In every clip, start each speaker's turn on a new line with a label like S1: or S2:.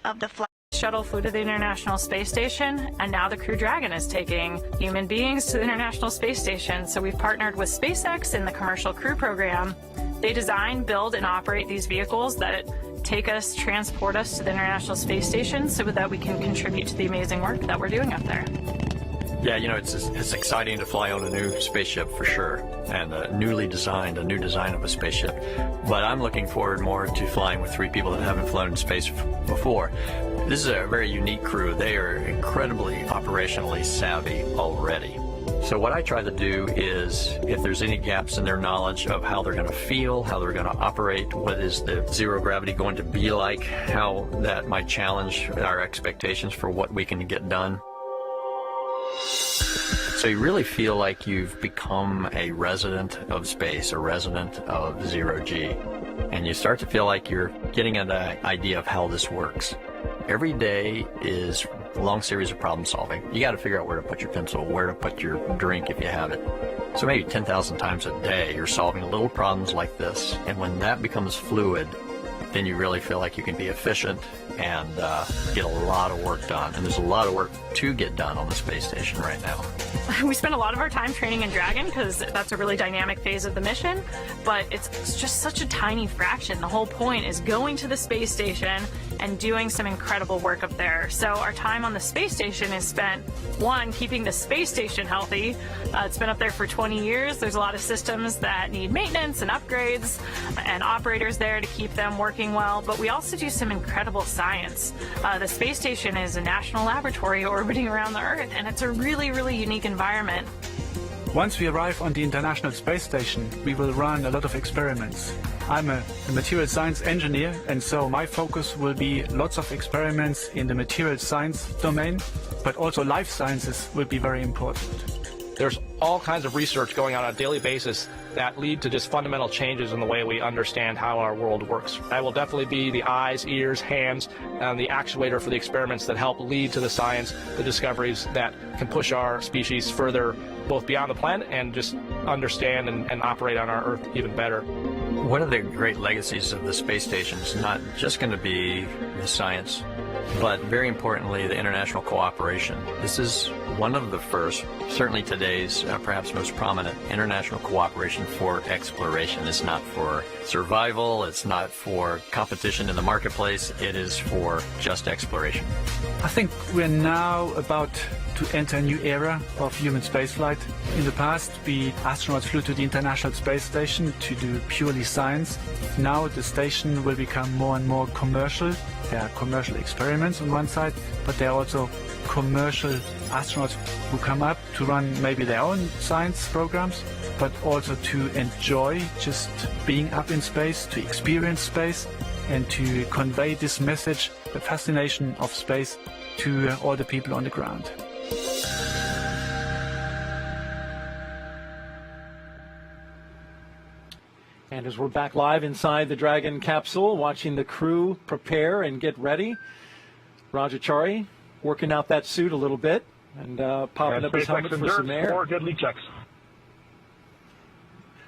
S1: of the flight.
S2: Shuttle flew to the International Space Station, and now the Crew Dragon is taking human beings to the International Space Station. So we've partnered with Spacex in the Commercial Crew Program. They design, build, and operate these vehicles that take us, transport us to the International Space Station so that we can contribute to the amazing work that we're doing up there.
S3: Yeah, you know, it's exciting to fly on a new spaceship for sure, and a new design of a spaceship. But I'm looking forward more to flying with three people that haven't flown in space before. This is a very unique crew. They are incredibly operationally savvy already. So what I try to do is, if there's any gaps in their knowledge of how they're going to feel, how they're going to operate, what is the zero gravity going to be like, how that might challenge our expectations for what we can get done. So you really feel like you've become a resident of space, a resident of zero-G, and you start to feel like you're getting an idea of how this works. Every day is a long series of problem solving. You got to figure out where to put your pencil, where to put your drink if you have it. So maybe 10,000 times a day you're solving little problems like this, and when that becomes fluid, then you really feel like you can be efficient and get a lot of work done. And there's a lot of work to get done on the space station right now.
S2: We spend a lot of our time training in Dragon because that's a really dynamic phase of the mission, but it's just such a tiny fraction. The whole point is going to the space station and doing some incredible work up there. So our time on the space station is spent, one, keeping the space station healthy. It's been up there for 20 years. There's a lot of systems that need maintenance and upgrades and operators there to keep them working well, but we also do some incredible science. The space station is a national laboratory orbiting around the Earth, and it's a really, really unique environment.
S4: Once we arrive on the International Space Station, we will run a lot of experiments. I'm a material science engineer, and so my focus will be lots of experiments in the material science domain, but also life sciences will be very important.
S5: There's all kinds of research going on a daily basis that lead to just fundamental changes in the way we understand how our world works. I will definitely be the eyes, ears, hands, and the actuator for the experiments that help lead to the science, the discoveries that can push our species further, both beyond the planet and just understand and operate on our Earth even better.
S3: One of the great legacies of the space station is not just going to be the science, but very importantly, the international cooperation. This is one of the first, certainly today's perhaps most prominent, international cooperation for exploration. It's not for survival, it's not for competition in the marketplace, it is for just exploration.
S4: I think we're now about to enter a new era of human spaceflight. In the past, astronauts flew to the International Space Station to do purely science. Now the station will become more and more commercial. There are commercial experiments on one side, but there are also commercial astronauts who come up to run maybe their own science programs, but also to enjoy just being up in space, to experience space, and to convey this message, the fascination of space, to all the people on the ground.
S6: And as we're back live inside the Dragon capsule, watching the crew prepare and get ready, Rajachari working out that suit a little bit and popping up his helmet for some air.
S7: 4 good leak checks.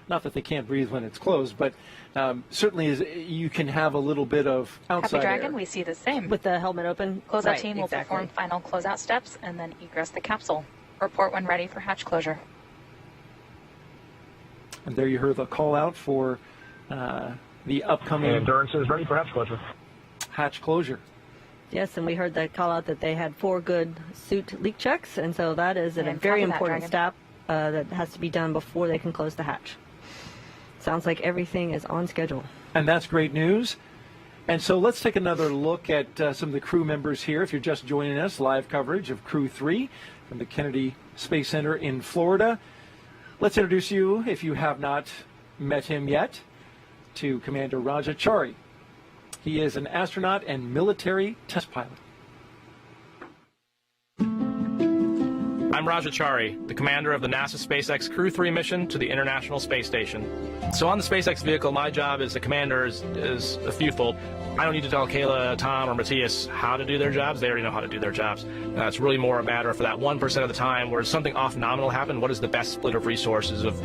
S6: Not that they can't breathe when it's closed, but certainly you can have a little bit of outside
S8: Happy Dragon,
S6: air.
S8: we see the same.
S9: With the helmet open?
S8: Closeout team will perform final closeout steps and then egress the capsule. Report when ready for hatch closure.
S6: And there you heard the call out for the upcoming
S7: Endurance is ready for hatch closure.
S6: Hatch closure.
S9: Yes, and we heard that call out that they had 4 good suit leak checks, and so that is a very important step that has to be done before they can close the hatch. Sounds like everything is on schedule.
S6: And that's great news. And so let's take another look at some of the crew members here. If you're just joining us, live coverage of Crew 3 from the Kennedy Space Center in Florida. Let's introduce you, if you have not met him yet, to Commander Rajachari. He is an astronaut and military test pilot.
S5: I I'm Rajachari, the commander of the NASA SpaceX Crew 3 mission to the International Space Station. So on the SpaceX vehicle, my job as the commander is a fewfold. I don't need to tell Kayla, Tom, or Matthias how to do their jobs. They already know how to do their jobs. It's really more a matter for that 1% of the time where something off nominal happened, what is the best split of resources of,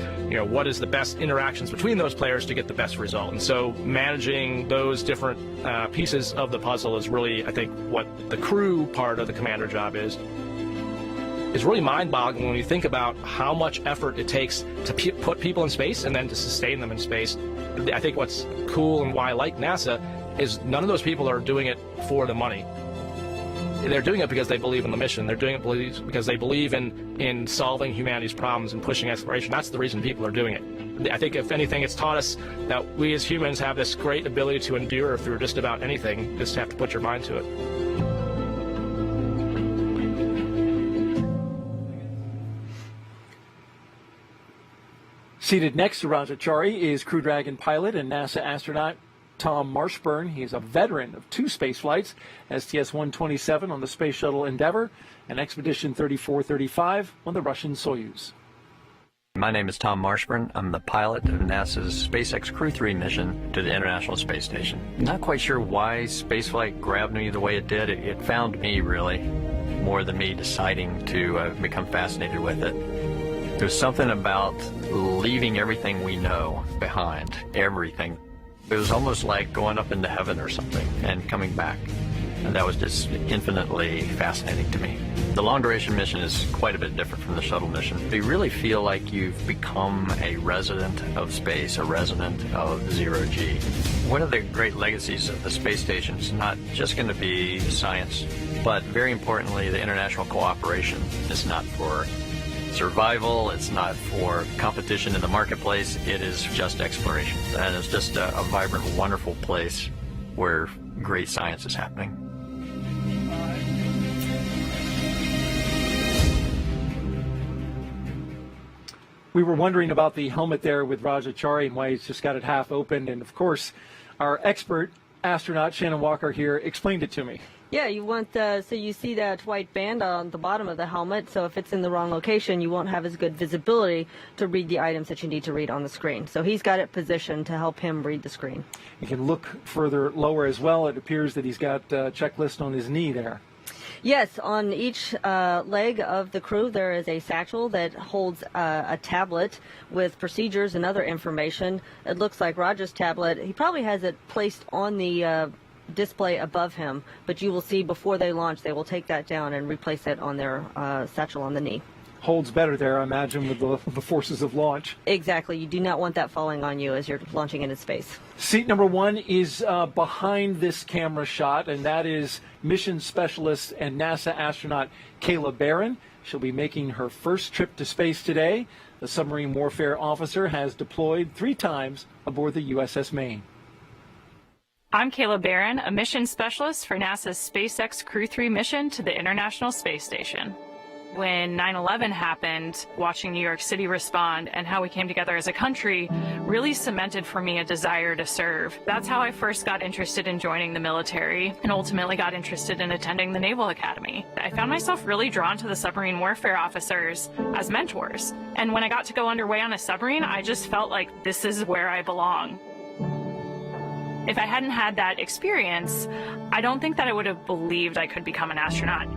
S5: what is the best interactions between those players to get the best result. And so managing those different pieces of the puzzle is really, I think, what the crew part of the commander job is. It's really mind-boggling when you think about how much effort it takes to put people in space and then to sustain them in space. I think what's cool and why I like NASA is none of those people are doing it for the money. They're doing it because they believe in the mission. They're doing it because they believe in solving humanity's problems and pushing exploration. That's the reason people are doing it. I think, if anything, it's taught us that we as humans have this great ability to endure through just about anything. Just have to put your mind to it.
S6: Seated next to Rajachari is Crew Dragon pilot and NASA astronaut Tom Marshburn. He is a veteran of 2 space flights, STS-127 on the Space Shuttle Endeavour and Expedition 3435 on the Russian Soyuz.
S3: My name is Tom Marshburn. I'm the pilot of NASA's SpaceX Crew 3 mission to the International Space Station. Not quite sure why spaceflight grabbed me the way it did. It found me, really, more than me deciding to become fascinated with it. There's something about leaving everything we know behind, everything. It was almost like going up into heaven or something and coming back. And that was just infinitely fascinating to me. The long-duration mission is quite a bit different from the shuttle mission. You really feel like you've become a resident of space, a resident of zero-G. One of the great legacies of the space station is not just going to be science, but very importantly, the international cooperation. It's not for survival, it's not for competition in the marketplace, it is just exploration. And it's just a vibrant, wonderful place where great science is happening.
S6: We were wondering about the helmet there with Rajachari and why he's just got it half open. And of course, our expert astronaut, Shannon Walker here, explained it to me.
S9: Yeah, you want so you see that white band on the bottom of the helmet, so if it's in the wrong location, you won't have as good visibility to read the items that you need to read on the screen. So he's got it positioned to help him read the screen.
S6: You can look further lower as well. It appears that he's got a checklist on his knee there.
S9: Yes, on each leg of the crew there is a satchel that holds a tablet with procedures and other information. It looks like Roger's tablet. He probably has it placed on the display above him, but you will see before they launch they will take that down and replace it on their satchel on the knee.
S6: Holds better there, I imagine, with the forces of launch.
S9: Exactly. You do not want that falling on you as you're launching into space.
S6: Seat number 1 is behind this camera shot, and that is mission specialist and NASA astronaut Kayla Barron. She'll be making her first trip to space today. The submarine warfare officer has deployed 3 times aboard the USS Maine.
S2: I'm Kayla Barron, a mission specialist for NASA's SpaceX Crew 3 mission to the International Space Station. When 9/11 happened, watching New York City respond and how we came together as a country really cemented for me a desire to serve. That's how I first got interested in joining the military and ultimately got interested in attending the Naval Academy. I found myself really drawn to the submarine warfare officers as mentors. And when I got to go underway on a submarine, I just felt like this is where I belong. If I hadn't had that experience, I don't think that I would have believed I could become an astronaut.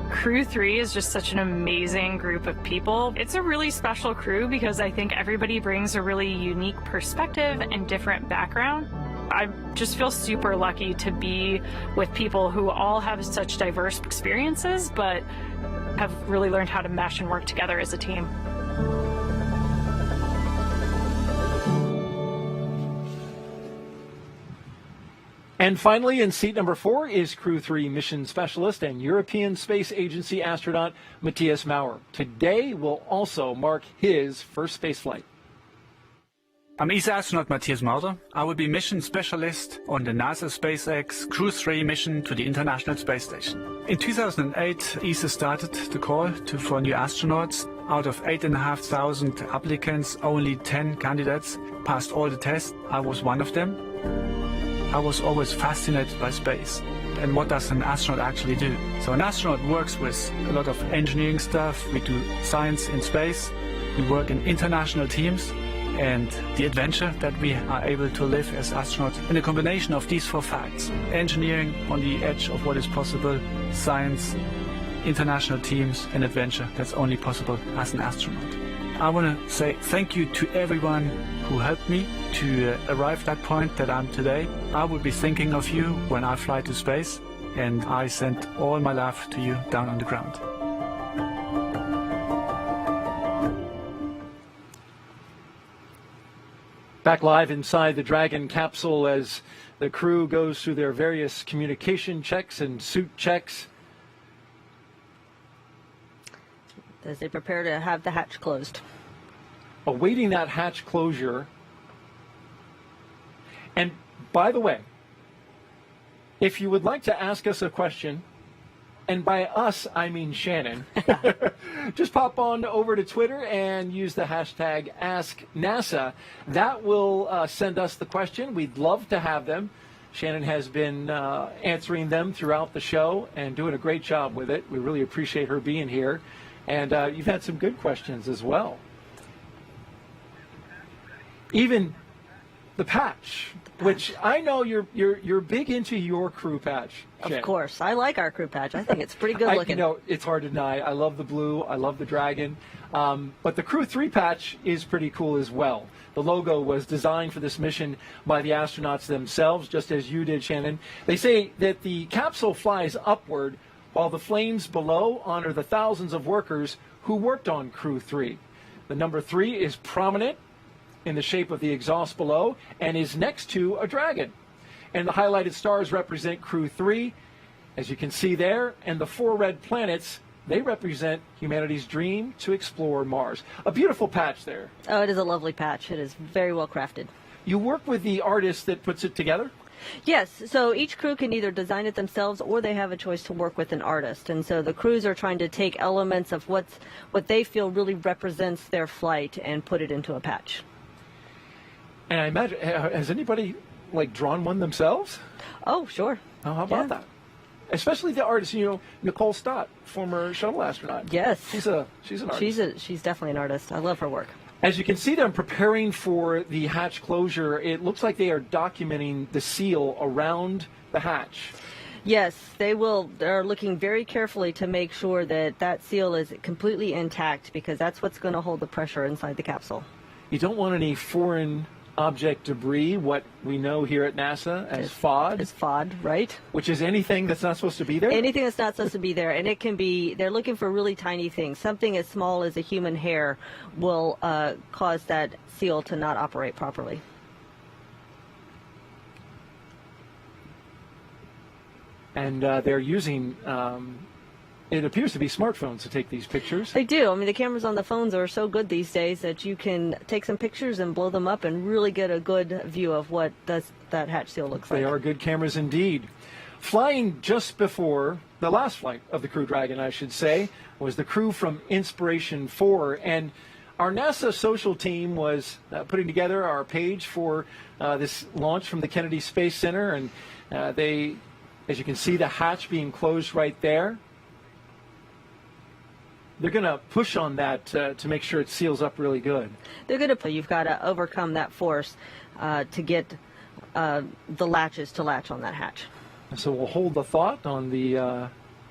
S2: Crew 3 is just such an amazing group of people. It's a really special crew because I think everybody brings a really unique perspective and different background. I just feel super lucky to be with people who all have such diverse experiences, but have really learned how to mesh and work together as a team.
S6: And finally, in seat number 4 is Crew 3 mission specialist and European Space Agency astronaut Matthias Maurer. Today will also mark his first spaceflight.
S4: I'm ESA astronaut Matthias Maurer. I will be mission specialist on the NASA SpaceX Crew 3 mission to the International Space Station. In 2008, ESA started the call for new astronauts. Out of 8,500 applicants, only 10 candidates passed all the tests. I was one of them. I was always fascinated by space and what does an astronaut actually do. So an astronaut works with a lot of engineering stuff. We do science in space. We work in international teams, and the adventure that we are able to live as astronauts in a combination of these 4 facts: engineering on the edge of what is possible, science, international teams, and adventure that's only possible as an astronaut. I want to say thank you to everyone who helped me to arrive at that point that I'm today. I will be thinking of you when I fly to space, and I send all my love to you down on the ground.
S6: Back live inside the Dragon capsule as the crew goes through their various communication checks and suit checks.
S9: As they prepare to have the hatch closed.
S6: Awaiting that hatch closure. And by the way, if you would like to ask us a question, and by us, I mean Shannon, just pop on over to Twitter and use the hashtag AskNASA. That will send us the question. We'd love to have them. Shannon has been answering them throughout the show and doing a great job with it. We really appreciate her being here. And you've had some good questions as well. Even the patch, which I know you're big into your crew patch. Jen.
S9: Of course. I like our crew patch. I think it's pretty good looking.
S6: You know, it's hard to deny. I love the blue. I love the Dragon. But the Crew 3 patch is pretty cool as well. The logo was designed for this mission by the astronauts themselves, just as you did, Shannon. They say that the capsule flies upward while the flames below honor the thousands of workers who worked on Crew 3. The number 3 is prominent in the shape of the exhaust below and is next to a dragon. And the highlighted stars represent Crew 3, as you can see there, and the 4 red planets, they represent humanity's dream to explore Mars. A beautiful patch there.
S9: Oh, it is a lovely patch. It is very well crafted.
S6: You work with the artist that puts it together?
S9: Yes, so each crew can either design it themselves or they have a choice to work with an artist. And so the crews are trying to take elements of what they feel really represents their flight and put it into a patch.
S6: And I imagine, has anybody drawn one themselves?
S9: Oh, sure.
S6: Oh, how about that? Especially the artist, Nicole Stott, former shuttle astronaut.
S9: Yes.
S6: She's an artist.
S9: She's definitely an artist. I love her work.
S6: As you can see them preparing for the hatch closure, it looks like they are documenting the seal around the hatch.
S9: Yes, they will. They're looking very carefully to make sure that that seal is completely intact because that's what's going to hold the pressure inside the capsule.
S6: You don't want any foreign object debris, what we know here at NASA as FOD.
S9: As FOD, right.
S6: Which is anything that's not supposed to be there?
S9: Anything that's not supposed to be there. And it can be, they're looking for really tiny things. Something as small as a human hair will cause that seal to not operate properly.
S6: And they're using, it appears to be smartphones to take these pictures.
S9: They do. I mean, the cameras on the phones are so good these days that you can take some pictures and blow them up and really get a good view of what that hatch seal looks like.
S6: They are good cameras indeed. Flying just before the last flight of the Crew Dragon, I should say, was the crew from Inspiration 4. And our NASA social team was putting together our page for this launch from the Kennedy Space Center. And they, as you can see, the hatch being closed right there. They're going to push on that to make sure it seals up really good.
S9: They're going to. You've got to overcome that force to get the latches to latch on that hatch.
S6: So we'll hold the thought on the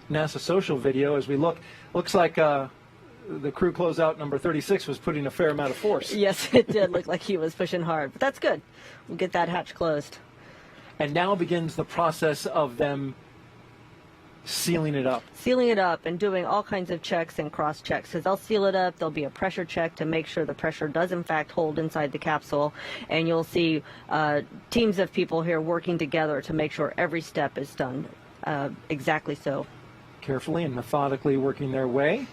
S6: NASA social video as we look. Looks like the crew closeout number 36 was putting a fair amount of force.
S9: Yes, it did look like he was pushing hard, but that's good. We'll get that hatch closed.
S6: And now begins the process of them sealing it up.
S9: Sealing it up and doing all kinds of checks and cross checks. Because they'll seal it up, there'll be a pressure check to make sure the pressure does in fact hold inside the capsule. And you'll see teams of people here working together to make sure every step is done exactly so.
S6: Carefully and methodically working their way.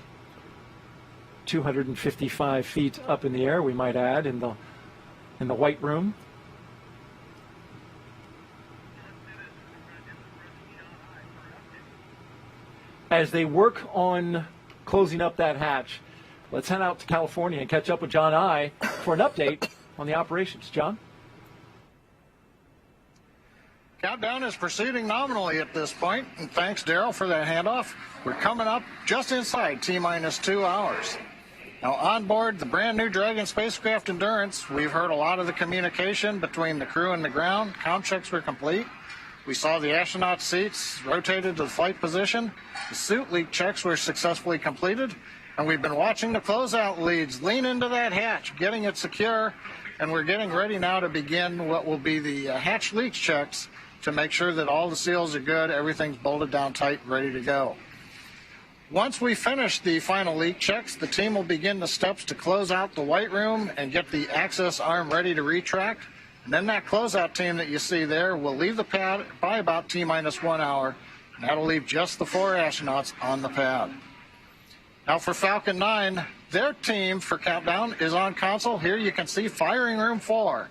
S6: 255 feet up in the air, we might add, in the White Room. As they work on closing up that hatch, let's head out to California and catch up with John I for an update on the operations. John?
S1: Countdown is proceeding nominally at this point, and thanks, Daryl, for that handoff. We're coming up just inside T-minus 2 hours. Now, on board the brand new Dragon spacecraft Endurance, we've heard a lot of the communication between the crew and the ground. Comm checks were complete. We saw the astronaut seats rotated to the flight position. The suit leak checks were successfully completed. And we've been watching the closeout leads lean into that hatch, getting it secure. And we're getting ready now to begin what will be the hatch leak checks to make sure that all the seals are good, everything's bolted down tight, ready to go. Once we finish the final leak checks, the team will begin the steps to close out the white room and get the access arm ready to retract. And then that closeout team that you see there will leave the pad by about T-minus 1 hour. And that'll leave just the 4 astronauts on the pad. Now for Falcon 9, their team for countdown is on console. Here you can see firing room 4.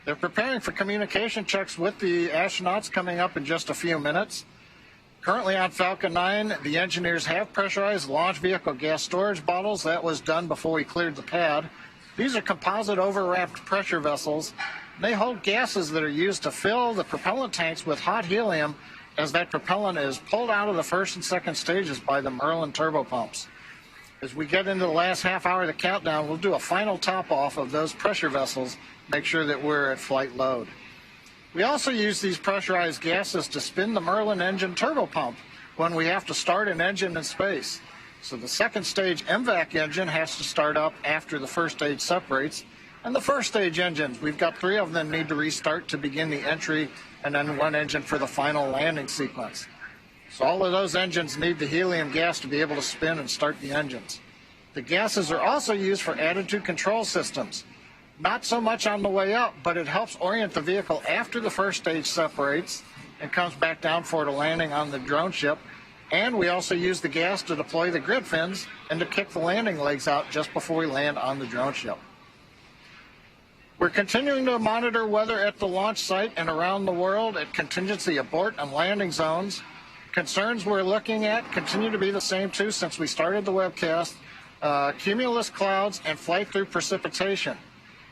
S1: They're preparing for communication checks with the astronauts coming up in just a few minutes. Currently on Falcon 9, the engineers have pressurized launch vehicle gas storage bottles. That was done before we cleared the pad. These are composite overwrapped pressure vessels. They hold gases that are used to fill the propellant tanks with hot helium as that propellant is pulled out of the first and second stages by the Merlin turbopumps. As we get into the last half hour of the countdown, we'll do a final top off of those pressure vessels, make sure that we're at flight load. We also use these pressurized gases to spin the Merlin engine turbopump when we have to start an engine in space. So the second stage MVAC engine has to start up after the first stage separates. And the first stage engines, we've got 3 of them need to restart to begin the entry, and then 1 engine for the final landing sequence. So all of those engines need the helium gas to be able to spin and start the engines. The gases are also used for attitude control systems. Not so much on the way up, but it helps orient the vehicle after the first stage separates and comes back down for the landing on the drone ship. And we also use the gas to deploy the grid fins and to kick the landing legs out just before we land on the drone ship. We're continuing to monitor weather at the launch site and around the world at contingency abort and landing zones. Concerns we're looking at continue to be the same too since we started the webcast. Cumulus clouds and flight through precipitation.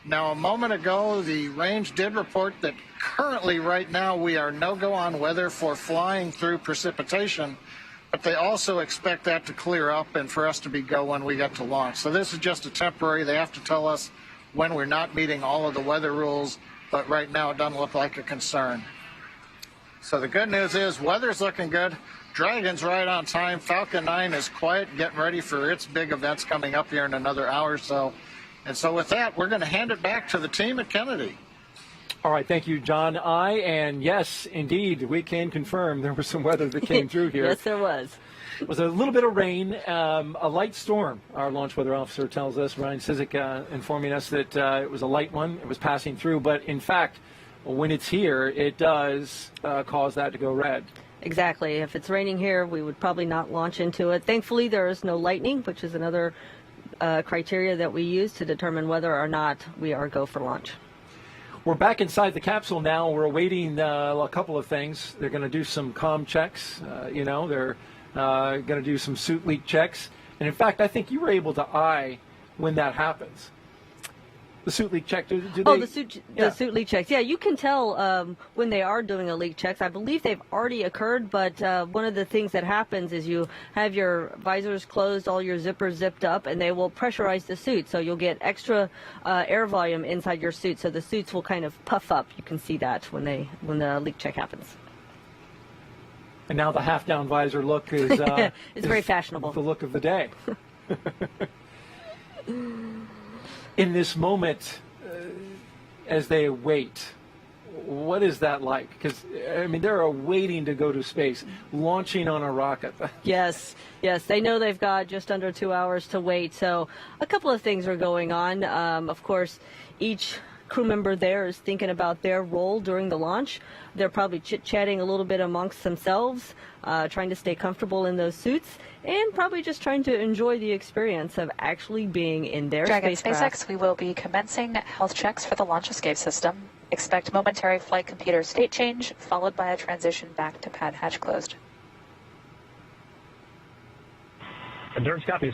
S1: Now, a moment ago, the range did report that currently, right now, we are no-go on weather for flying through precipitation, but they also expect that to clear up and for us to be go when we get to launch. So this is just a temporary. They have to tell us when we're not meeting all of the weather rules, but right now it doesn't look like a concern. So the good news is weather's looking good. Dragon's right on time. Falcon 9 is quiet, getting ready for its big events coming up here in another hour or so. And so with that, we're going to hand it back to the team at Kennedy.
S6: All right, thank you, John. And yes, indeed, we can confirm there was some weather that came through here.
S9: Yes, there was.
S6: It was a little bit of rain, a light storm, our launch weather officer tells us, Ryan Sizik, informing us that it was a light one. It was passing through. But in fact, when it's here, it does cause that to go red.
S9: Exactly. If it's raining here, we would probably not launch into it. Thankfully, there is no lightning, which is another criteria that we use to determine whether or not we are go for launch.
S6: We're back inside the capsule now. We're awaiting a couple of things. They're going to do some comm checks. They're going to do some suit leak checks. And in fact, I think you were able to eye when that happens. The suit leak check.
S9: The suit leak checks. Yeah, you can tell when they are doing a leak checks. I believe they've already occurred, but one of the things that happens is you have your visors closed, all your zippers zipped up, and they will pressurize the suit. So you'll get extra air volume inside your suit. So the suits will kind of puff up. You can see that when the leak check happens.
S6: And now the half-down visor look is
S9: it's very fashionable.
S6: The look of the day. In this moment, as they await, what is that like? Because, I mean, they're waiting to go to space, launching on a rocket.
S9: Yes, they know they've got just under 2 hours to wait. So a couple of things are going on. Of course, each crew member there is thinking about their role during the launch. They're probably chit-chatting a little bit amongst themselves, trying to stay comfortable in those suits, and probably just trying to enjoy the experience of actually being in their
S8: Dragon
S9: spacecraft.
S8: SpaceX, we will be commencing health checks for the launch escape system. Expect momentary flight computer state change, followed by a transition back to pad hatch closed.
S7: Endurance copies.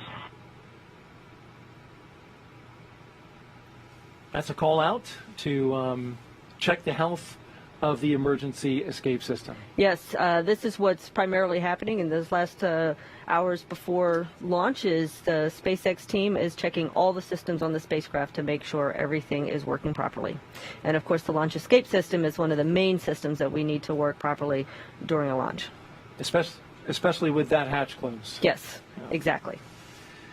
S6: That's a call out to check the health of the emergency escape system.
S9: Yes, this is what's primarily happening in those last hours before launch. Is the SpaceX team is checking all the systems on the spacecraft to make sure everything is working properly. And of course, the launch escape system is one of the main systems that we need to work properly during a launch.
S6: Especially with that hatch closed.
S9: Yes, exactly.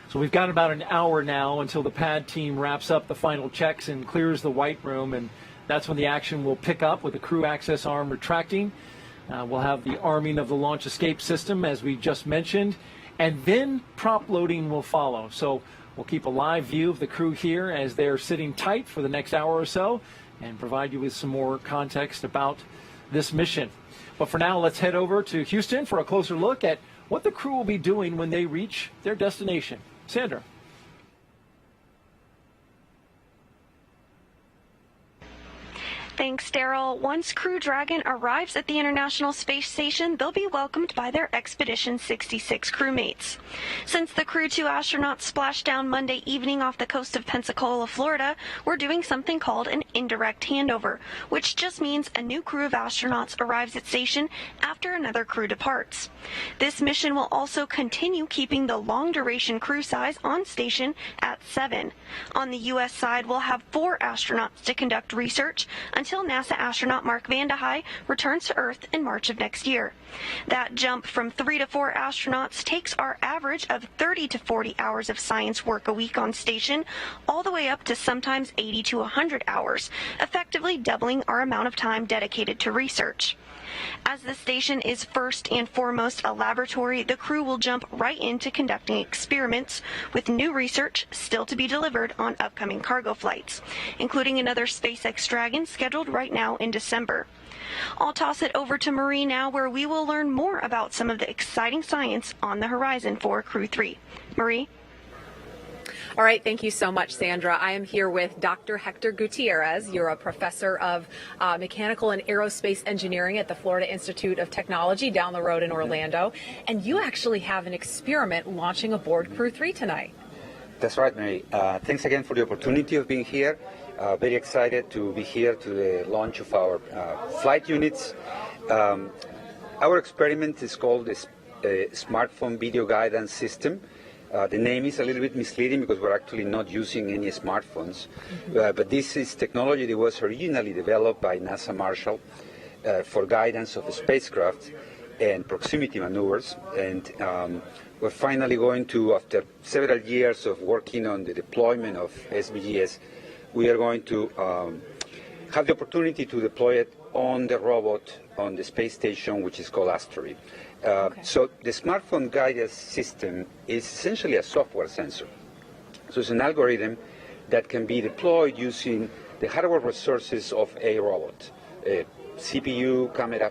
S6: So we've got about an hour now until the pad team wraps up the final checks and clears the white room, and that's when the action will pick up with the crew access arm retracting. We'll have the arming of the launch escape system, as we just mentioned, and then prop loading will follow. So we'll keep a live view of the crew here as they're sitting tight for the next hour or so and provide you with some more context about this mission. But for now, let's head over to Houston for a closer look at what the crew will be doing when they reach their destination. Sandra.
S10: Thanks, Daryl. Once Crew Dragon arrives at the International Space Station, they'll be welcomed by their Expedition 66 crewmates. Since the Crew 2 astronauts splashed down Monday evening off the coast of Pensacola, Florida, we're doing something called an indirect handover, which just means a new crew of astronauts arrives at station after another crew departs. This mission will also continue keeping the long-duration crew size on station at 7. On the U.S. side, we'll have 4 astronauts to conduct research until NASA astronaut Mark Vande Hei returns to Earth in March of next year. That jump from 3 to 4 astronauts takes our average of 30 to 40 hours of science work a week on station, all the way up to sometimes 80 to 100 hours, effectively doubling our amount of time dedicated to research. As the station is first and foremost a laboratory, the crew will jump right into conducting experiments with new research still to be delivered on upcoming cargo flights, including another SpaceX Dragon scheduled right now in December. I'll toss it over to Marie now, where we will learn more about some of the exciting science on the horizon for Crew 3. Marie?
S11: All right, thank you so much, Sandra. I am here with Dr. Hector Gutierrez. You're a professor of mechanical and aerospace engineering at the Florida Institute of Technology down the road in Orlando. And you actually have an experiment launching aboard Crew 3 tonight.
S12: That's right, Mary. Thanks again for the opportunity of being here. Very excited to be here to the launch of our flight units. Our experiment is called the Smartphone Video Guidance System. The name is a little bit misleading because we're actually not using any smartphones, but this is technology that was originally developed by NASA Marshall for guidance of the spacecraft and proximity maneuvers. And we're finally going to, after several years of working on the deployment of SVGS, we are going to have the opportunity to deploy it on the robot on the space station, which is called Asteroid. So the smartphone guidance system is essentially a software sensor. So it's an algorithm that can be deployed using the hardware resources of a robot, a CPU, camera,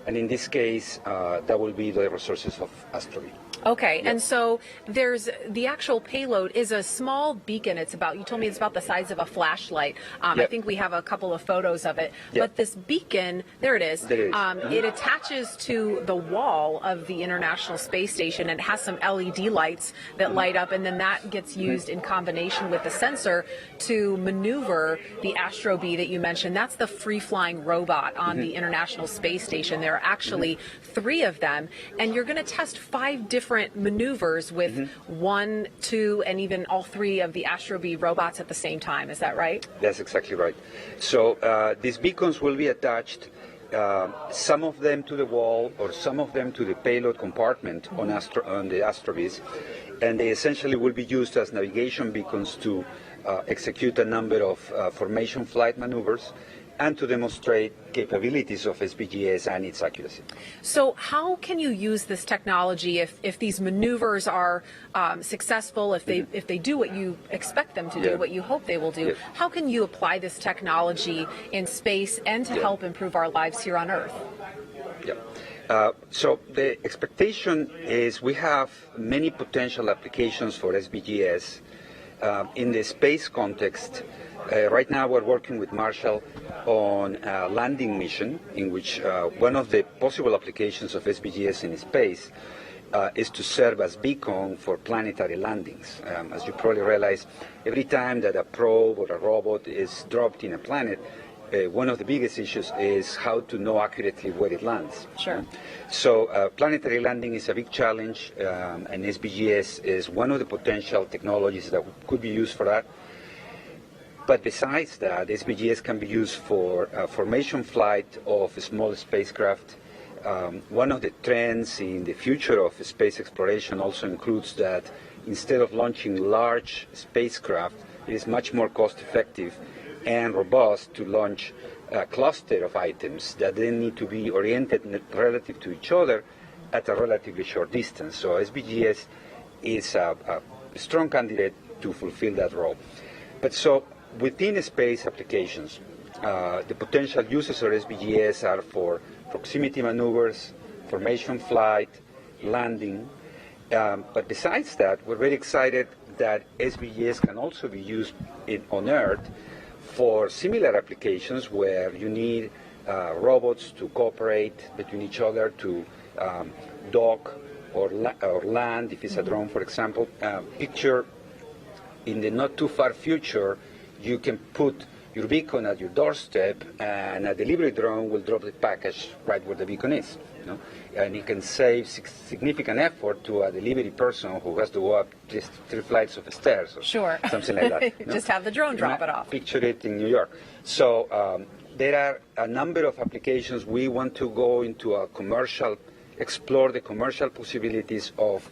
S12: and in this case, that will be the resources of Asteroid.
S11: Okay,
S12: Yep.
S11: and so there's the actual payload is a small beacon. It's about, you told me it's about the size of a flashlight. I
S12: Yep.
S11: think we have a couple of photos of it.
S12: Yep.
S11: But this beacon, there it is.
S12: There it is.
S11: It attaches to the wall of the International Space Station, and it has some LED lights that light up, and then that gets used in combination with the sensor to maneuver the Astro Bee that you mentioned. That's the free-flying robot on the International Space Station. There are actually 3 of them, and you're going to test 5 different maneuvers with 1, 2, and even all 3 of the Astro Bee robots at the same time. Is that right?
S12: That's exactly right. So these beacons will be attached, some of them to the wall or some of them to the payload compartment on the Astro Bees, and they essentially will be used as navigation beacons to execute a number of formation flight maneuvers and to demonstrate capabilities of SVGS and its accuracy.
S11: So how can you use this technology if these maneuvers are successful, if they do what you expect them to do, what you hope they will do? How can you apply this technology in space and to help improve our lives here on Earth?
S12: So the expectation is we have many potential applications for SVGS in the space context. Right now we're working with Marshall on a landing mission in which one of the possible applications of SVGS in space is to serve as beacon for planetary landings. As you probably realize, every time that a probe or a robot is dropped in a planet, one of the biggest issues is how to know accurately where it lands.
S11: Sure.
S12: So planetary landing is a big challenge, and SBGS is one of the potential technologies that could be used for that. But besides that, SBGS can be used for formation flight of small spacecraft. One of the trends in the future of space exploration also includes that instead of launching large spacecraft, it is much more cost-effective and robust to launch a cluster of items that then need to be oriented relative to each other at a relatively short distance. So SBGS is a strong candidate to fulfill that role. But so within space applications, the potential uses of SBGS are for proximity maneuvers, formation flight, landing. But besides that, we're very excited that SBGS can also be used on Earth for similar applications where you need robots to cooperate between each other to dock or land, if it's a drone, for example. Picture in the not too far future, you can put your beacon at your doorstep, and a delivery drone will drop the package right where the beacon is. And it can save significant effort to a delivery person who has to go up just 3 flights of stairs or something like that.
S11: Just have the drone drop it off.
S12: Picture it in New York. So there are a number of applications. We want to go into a commercial, explore the commercial possibilities of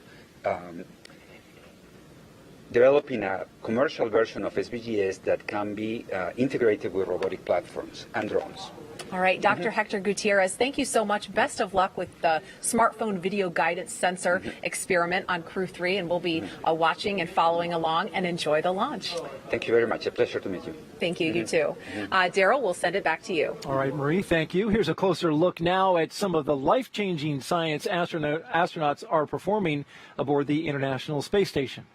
S12: developing a commercial version of SBGS that can be integrated with robotic platforms and drones.
S11: All right, Dr. Hector Gutierrez, thank you so much. Best of luck with the smartphone video guidance sensor experiment on Crew 3, and we'll be watching and following along, and enjoy the launch.
S12: Thank you very much. A pleasure to meet you.
S11: Thank you. You too. Daryl, we'll send it back to you.
S6: All right, Marie, thank you. Here's a closer look now at some of the life-changing science astronauts are performing aboard the International Space Station.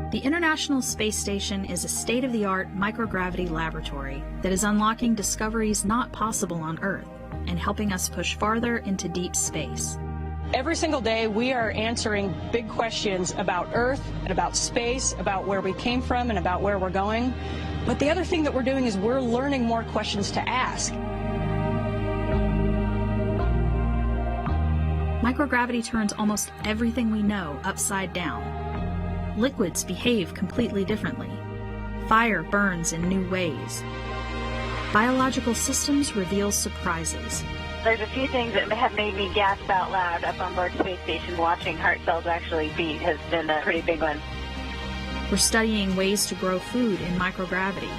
S13: The International Space Station is a state-of-the-art microgravity laboratory that is unlocking discoveries not possible on Earth and helping us push farther into deep space.
S14: Every single day we are answering big questions about Earth and about space, about where we came from and about where we're going. But the other thing that we're doing is we're learning more questions to ask.
S13: Microgravity turns almost everything we know upside down. Liquids behave completely differently. Fire burns in new ways. Biological systems reveal surprises.
S15: There's a few things that have made me gasp out loud up on board Space Station. Watching heart cells actually beat has been a pretty big one.
S13: We're studying ways to grow food in microgravity.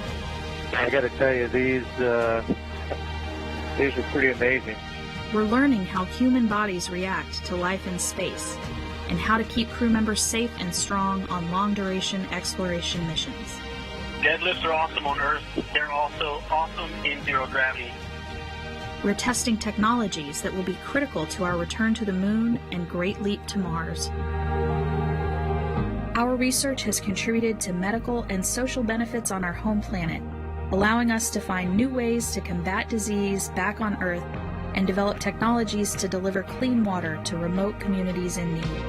S16: I got to tell you, these are pretty amazing.
S13: We're learning how human bodies react to life in space, and how to keep crew members safe and strong on long-duration exploration missions.
S17: Deadlifts are awesome on Earth. They're also awesome in zero gravity.
S13: We're testing technologies that will be critical to our return to the moon and great leap to Mars. Our research has contributed to medical and social benefits on our home planet, allowing us to find new ways to combat disease back on Earth and develop technologies to deliver clean water to remote communities in need.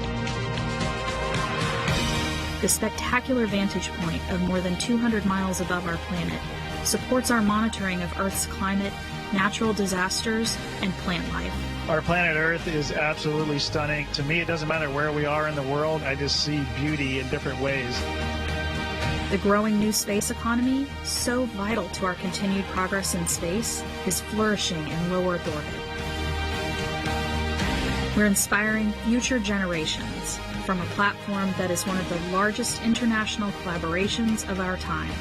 S13: The spectacular vantage point of more than 200 miles above our planet supports our monitoring of Earth's climate, natural disasters, and plant life.
S18: Our planet Earth is absolutely stunning. To me, it doesn't matter where we are in the world, I just see beauty in different ways.
S13: The growing new space economy, so vital to our continued progress in space, is flourishing in low Earth orbit. We're inspiring future generations from a platform that is one of the largest international collaborations of our time.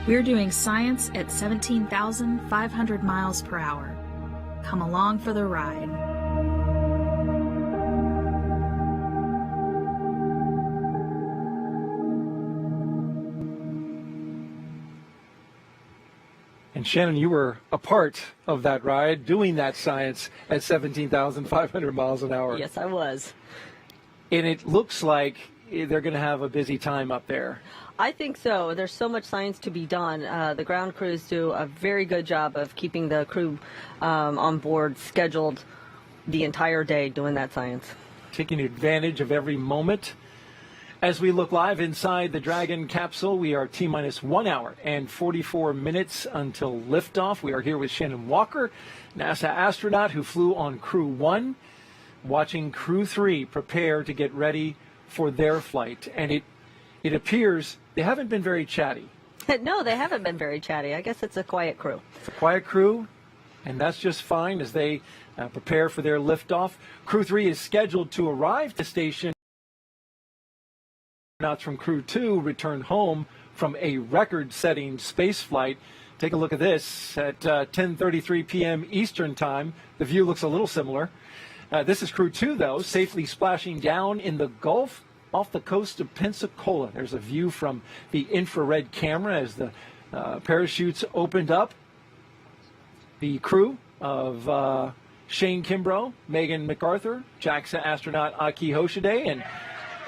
S13: We're doing science at 17,500 miles per hour. Come along for the ride.
S6: And Shannon, you were a part of that ride, doing that science at 17,500 miles an hour.
S9: Yes, I was.
S6: And it looks like they're going to have a busy time up there.
S9: I think so. There's so much science to be done. The ground crews do a very good job of keeping the crew on board scheduled the entire day doing that science.
S6: Taking advantage of every moment. As we look live inside the Dragon capsule, we are T-minus 1 hour and 44 minutes until liftoff. We are here with Shannon Walker, NASA astronaut who flew on Crew 1, watching Crew 3 prepare to get ready for their flight. And it appears they haven't been very chatty.
S9: No, they haven't been very chatty. I guess it's a quiet crew.
S6: It's a quiet crew, and that's just fine as they prepare for their liftoff. Crew 3 is scheduled to arrive to station. Astronauts from Crew 2 returned home from a record-setting space flight. Take a look at this at 10:33 p.m. Eastern Time. The view looks a little similar. This is Crew 2, though, safely splashing down in the Gulf off the coast of Pensacola. There's a view from the infrared camera as the parachutes opened up. The crew of Shane Kimbrough, Megan MacArthur, JAXA astronaut Aki Hoshide, and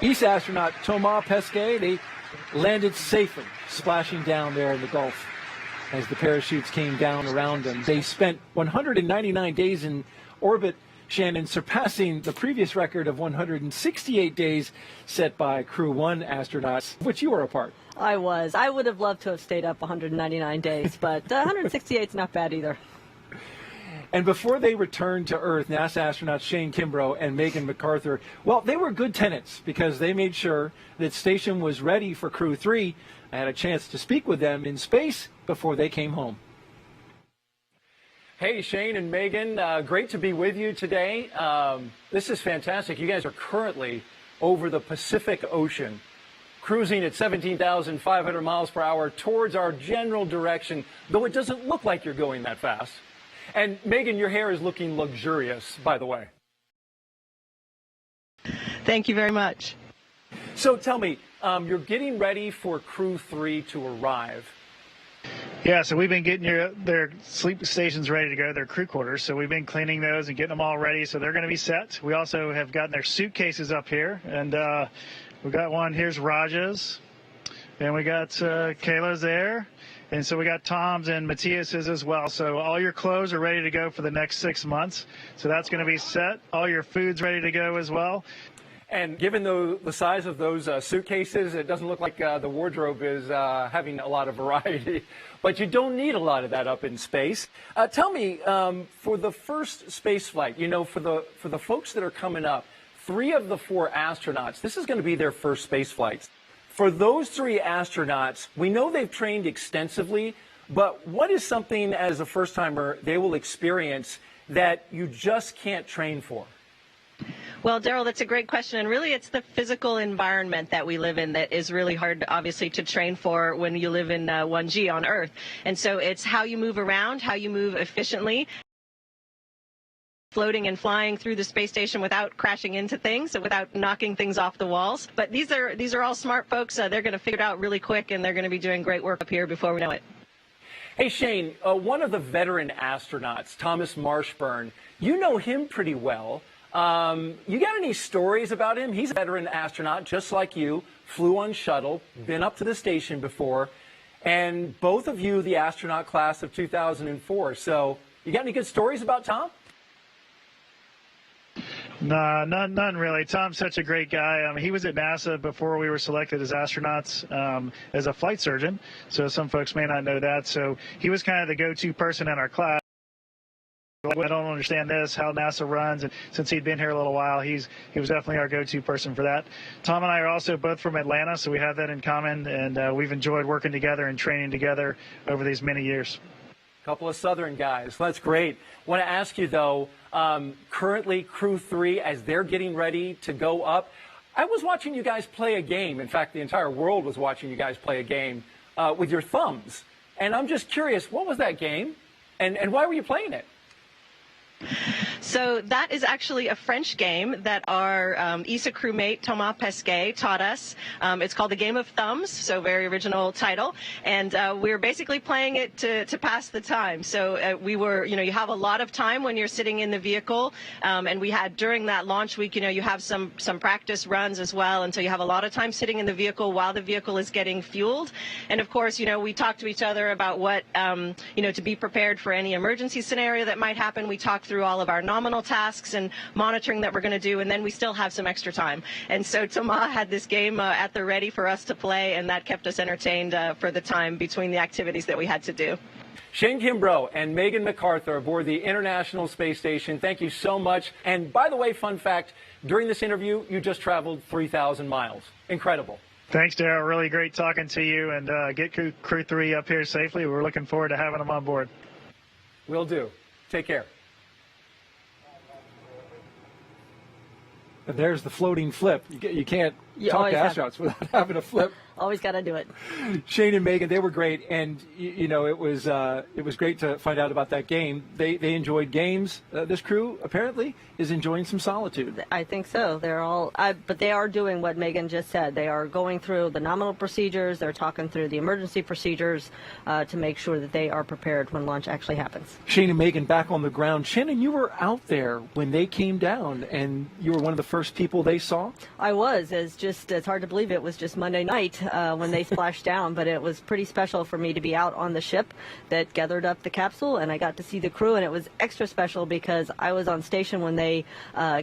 S6: ESA astronaut Thomas Pesquet, they landed safely, splashing down there in the Gulf as the parachutes came down around them. They spent 199 days in orbit, Shannon, surpassing the previous record of 168 days set by Crew 1 astronauts, of which you were a part.
S9: I was. I would have loved to have stayed up 199 days, but 168 is not bad either.
S6: And before they returned to Earth, NASA astronauts Shane Kimbrough and Megan MacArthur, well, they were good tenants because they made sure that station was ready for Crew 3. I had a chance to speak with them in space before they came home. Hey, Shane and Megan, great to be with you today. This is fantastic. You guys are currently over the Pacific Ocean, cruising at 17,500 miles per hour towards our general direction, though it doesn't look like you're going that fast. And Megan, your hair is looking luxurious, by the way.
S19: Thank you very much.
S6: So tell me, you're getting ready for Crew 3 to arrive.
S18: Yeah, so we've been getting their sleep stations ready to go, their crew quarters. So we've been cleaning those and getting them all ready, so they're going to be set. We also have gotten their suitcases up here, and we got one. Here's Raja's, and we got Kayla's there. And so we got Tom's and Matthias's as well. So all your clothes are ready to go for the next 6 months. So that's going to be set. All your food's ready to go as well.
S6: And given the size of those suitcases, it doesn't look like the wardrobe is having a lot of variety. But you don't need a lot of that up in space. Tell me, for the first space flight, you know, for the folks that are coming up, 3 of the 4 astronauts, this is going to be their first space flights. For those 3 astronauts, we know they've trained extensively, but what is something as a first-timer they will experience that you just can't train for?
S19: Well, Daryl, that's a great question. And really, it's the physical environment that we live in that is really hard, obviously, to train for when you live in 1G on Earth. And so it's how you move around, how you move efficiently, floating and flying through the space station without crashing into things, so without knocking things off the walls. But these are all smart folks. They're going to figure it out really quick, and they're going to be doing great work up here before we know it.
S6: Hey, Shane, one of the veteran astronauts, Thomas Marshburn, you know him pretty well. You got any stories about him? He's a veteran astronaut, just like you, flew on shuttle, been up to the station before, and both of you the astronaut class of 2004. So you got any good stories about Tom?
S18: No, none really. Tom's such a great guy. He was at NASA before we were selected as astronauts as a flight surgeon. So some folks may not know that. So he was kind of the go-to person in our class. I don't understand this, how NASA runs, and since he'd been here a little while, he was definitely our go-to person for that. Tom and I are also both from Atlanta, so we have that in common, and we've enjoyed working together and training together over these many years.
S6: Couple of Southern guys. That's great. Want to ask you, though, currently Crew 3, as they're getting ready to go up, I was watching you guys play a game. In fact, the entire world was watching you guys play a game with your thumbs. And I'm just curious, what was that game, and why were you playing it?
S19: So that is actually a French game that our ESA crewmate Thomas Pesquet taught us. It's called the Game of Thumbs, so very original title. And we were basically playing it to pass the time. So we were, you have a lot of time when you're sitting in the vehicle. And we had, during that launch week, you have some practice runs as well. And so you have a lot of time sitting in the vehicle while the vehicle is getting fueled. And of course, we talk to each other about what, to be prepared for any emergency scenario that might happen. We talk through all of our nominal phenomenal tasks and monitoring that we're going to do, and then we still have some extra time. And so Thomas had this game at the ready for us to play, and that kept us entertained for the time between the activities that we had to do.
S6: Shane Kimbrough and Megan MacArthur aboard the International Space Station. Thank you so much. And by the way, fun fact, during this interview, you just traveled 3,000 miles. Incredible.
S18: Thanks, Daryl. Really great talking to you, and get Crew 3 up here safely. We're looking forward to having them on board.
S6: Will do. Take care. And there's the floating flip. You can't talk to astronauts without having a flip.
S9: Always got to do it.
S6: Shane and Megan, they were great, and you know it was great to find out about that game. They enjoyed games. This crew apparently is enjoying some solitude.
S9: I think so. They're all, but they are doing what Megan just said. They are going through the nominal procedures. They're talking through the emergency procedures to make sure that they are prepared when launch actually happens.
S6: Shane and Megan back on the ground. Shannon, you were out there when they came down, and you were one of the first people they saw.
S9: I was. It's hard to believe it was just Monday night when they splashed down, but it was pretty special for me to be out on the ship that gathered up the capsule, and I got to see the crew, and it was extra special because I was on station when they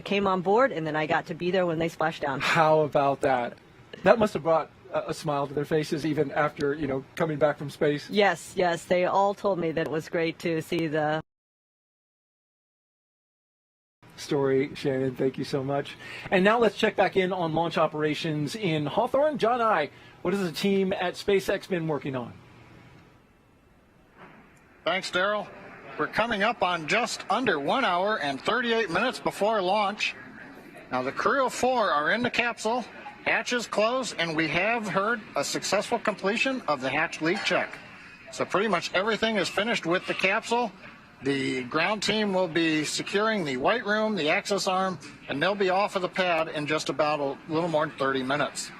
S9: came on board, and then I got to be there when they splashed down.
S6: How about that? That must have brought a smile to their faces even after, coming back from space.
S9: Yes, they all told me that it was great to see the
S6: story. Shannon, thank you so much. And now let's check back in on launch operations in Hawthorne. John I, what has the team at SpaceX been working on?
S1: Thanks, Daryl. We're coming up on just under 1 hour and 38 minutes before launch. Now the crew of 4 are in the capsule, hatches closed, and we have heard a successful completion of the hatch leak check. So pretty much everything is finished with the capsule. The ground team will be securing the white room, the access arm, and they'll be off of the pad in just about a little more than 30 minutes.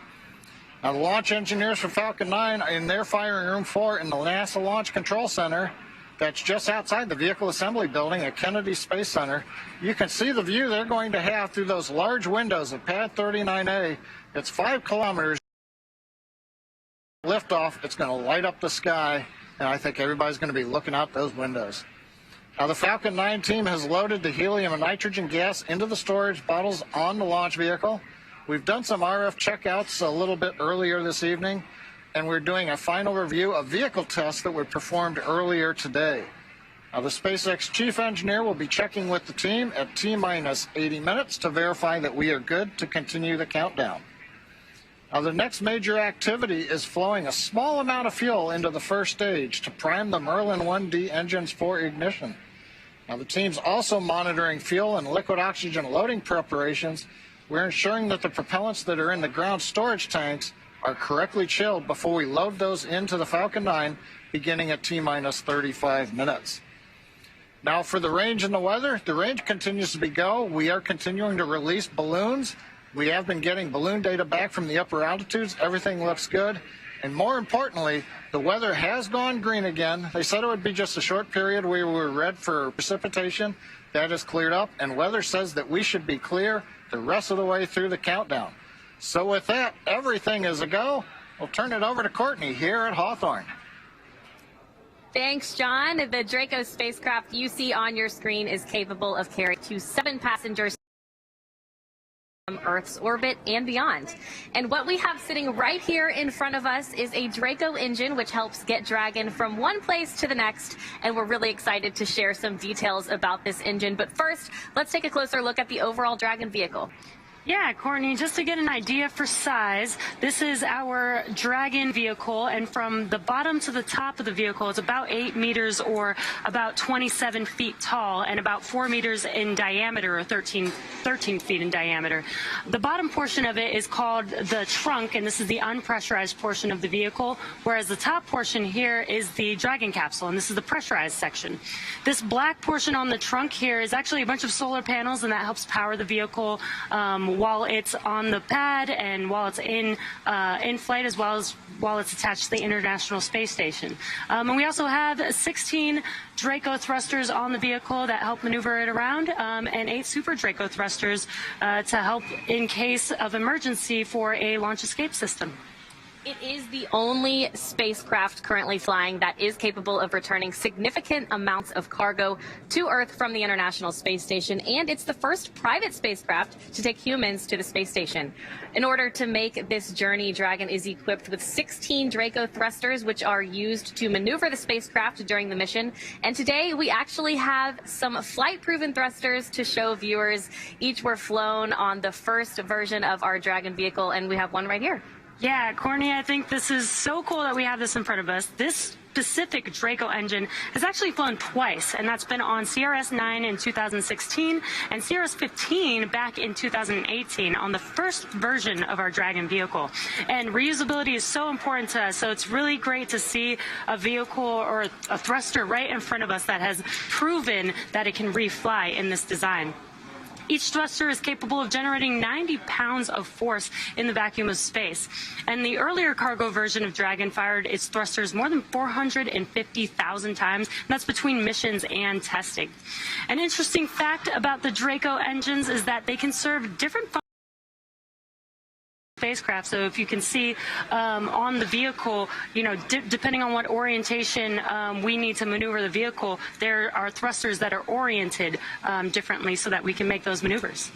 S1: Now, the launch engineers for Falcon 9 are in their firing room 4 in the NASA Launch Control Center. That's just outside the Vehicle Assembly Building at Kennedy Space Center. You can see the view they're going to have through those large windows of Pad 39A. It's 5 kilometers. Liftoff, it's going to light up the sky, and I think everybody's going to be looking out those windows. Now, the Falcon 9 team has loaded the helium and nitrogen gas into the storage bottles on the launch vehicle. We've done some RF checkouts a little bit earlier this evening, and we're doing a final review of vehicle tests that were performed earlier today. Now, the SpaceX chief engineer will be checking with the team at T-minus 80 minutes to verify that we are good to continue the countdown. Now, the next major activity is flowing a small amount of fuel into the first stage to prime the Merlin 1D engines for ignition. Now, the team's also monitoring fuel and liquid oxygen loading preparations. We're ensuring that the propellants that are in the ground storage tanks are correctly chilled before we load those into the Falcon 9, beginning at T-minus 35 minutes. Now, for the range and the weather, the range continues to be go. We are continuing to release balloons. We have been getting balloon data back from the upper altitudes. Everything looks good. And more importantly, the weather has gone green again. They said it would be just a short period where we were red for precipitation. That has cleared up, and weather says that we should be clear the rest of the way through the countdown. So with that, everything is a go. We'll turn it over to Courtney here at Hawthorne.
S20: Thanks, John. The Draco spacecraft you see on your screen is capable of carrying 7 passengers from Earth's orbit and beyond. And what we have sitting right here in front of us is a Draco engine, which helps get Dragon from one place to the next. And we're really excited to share some details about this engine. But first, let's take a closer look at the overall Dragon vehicle.
S21: Yeah, Courtney, just to get an idea for size, this is our Dragon vehicle, and from the bottom to the top of the vehicle, it's about 8 meters or about 27 feet tall and about 4 meters in diameter or 13 feet in diameter. The bottom portion of it is called the trunk, and this is the unpressurized portion of the vehicle, whereas the top portion here is the Dragon capsule, and this is the pressurized section. This black portion on the trunk here is actually a bunch of solar panels, and that helps power the vehicle while it's on the pad and while it's in flight, as well as while it's attached to the International Space Station. And we also have 16 Draco thrusters on the vehicle that help maneuver it around, and 8 Super Draco thrusters to help in case of emergency for a launch escape system.
S20: It is the only spacecraft currently flying that is capable of returning significant amounts of cargo to Earth from the International Space Station, and it's the first private spacecraft to take humans to the space station. In order to make this journey, Dragon is equipped with 16 Draco thrusters, which are used to maneuver the spacecraft during the mission. And today we actually have some flight-proven thrusters to show viewers. Each were flown on the first version of our Dragon vehicle, and we have one right here.
S21: Yeah, Courtney, I think this is so cool that we have this in front of us. This specific Draco engine has actually flown twice, and that's been on CRS-9 in 2016 and CRS-15 back in 2018 on the first version of our Dragon vehicle. And reusability is so important to us, so it's really great to see a vehicle or a thruster right in front of us that has proven that it can refly in this design. Each thruster is capable of generating 90 pounds of force in the vacuum of space. And the earlier cargo version of Dragon fired its thrusters more than 450,000 times, and that's between missions and testing. An interesting fact about the Draco engines is that they can serve different functions spacecraft. So if you can see on the vehicle, you know, depending on what orientation we need to maneuver the vehicle, there are thrusters that are oriented differently so that we can make those maneuvers.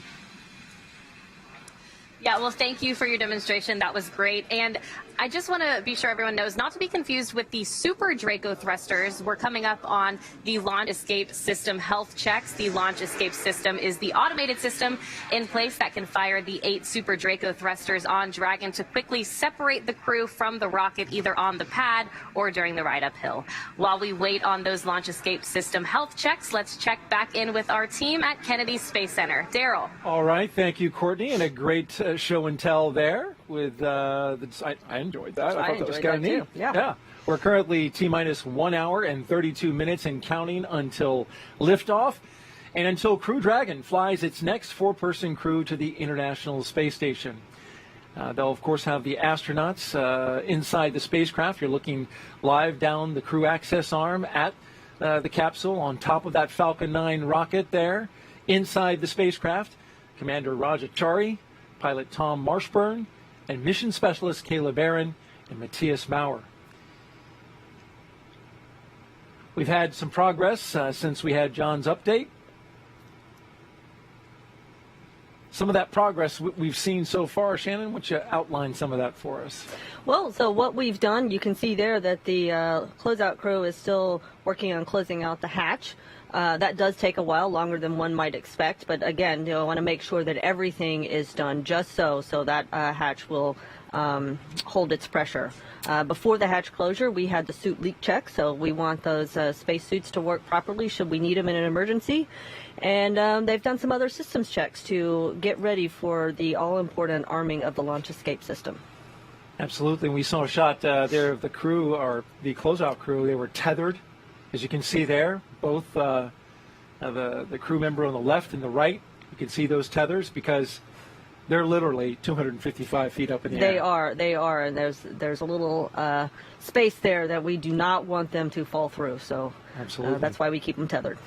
S20: Yeah, well, thank you for your demonstration. That was great. And I just want to be sure everyone knows not to be confused with the Super Draco thrusters. We're coming up on the Launch Escape System health checks. The Launch Escape System is the automated system in place that can fire the 8 Super Draco thrusters on Dragon to quickly separate the crew from the rocket, either on the pad or during the ride uphill. While we wait on those Launch Escape System health checks, let's check back in with our team at Kennedy Space Center. Daryl.
S6: All right, thank you, Courtney, and a great show and tell there with I enjoyed that. I thought that was kind of neat. Yeah. We're currently T-minus 1 hour and 32 minutes and counting until liftoff and until Crew Dragon flies its next 4-person crew to the International Space Station. They'll, of course, have the astronauts inside the spacecraft. You're looking live down the crew access arm at the capsule on top of that Falcon 9 rocket there. Inside the spacecraft, Commander Rajachari, pilot Tom Marshburn, and mission specialist Kayla Barron and Matthias Maurer. We've had some progress since we had John's update. Some of that progress we've seen so far. Shannon, why don't you outline some of that for us?
S9: Well, so what we've done, you can see there that the closeout crew is still working on closing out the hatch. That does take a while, longer than one might expect. But again, I want to make sure that everything is done just so that hatch will hold its pressure. Before the hatch closure, we had the suit leak check, so we want those space suits to work properly should we need them in an emergency. And they've done some other systems checks to get ready for the all-important arming of the launch escape system.
S6: Absolutely. We saw a shot there of the crew, or the closeout crew. They were tethered, as you can see there, both the crew member on the left and the right. You can see those tethers because they're literally 255 feet up in the air.
S9: They are, and there's a little space there that we do not want them to fall through. So
S6: absolutely,
S9: that's why we keep them tethered.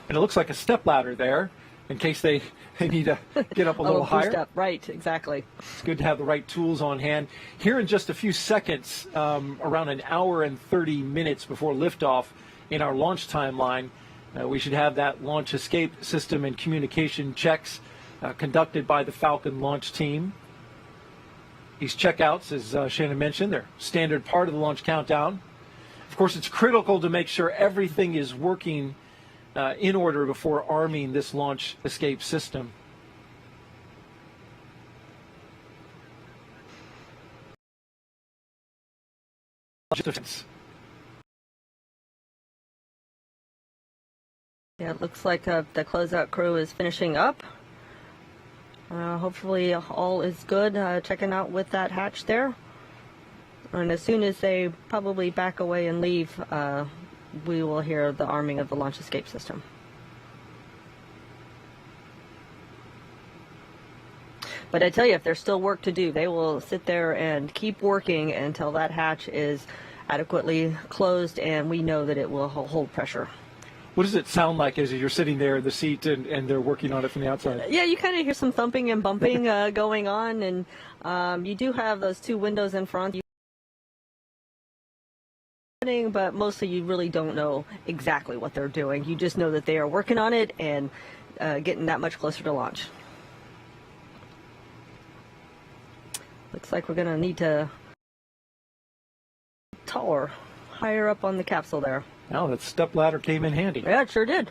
S6: And it looks like a stepladder there, in case they need to get up a little higher.
S9: Boost up. Right, exactly.
S6: It's good to have the right tools on hand. Here in just a few seconds, around an hour and 30 minutes before liftoff in our launch timeline, we should have that launch escape system and communication checks conducted by the Falcon launch team. These checkouts, as Shannon mentioned, they're standard part of the launch countdown. Of course, it's critical to make sure everything is working in order before arming this launch escape system.
S9: Yeah, it looks like the closeout crew is finishing up. Hopefully all is good, checking out with that hatch there. And as soon as they probably back away and leave, we will hear the arming of the launch escape system. But I tell you, if there's still work to do, they will sit there and keep working until that hatch is adequately closed and we know that it will hold pressure.
S6: What does it sound like as you're sitting there in the seat and they're working on it from the outside?
S9: Yeah, you kind of hear some thumping and bumping going on, and you do have those 2 windows in front. but mostly you really don't know exactly what they're doing. You just know that they are working on it and getting that much closer to launch. Looks like we're going to need to taller, higher up on the capsule there.
S6: Now that step ladder came in handy.
S9: Yeah, it sure did.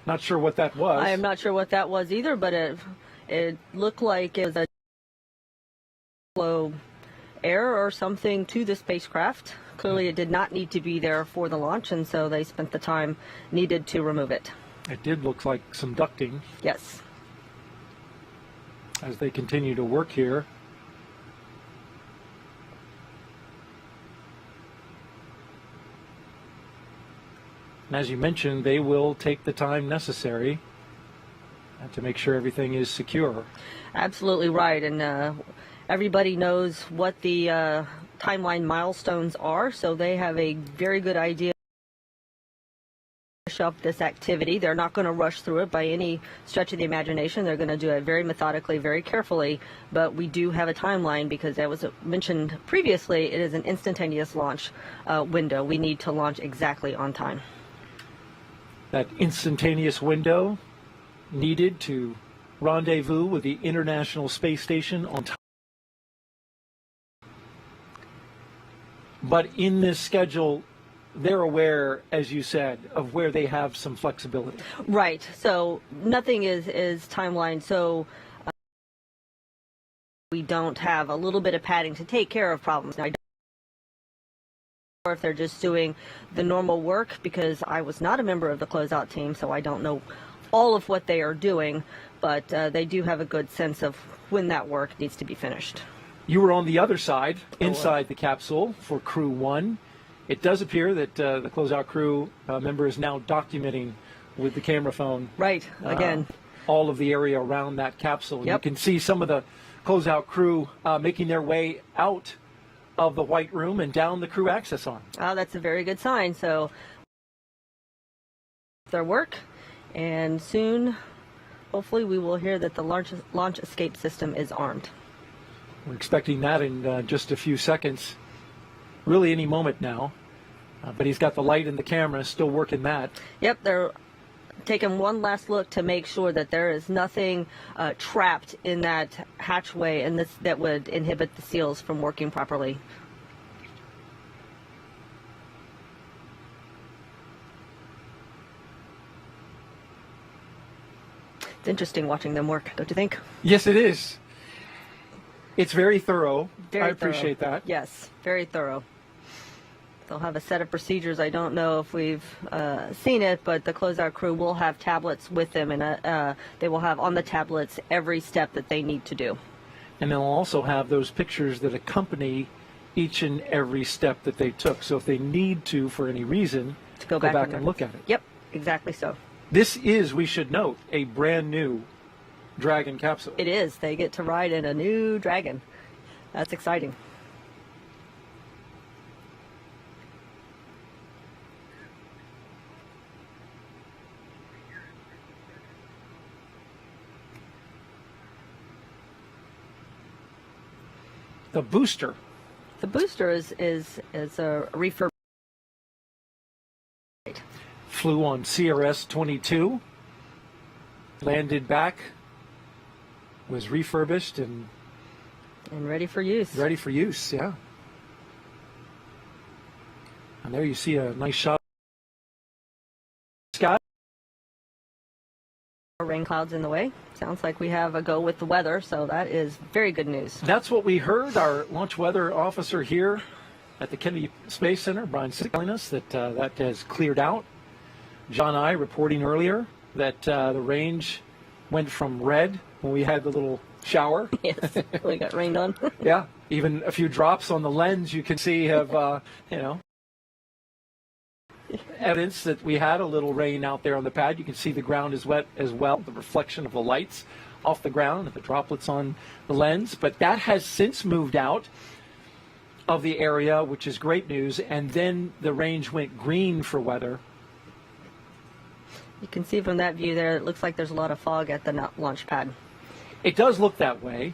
S6: Not sure what that was.
S9: I am not sure what that was either, but it looked like it was a flow air or something to the spacecraft. Clearly it did not need to be there for the launch, and so they spent the time needed to remove it.
S6: It did look like some ducting.
S9: Yes.
S6: As they continue to work here. And as you mentioned, they will take the time necessary to make sure everything is secure.
S9: Absolutely right. And everybody knows what the timeline milestones are, so they have a very good idea of this activity. They're not going to rush through it by any stretch of the imagination. They're going to do it very methodically, very carefully, but we do have a timeline because, as was mentioned previously, it is an instantaneous launch window. We need to launch exactly on time.
S6: That instantaneous window needed to rendezvous with the International Space Station on time. But in this schedule, they're aware, as you said, of where they have some flexibility.
S9: Right. So nothing is timeline. So we don't have a little bit of padding to take care of problems. Now, or if they're just doing the normal work, because I was not a member of the closeout team, so I don't know all of what they are doing, but they do have a good sense of when that work needs to be finished.
S6: You were on the other side, inside the capsule for Crew 1. It does appear that the closeout crew member is now documenting with the camera phone.
S9: Right, again.
S6: All of the area around that capsule.
S9: Yep.
S6: You can see some of the closeout crew making their way out of the white room and down the crew access arm.
S9: Oh, that's a very good sign. So their work, and soon, hopefully, we will hear that the launch escape system is armed.
S6: We're expecting that in just a few seconds, really any moment now. But he's got the light and the camera, still working that.
S9: Yep, they're taking one last look to make sure that there is nothing trapped in that hatchway and that would inhibit the seals from working properly. It's interesting watching them work, don't you think?
S6: Yes, it is. It's very thorough.
S9: Very
S6: I appreciate
S9: thorough.
S6: that.
S9: Yes, very thorough. They'll have a set of procedures. I don't know if we've seen it, but the closeout crew will have tablets with them, and they will have on the tablets every step that they need to do.
S6: And they'll also have those pictures that accompany each and every step that they took. So if they need to, for any reason,
S9: to go
S6: back
S9: back
S6: and look at it.
S9: Yep, exactly so.
S6: This is, we should note, a brand new Dragon capsule.
S9: It is. They get to ride in a new Dragon. That's exciting.
S6: The booster.
S9: The booster is a refurb.
S6: Flew on CRS-22, landed back, was refurbished and
S9: ready for use.
S6: Ready for use, yeah. And there you see a nice shot of the sky.
S9: Rain clouds in the way. Sounds like we have a go with the weather, so that is very good news.
S6: That's what we heard. Our launch weather officer here at the Kennedy Space Center, Brian, telling us that that has cleared out. John and I reporting earlier that the range went from red when we had the little shower.
S9: Yes, we got rained on.
S6: Yeah, even a few drops on the lens you can see have, evidence that we had a little rain out there on the pad. You can see the ground is wet as well, the reflection of the lights off the ground and the droplets on the lens. But that has since moved out. of the area, which is great news, and then the range went green for weather.
S9: You can see from that view there, it looks like there's a lot of fog at the launch pad.
S6: It does look that way.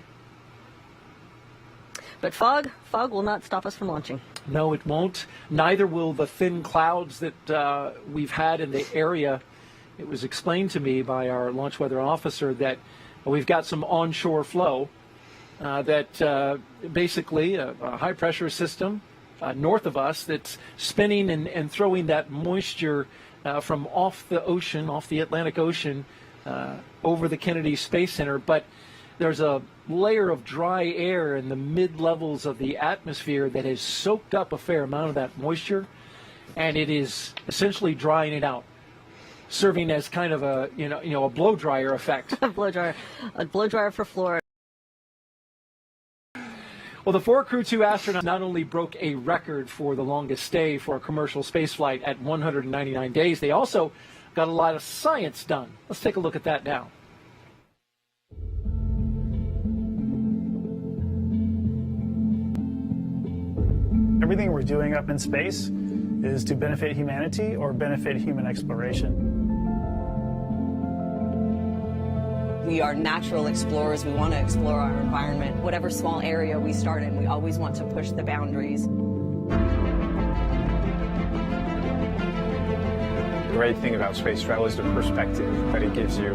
S9: But fog will not stop us from launching.
S6: No, it won't. Neither will the thin clouds that we've had in the area. It was explained to me by our launch weather officer that we've got some onshore flow that basically a high pressure system north of us that's spinning and throwing that moisture from off the ocean, off the Atlantic Ocean, over the Kennedy Space Center. But there's a layer of dry air in the mid-levels of the atmosphere that has soaked up a fair amount of that moisture, and it is essentially drying it out, serving as kind of a a blow dryer effect.
S9: A blow dryer for Florida.
S6: Well, the 4 Crew 2 astronauts not only broke a record for the longest stay for a commercial spaceflight at 199 days, they also got a lot of science done. Let's take a look at that now.
S5: Everything we're doing up in space is to benefit humanity or benefit human exploration.
S22: We are natural explorers. We want to explore our environment. Whatever small area we start in, we always want to push the boundaries.
S23: The great thing about space travel is the perspective that it gives you.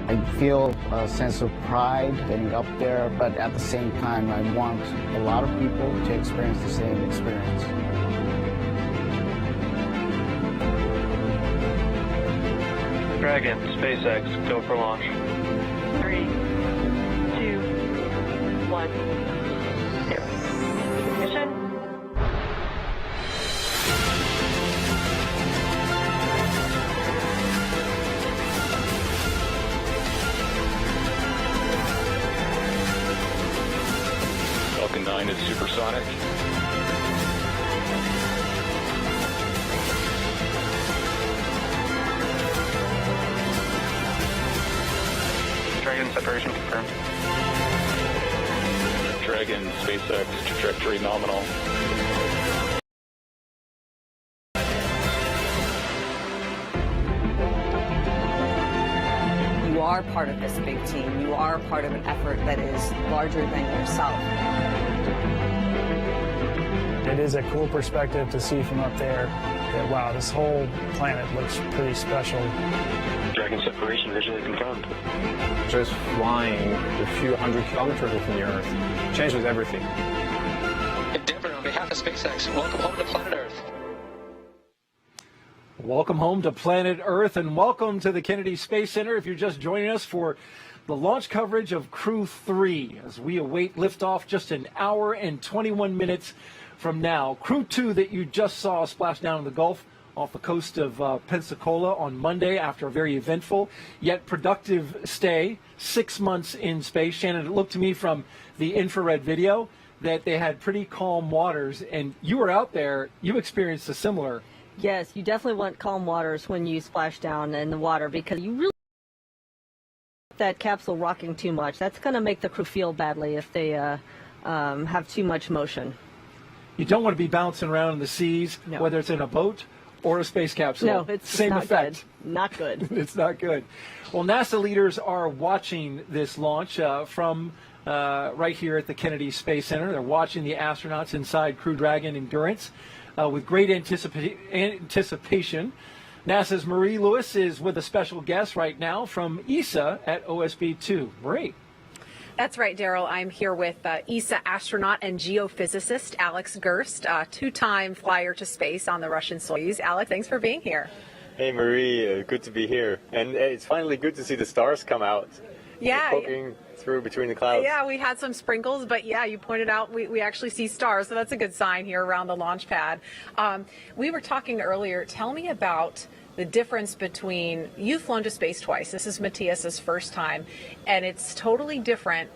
S24: I feel a sense of pride getting up there, but at the same time, I want a lot of people to experience the same experience.
S16: Dragon, SpaceX, go for launch.
S25: 3, 2, 1, 0. Ignition.
S26: Falcon 9 is supersonic.
S17: Dragon separation confirmed.
S26: Dragon, SpaceX, trajectory nominal.
S22: You are part of this big team. You are part of an effort that is larger than yourself.
S5: It is a cool perspective to see from up there that, wow, this whole planet looks pretty special.
S17: Dragon separation visually confirmed.
S23: Just flying a few hundred kilometers from the Earth changes everything.
S27: Endeavor, on behalf of SpaceX, welcome home to planet Earth.
S6: Welcome home to planet Earth, and welcome to the Kennedy Space Center if you're just joining us for the launch coverage of Crew 3 as we await liftoff just an hour and 21 minutes from now. Crew 2 that you just saw splash down in the Gulf off the coast of Pensacola on Monday after a very eventful yet productive stay, 6 months in space. Shannon, it looked to me from the infrared video that they had pretty calm waters, and you were out there, you experienced a similar.
S9: Yes, you definitely want calm waters when you splash down in the water, because you really that capsule rocking too much. That's going to make the crew feel badly if they have too much motion.
S6: You don't want to be bouncing around in the seas,
S9: No.
S6: whether it's in a boat or a space capsule.
S9: No, it's
S6: same
S9: not
S6: effect.
S9: Good. Not good.
S6: It's not good. Well, NASA leaders are watching this launch from right here at the Kennedy Space Center. They're watching the astronauts inside Crew Dragon Endurance with great anticipation. NASA's Marie Lewis is with a special guest right now from ESA at OSB-2. Marie.
S11: That's right, Daryl. I'm here with ESA astronaut and geophysicist Alex Gerst, two-time flyer to space on the Russian Soyuz. Alex, thanks for being here.
S28: Hey, Marie. Good to be here. And it's finally good to see the stars come out.
S11: Yeah.
S28: Poking through between the clouds.
S11: Yeah, we had some sprinkles, but yeah, you pointed out we actually see stars, so that's a good sign here around the launch pad. We were talking earlier. Tell me about the difference between, you've flown to space twice. This is Matthias's first time, and it's totally different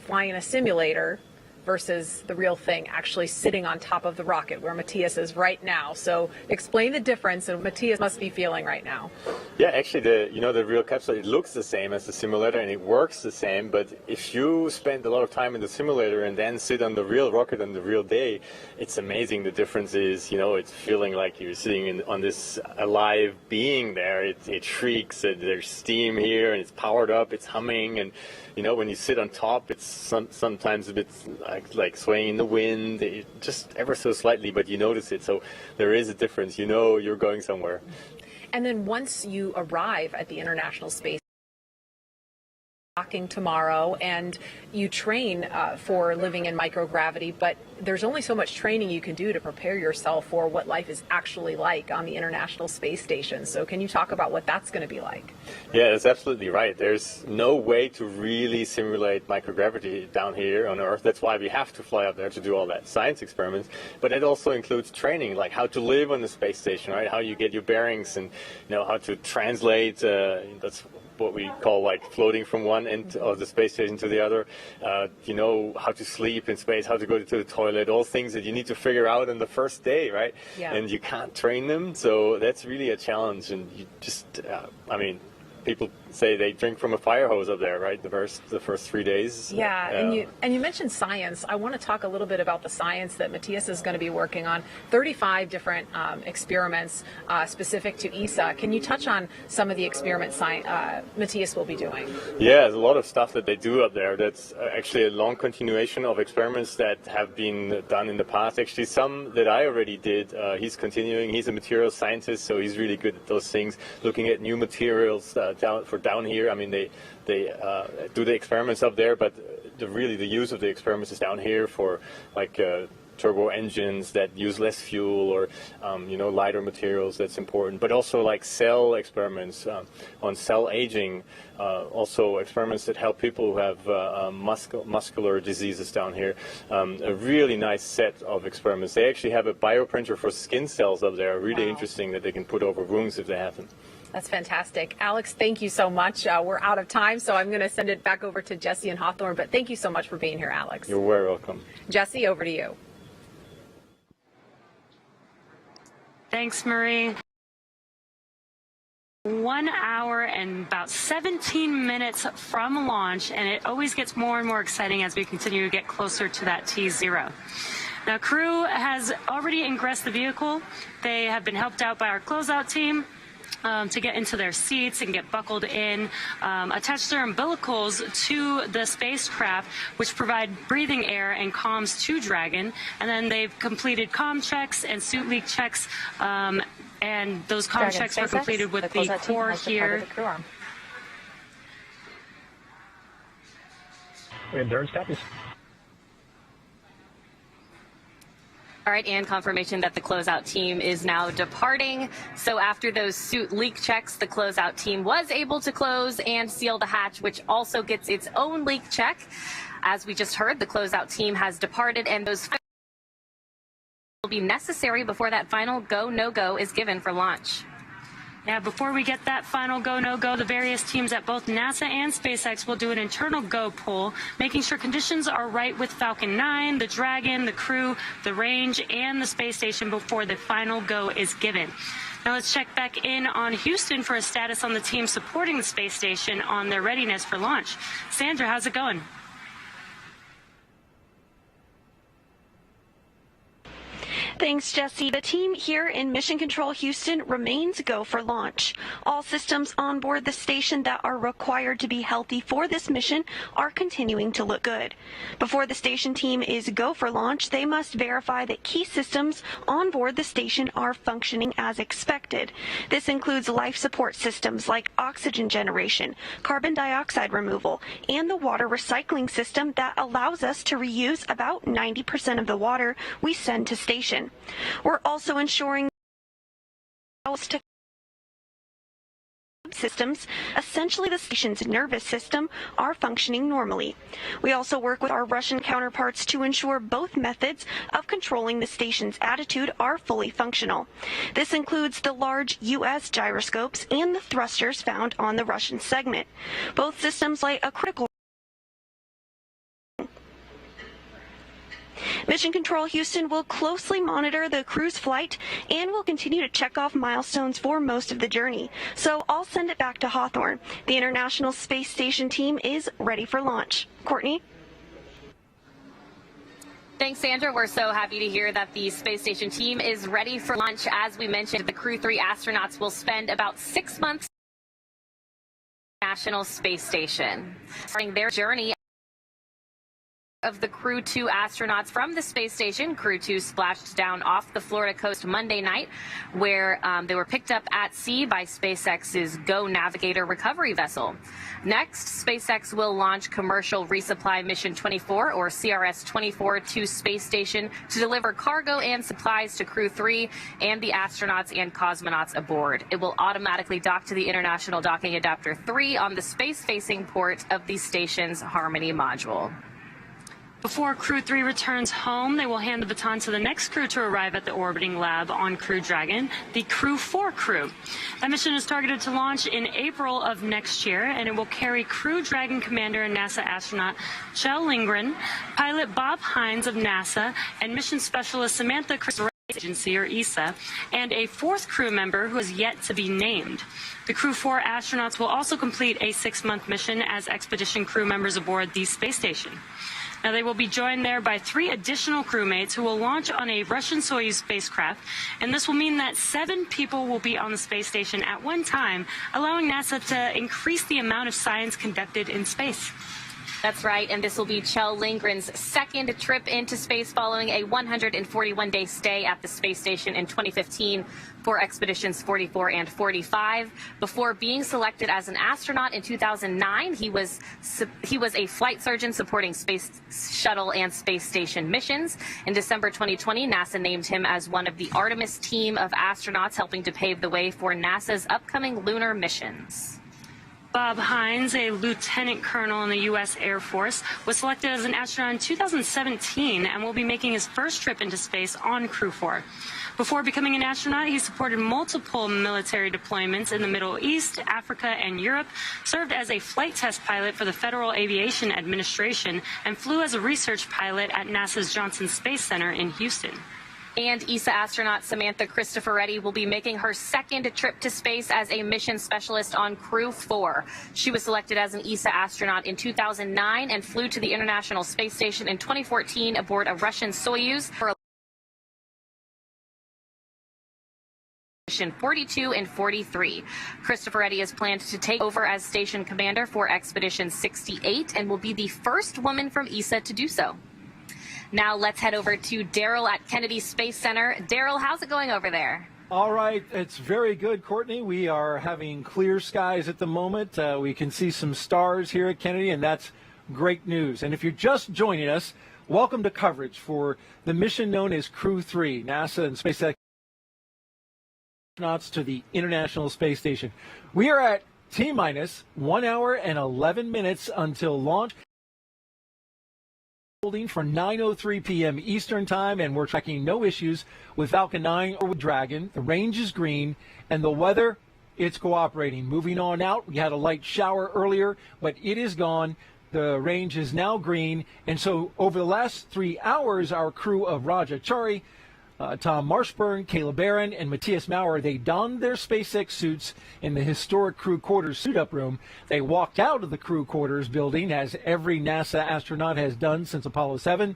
S11: flying in a simulator versus the real thing actually sitting on top of the rocket where Matthias is right now. So explain the difference and Matthias must be feeling right now.
S28: Yeah, actually, the real capsule, it looks the same as the simulator and it works the same. But if you spend a lot of time in the simulator and then sit on the real rocket on the real day, it's amazing. The difference is, it's feeling like you're sitting on this alive being there. It shrieks. There's steam here and it's powered up. It's humming and. When you sit on top, it's sometimes a bit like swaying in the wind, just ever so slightly, but you notice it. So there is a difference. You're going somewhere.
S11: And then once you arrive at the International Space docking tomorrow and you train for living in microgravity, but there's only so much training you can do to prepare yourself for what life is actually like on the International Space Station. So can you talk about what that's going to be like?
S28: Yeah, that's absolutely right. There's no way to really simulate microgravity down here on Earth. That's why we have to fly up there to do all that science experiments. But it also includes training, like how to live on the space station, right? How you get your bearings and how to translate. That's what we call like floating from one end of the space station to the other. How to sleep in space, how to go to the toilet, all things that you need to figure out on the first day, right?
S11: Yeah.
S28: And you can't train them, so that's really a challenge. And you just, people say they drink from a fire hose up there, right? The first 3 days.
S11: Yeah, and you mentioned science. I want to talk a little bit about the science that Matthias is going to be working on. 35 different experiments specific to ESA. Can you touch on some of the experiments Matthias will be doing?
S28: Yeah, there's a lot of stuff that they do up there. That's actually a long continuation of experiments that have been done in the past. Actually, some that I already did. He's continuing. He's a materials scientist, so he's really good at those things, looking at new materials down here. I mean, they do the experiments up there, but the use of the experiments is down here for like turbo engines that use less fuel or lighter materials. That's important. But also like cell experiments on cell aging. Also experiments that help people who have muscular diseases down here. A really nice set of experiments. They actually have a bioprinter for skin cells up there. Really interesting that they can put over wounds if they have them.
S11: That's fantastic. Alex, thank you so much. We're out of time, so I'm going to send it back over to Jesse and Hawthorne, but thank you so much for being here, Alex.
S28: You're very welcome.
S11: Jesse, over to you.
S21: Thanks, Marie. 1 hour and about 17 minutes from launch, and it always gets more and more exciting as we continue to get closer to that T0. Now, crew has already ingressed the vehicle. They have been helped out by our closeout team to get into their seats and get buckled in, attach their umbilicals to the spacecraft, which provide breathing air and comms to Dragon. And then they've completed comm checks and suit leak checks, and those comm
S2: Dragon
S21: checks were
S2: SpaceX,
S21: completed with the core here.
S23: Endurance copies.
S20: All right, and confirmation that the closeout team is now departing. So after those suit leak checks, the closeout team was able to close and seal the hatch, which also gets its own leak check. As we just heard, the closeout team has departed, and those will be necessary before that final go, no-go is given for launch.
S21: Now, before we get that final go, no-go, the various teams at both NASA and SpaceX will do an internal go poll, making sure conditions are right with Falcon 9, the Dragon, the crew, the range, and the space station before the final go is given. Now let's check back in on Houston for a status on the team supporting the space station on their readiness for launch. Sandra, how's it going?
S3: Thanks, Jesse. The team here in Mission Control Houston remains go for launch. All systems on board the station that are required to be healthy for this mission are continuing to look good. Before the station team is go for launch, they must verify that key systems on board the station are functioning as expected. This includes life support systems like oxygen generation, carbon dioxide removal, and the water recycling system that allows us to reuse about 90% of the water we send to station. We're also ensuring systems, essentially the station's nervous system, are functioning normally. We also work with our Russian counterparts to ensure both methods of controlling the station's attitude are fully functional. This includes the large U.S. gyroscopes and the thrusters found on the Russian segment. Both systems play a critical Mission Control Houston will closely monitor the crew's flight and will continue to check off milestones for most of the journey. So I'll send it back to Hawthorne. The International Space Station team is ready for launch. Courtney?
S20: Thanks, Sandra. We're so happy to hear that the space station team is ready for launch. As we mentioned, the Crew 3 astronauts will spend about 6 months at the National Space Station, starting their journey of the Crew 2 astronauts from the space station. Crew 2 splashed down off the Florida coast Monday night, where they were picked up at sea by SpaceX's Go Navigator recovery vessel. Next, SpaceX will launch Commercial Resupply Mission 24, or CRS-24, to space station to deliver cargo and supplies to Crew 3 and the astronauts and cosmonauts aboard. It will automatically dock to the International Docking Adapter 3 on the space-facing port of the station's Harmony module.
S21: Before Crew 3 returns home, they will hand the baton to the next crew to arrive at the orbiting lab on Crew Dragon, the Crew 4 crew. That mission is targeted to launch in April of next year, and it will carry Crew Dragon commander and NASA astronaut Kjell Lindgren, pilot Bob Hines of NASA, and mission specialist Samantha Agency, or ESA, and a fourth crew member who is yet to be named. The Crew 4 astronauts will also complete a 6-month mission as expedition crew members aboard the space station. Now, they will be joined there by 3 additional crewmates who will launch on a Russian Soyuz spacecraft, and this will mean that 7 people will be on the space station at one time, allowing NASA to increase the amount of science conducted in space.
S20: That's right, and this will be Kjell Lindgren's second trip into space following a 141-day stay at the space station in 2015 for expeditions 44 and 45. Before being selected as an astronaut in 2009, he was a flight surgeon supporting space shuttle and space station missions. In December 2020, NASA named him as one of the Artemis team of astronauts helping to pave the way for NASA's upcoming lunar missions.
S21: Bob Hines, a lieutenant colonel in the U.S. Air Force, was selected as an astronaut in 2017 and will be making his first trip into space on Crew 4. Before becoming an astronaut, he supported multiple military deployments in the Middle East, Africa, and Europe, served as a flight test pilot for the Federal Aviation Administration, and flew as a research pilot at NASA's Johnson Space Center in Houston.
S20: And ESA astronaut Samantha Cristoforetti will be making her second trip to space as a mission specialist on Crew 4. She was selected as an ESA astronaut in 2009 and flew to the International Space Station in 2014 aboard a Russian Soyuz for Mission 42 and 43. Cristoforetti is planned to take over as station commander for Expedition 68 and will be the first woman from ESA to do so. Now let's head over to Daryl at Kennedy Space Center. Daryl, how's it going over there?
S6: All right, it's very good, Courtney. We are having clear skies at the moment. We can see some stars here at Kennedy, and that's great news. And if you're just joining us, welcome to coverage for the mission known as Crew 3, NASA and SpaceX astronauts to the International Space Station. We are at T-minus 1 hour and 11 minutes until launch. Holding for 9:03 p.m. Eastern Time, and we're tracking no issues with Falcon 9 or with Dragon. The range is green, and the weather, it's cooperating. Moving on out, we had a light shower earlier, but it is gone. The range is now green, and so over the last 3 hours, our crew of Raja Chari, Tom Marshburn, Caleb Barron, and Matthias Maurer, they donned their SpaceX suits in the historic crew quarters suit-up room. They walked out of the crew quarters building, as every NASA astronaut has done since Apollo 7,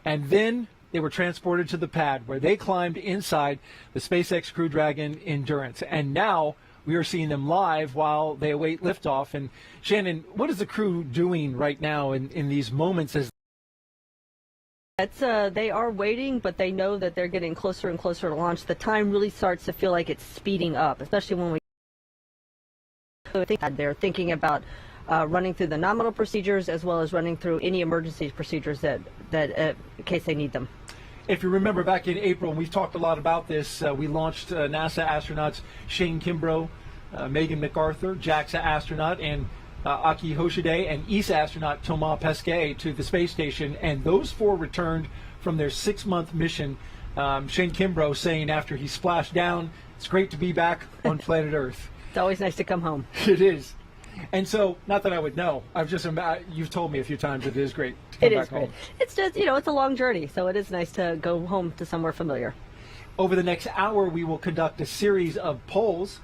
S6: and then they were transported to the pad where they climbed inside the SpaceX Crew Dragon Endurance. And now we are seeing them live while they await liftoff. And Shannon, what is the crew doing right now in these moments as
S9: they are waiting, but they know that they're getting closer and closer to launch. The time really starts to feel like it's speeding up, especially when they're thinking about running through the nominal procedures as well as running through any emergency procedures that in case they need them.
S6: If you remember back in April, we've talked a lot about this. We launched NASA astronauts Shane Kimbrough, Megan MacArthur, JAXA astronaut, and Aki Hoshide, and ESA astronaut Thomas Pesquet to the space station, and those 4 returned from their 6-month mission. Shane Kimbrough saying after he splashed down, it's great to be back on planet Earth.
S9: It's always nice to come home.
S6: It is. And so, not that I would know, you've told me a few times it is great to come
S9: It
S6: back
S9: is great.
S6: home.
S9: It's just, it's a long journey, so it is nice to go home to somewhere familiar.
S6: Over the next hour, we will conduct a series of polls.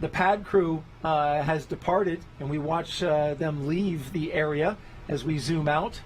S6: The pad crew has departed, and we watch them leave the area as we zoom out.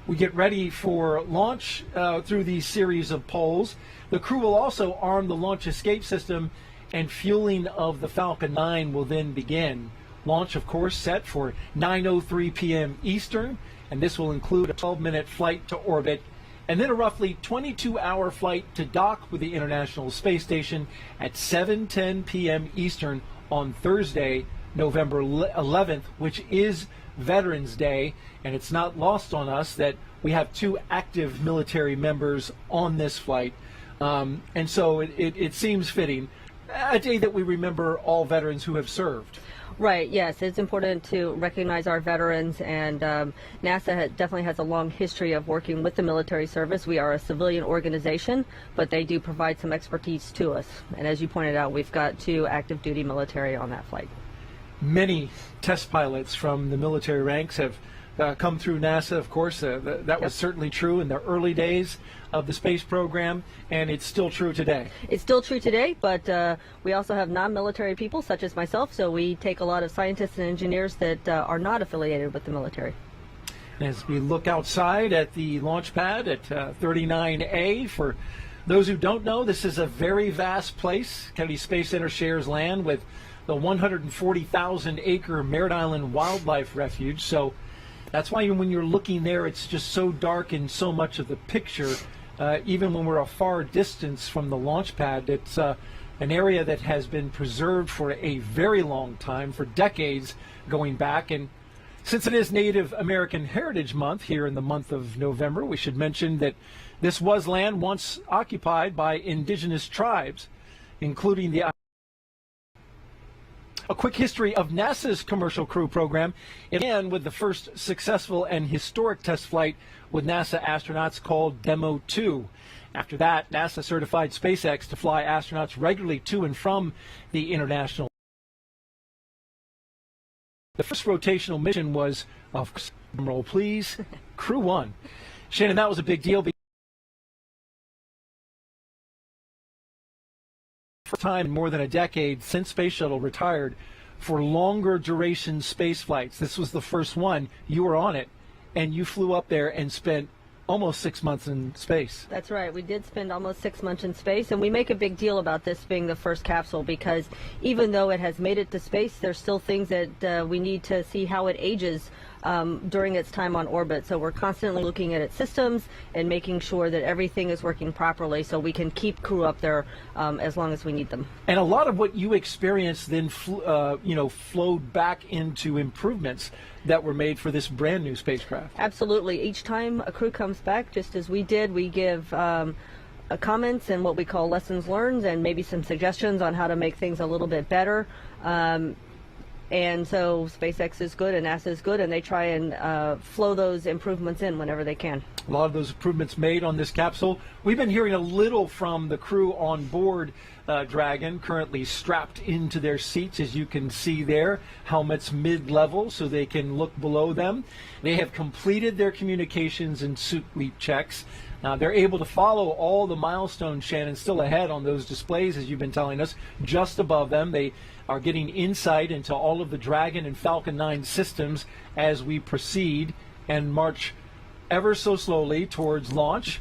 S6: We get ready for launch through these series of polls. The crew will also arm the launch escape system, and fueling of the Falcon 9 will then begin. Launch, of course, set for 9:03 p.m. Eastern, and this will include a 12-minute flight to orbit, and then a roughly 22-hour flight to dock with the International Space Station at 7:10 p.m. Eastern on Thursday, November 11th, which is Veterans Day, and it's not lost on us that we have 2 active military members on this flight, and so it seems fitting, a day that we remember all veterans who have served.
S9: Right, yes, it's important to recognize our veterans, and NASA definitely has a long history of working with the military service. We are a civilian organization, but they do provide some expertise to us. And as you pointed out, we've got 2 active duty military on that flight.
S6: Many test pilots from the military ranks have come through NASA, of course. That was certainly true in the early days of the space program, and it's still true today.
S9: It's still true today, but we also have non-military people, such as myself, so we take a lot of scientists and engineers that are not affiliated with the military.
S6: As we look outside at the launch pad at 39A, for those who don't know, this is a very vast place. Kennedy Space Center shares land with the 140,000-acre Merritt Island Wildlife Refuge, so that's why when you're looking there, it's just so dark in so much of the picture. Even when we're a far distance from the launch pad, it's an area that has been preserved for a very long time, for decades going back. And since it is Native American Heritage Month here in the month of November, we should mention that this was land once occupied by indigenous tribes, including the... A quick history of NASA's Commercial Crew program. It began with the first successful and historic test flight with NASA astronauts called Demo 2. After that, NASA certified Spacex to fly astronauts regularly to and from the International. The first rotational mission was, drum roll please, Crew 1. Shannon, that was a big deal. First time in more than a decade since Space Shuttle retired for longer duration space flights. This was the first one. You were on it, and you flew up there and spent almost 6 months in space.
S9: That's right. We did spend almost 6 months in space, and we make a big deal about this being the first capsule because even though it has made it to space, there's still things that we need to see how it ages during its time on orbit. So we're constantly looking at its systems and making sure that everything is working properly so we can keep crew up there as long as we need them.
S6: And a lot of what you experienced then flowed back into improvements that were made for this brand new spacecraft.
S9: Absolutely. Each time a crew comes back, just as we did, we give comments and what we call lessons learned and maybe some suggestions on how to make things a little bit better. And so SpaceX is good and NASA is good, and they try and flow those improvements in whenever they can.
S6: A lot of those improvements made on this capsule. We've been hearing a little from the crew on board Dragon, currently strapped into their seats, as you can see there, helmets mid-level so they can look below them. They have completed their communications and suit leap checks. They're able to follow all the milestones, Shannon, still ahead on those displays, as you've been telling us, just above them. They are getting insight into all of the Dragon and Falcon 9 systems as we proceed and march ever so slowly towards launch.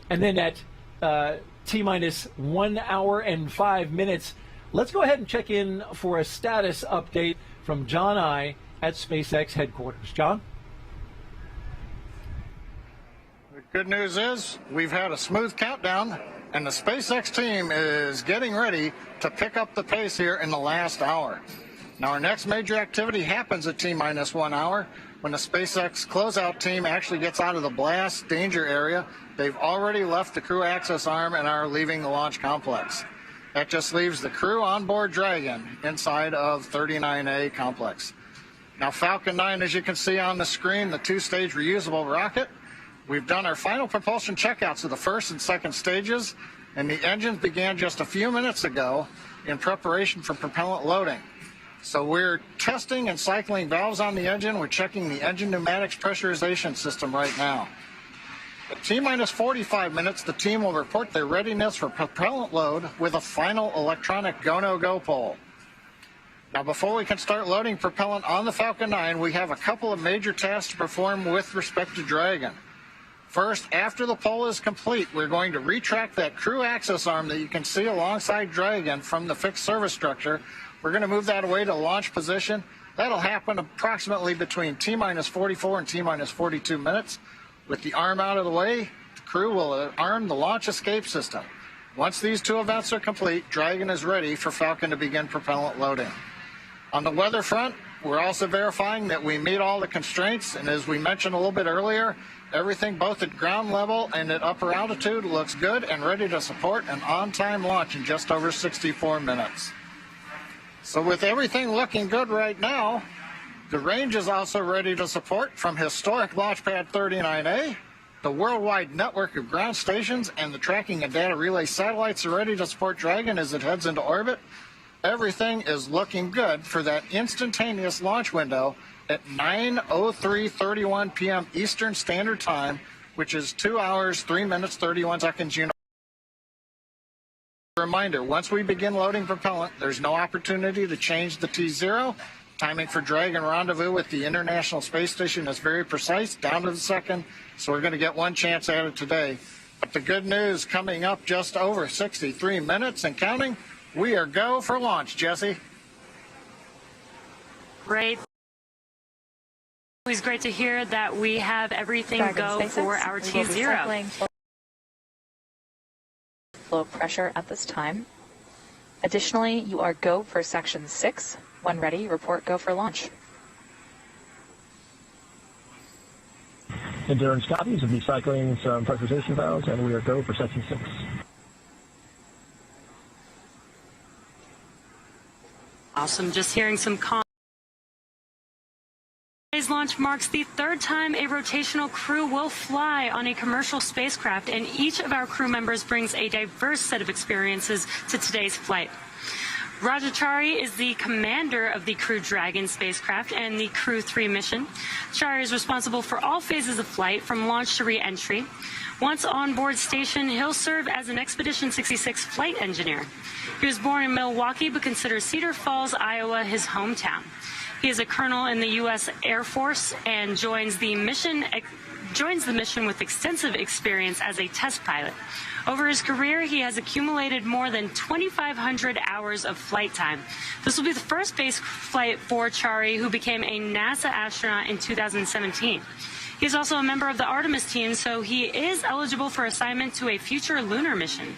S6: And then at T-minus 1 hour and 5 minutes, let's go ahead and check in for a status update from John I at SpaceX headquarters. John?
S1: The good news is we've had a smooth countdown, and the SpaceX team is getting ready to pick up the pace here in the last hour. Now, our next major activity happens at T-minus 1 hour when the SpaceX closeout team actually gets out of the blast danger area. They've already left the crew access arm and are leaving the launch complex. That just leaves the crew on board Dragon inside of 39A complex. Now, Falcon 9, as you can see on the screen, the 2-stage reusable rocket. We've done our final propulsion checkouts of the first and second stages, and the engines began just a few minutes ago in preparation for propellant loading. So we're testing and cycling valves on the engine. We're checking the engine pneumatics pressurization system right now. At T-minus 45 minutes, the team will report their readiness for propellant load with a final electronic go-no-go poll. Now, before we can start loading propellant on the Falcon 9, we have a couple of major tasks to perform with respect to Dragon. First, after the poll is complete, we're going to retract that crew access arm that you can see alongside Dragon from the fixed service structure. We're going to move that away to launch position. That'll happen approximately between T-minus 44 and T-minus 42 minutes. With the arm out of the way, the crew will arm the launch escape system. Once these two events are complete, Dragon is ready for Falcon to begin propellant loading. On the weather front, we're also verifying that we meet all the constraints, and as we mentioned a little bit earlier, everything both at ground level and at upper altitude looks good and ready to support an on-time launch in just over 64 minutes. So with everything looking good right now, the range is also ready to support from historic Launchpad 39A. The worldwide network of ground stations and the tracking and data relay satellites are ready to support Dragon as it heads into orbit. Everything is looking good for that instantaneous launch window at 9:03:31 p.m. Eastern Standard Time, which is 2 hours, 3 minutes, 31 seconds. Reminder, once we begin loading propellant, there's no opportunity to change the T0. Timing for Dragon rendezvous with the International Space Station is very precise, down to the second, so we're going to get one chance at it today. But the good news coming up just over 63 minutes and counting, we are go for launch, Jesse.
S21: Great. Always great to hear that we have everything go
S2: Spacex,
S21: for our T0.
S2: Flow pressure at this time. Additionally, you are go for section 6. When ready, report go for launch.
S23: Endurance copies of recycling some pressurization valves, and we are go for section 6.
S21: Awesome. Just hearing some comments. Today's launch marks the third time a rotational crew will fly on a commercial spacecraft, and each of our crew members brings a diverse set of experiences to today's flight. Rajachari is the commander of the Crew Dragon spacecraft and the Crew 3 mission. Chari is responsible for all phases of flight, from launch to re-entry. Once on board station, he'll serve as an Expedition 66 flight engineer. He was born in Milwaukee, but considers Cedar Falls, Iowa, his hometown. He is a colonel in the U.S. Air Force and joins the mission with extensive experience as a test pilot. Over his career, he has accumulated more than 2,500 hours of flight time. This will be the first space flight for Chari, who became a NASA astronaut in 2017. He's also a member of the Artemis team, so he is eligible for assignment to a future lunar mission.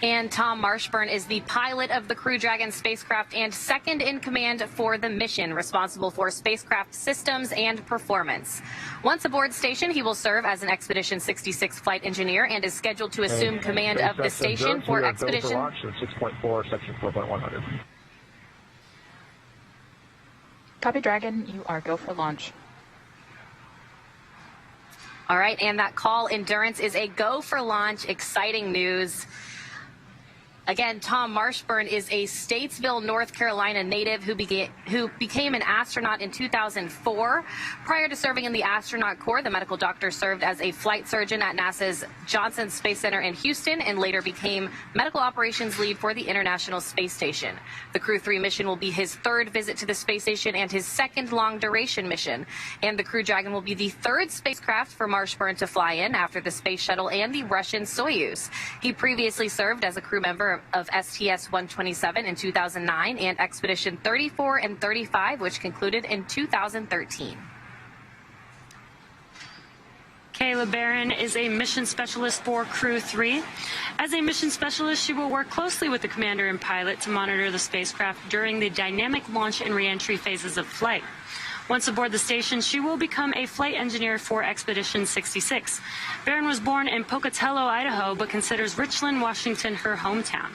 S20: And Tom Marshburn is the pilot of the Crew Dragon spacecraft and second in command for the mission, responsible for spacecraft systems and performance. Once aboard station, he will serve as an Expedition 66 flight engineer and is scheduled to assume command of the station for Expedition
S23: 6.4, section 4.100.
S2: Copy, Dragon. You are go for launch.
S20: All right, and that call Endurance is a go for launch. Exciting news. Again, Tom Marshburn is a Statesville, North Carolina native who became an astronaut in 2004. Prior to serving in the astronaut corps, the medical doctor served as a flight surgeon at NASA's Johnson Space Center in Houston and later became medical operations lead for the International Space Station. The Crew 3 mission will be his third visit to the space station and his second long-duration mission. And the Crew Dragon will be the third spacecraft for Marshburn to fly in after the Space Shuttle and the Russian Soyuz. He previously served as a crew member of STS-127 in 2009 and Expedition 34 and 35, which concluded in 2013.
S21: Kayla Barron is a mission specialist for Crew 3. As a mission specialist, she will work closely with the commander and pilot to monitor the spacecraft during the dynamic launch and re-entry phases of flight. Once aboard the station, she will become a flight engineer for Expedition 66. Barron was born in Pocatello, Idaho, but considers Richland, Washington her hometown.